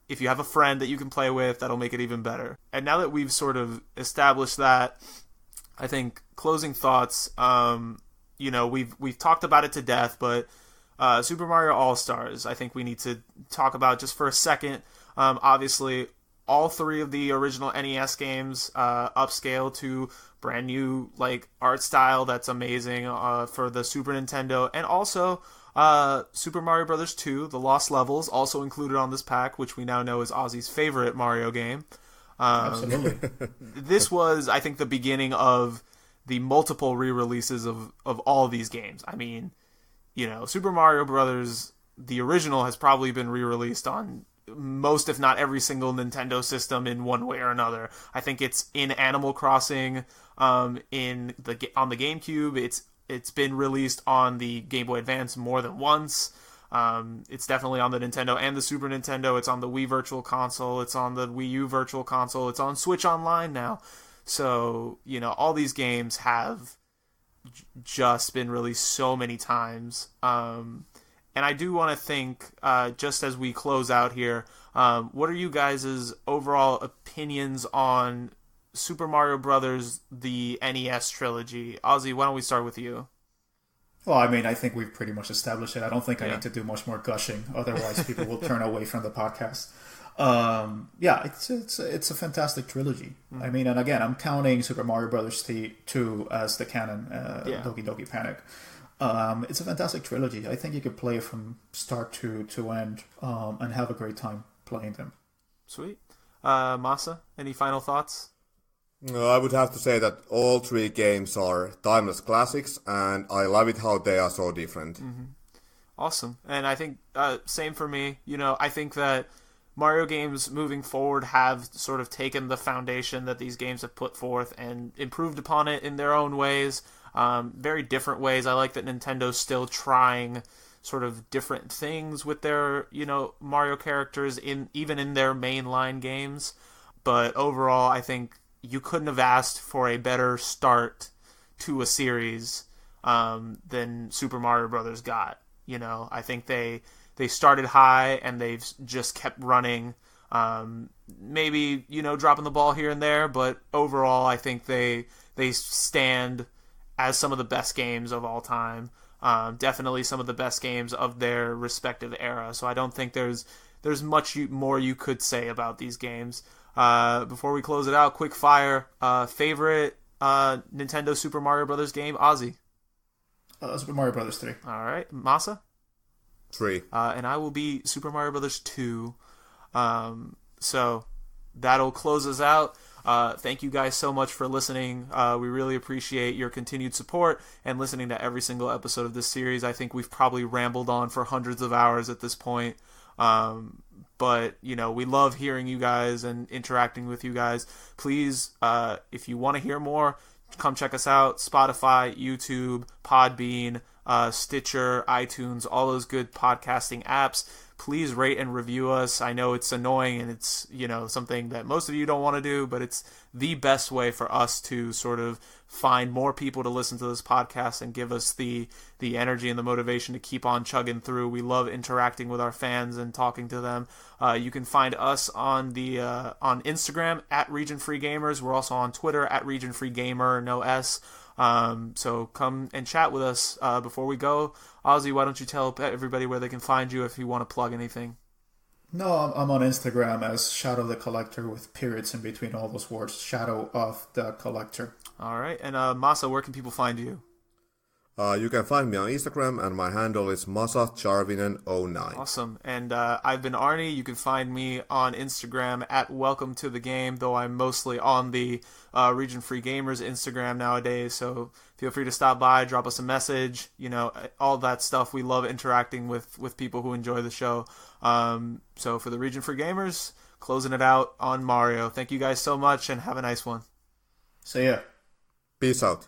If you have a friend that you can play with, that'll make it even better. And now that we've sort of established that, I think closing thoughts, we've talked about it to death, but Super Mario All-Stars, I think we need to talk about just for a second. Obviously, all three of the original NES games upscale to brand new art style that's amazing for the Super Nintendo, and also Super Mario Bros. 2, The Lost Levels, also included on this pack, which we now know is Ozzy's favorite Mario game. Absolutely. This was, I think, the beginning of the multiple re-releases of all these games. I mean, Super Mario Bros., the original, has probably been re-released on most, if not every single Nintendo system in one way or another. I think it's in Animal Crossing, on the GameCube. It's been released on the Game Boy Advance more than once. It's definitely on the Nintendo and the Super Nintendo. It's on the Wii Virtual Console. It's on the Wii U Virtual Console. It's on Switch Online now. So, all these games have just been released so many times. And I do want to think, just as we close out here, what are you guys' overall opinions on Super Mario Brothers, the NES trilogy? Ozzy, why don't we start with you? Well, I mean, I think we've pretty much established it. I don't think I need to do much more gushing. Otherwise, people will turn away from the podcast. It's a fantastic trilogy. Mm-hmm. I mean, and again, I'm counting Super Mario Brothers 2 as the canon, Doki Doki Panic. It's a fantastic trilogy. I think you could play it from start to end and have a great time playing them. Sweet. Masa, any final thoughts? I would have to say that all three games are timeless classics, and I love it how they are so different. Mm-hmm. Awesome. And I think, same for me. I think that Mario games moving forward have sort of taken the foundation that these games have put forth and improved upon it in their own ways. Very different ways. I like that Nintendo's still trying sort of different things with their, Mario characters even in their mainline games. But overall, I think you couldn't have asked for a better start to a series than Super Mario Brothers got. I think they started high and they've just kept running. Maybe, dropping the ball here and there, but overall, I think they stand as some of the best games of all time. Definitely some of the best games of their respective era. So I don't think there's much more you could say about these games. Before we close it out, quick fire. Favorite Nintendo Super Mario Brothers game, Ozzy? Super Mario Brothers 3. All right, Masa? 3. And I will be Super Mario Brothers 2. So that'll close us out. Thank you guys so much for listening. We really appreciate your continued support and listening to every single episode of this series. I think we've probably rambled on for hundreds of hours at this point. But, we love hearing you guys and interacting with you guys. Please, if you want to hear more, come check us out. Spotify, YouTube, Podbean, Stitcher, iTunes, all those good podcasting apps. please rate and review us. I know it's annoying and it's, something that most of you don't want to do, but it's the best way for us to sort of find more people to listen to this podcast and give us the energy and the motivation to keep on chugging through. We love interacting with our fans and talking to them. You can find us on on Instagram at Region Free Gamers. We're also on Twitter at Region Free Gamer, no S. So come and chat with us. Before we go, Ozzy, why don't you tell everybody where they can find you if you want to plug anything? No, I'm on Instagram as Shadow the Collector with periods in between all those words. Shadow of the Collector. All right. And Masa, where can people find you? You can find me on Instagram, and my handle is Masa_Charvinen09. Awesome. And I've been Arnie. You can find me on Instagram at Welcome to the Game, though I'm mostly on the Region Free Gamers Instagram nowadays. So feel free to stop by, drop us a message, all that stuff. We love interacting with people who enjoy the show. So for the Region Free Gamers, closing it out on Mario. Thank you guys so much, and have a nice one. See ya. Peace out.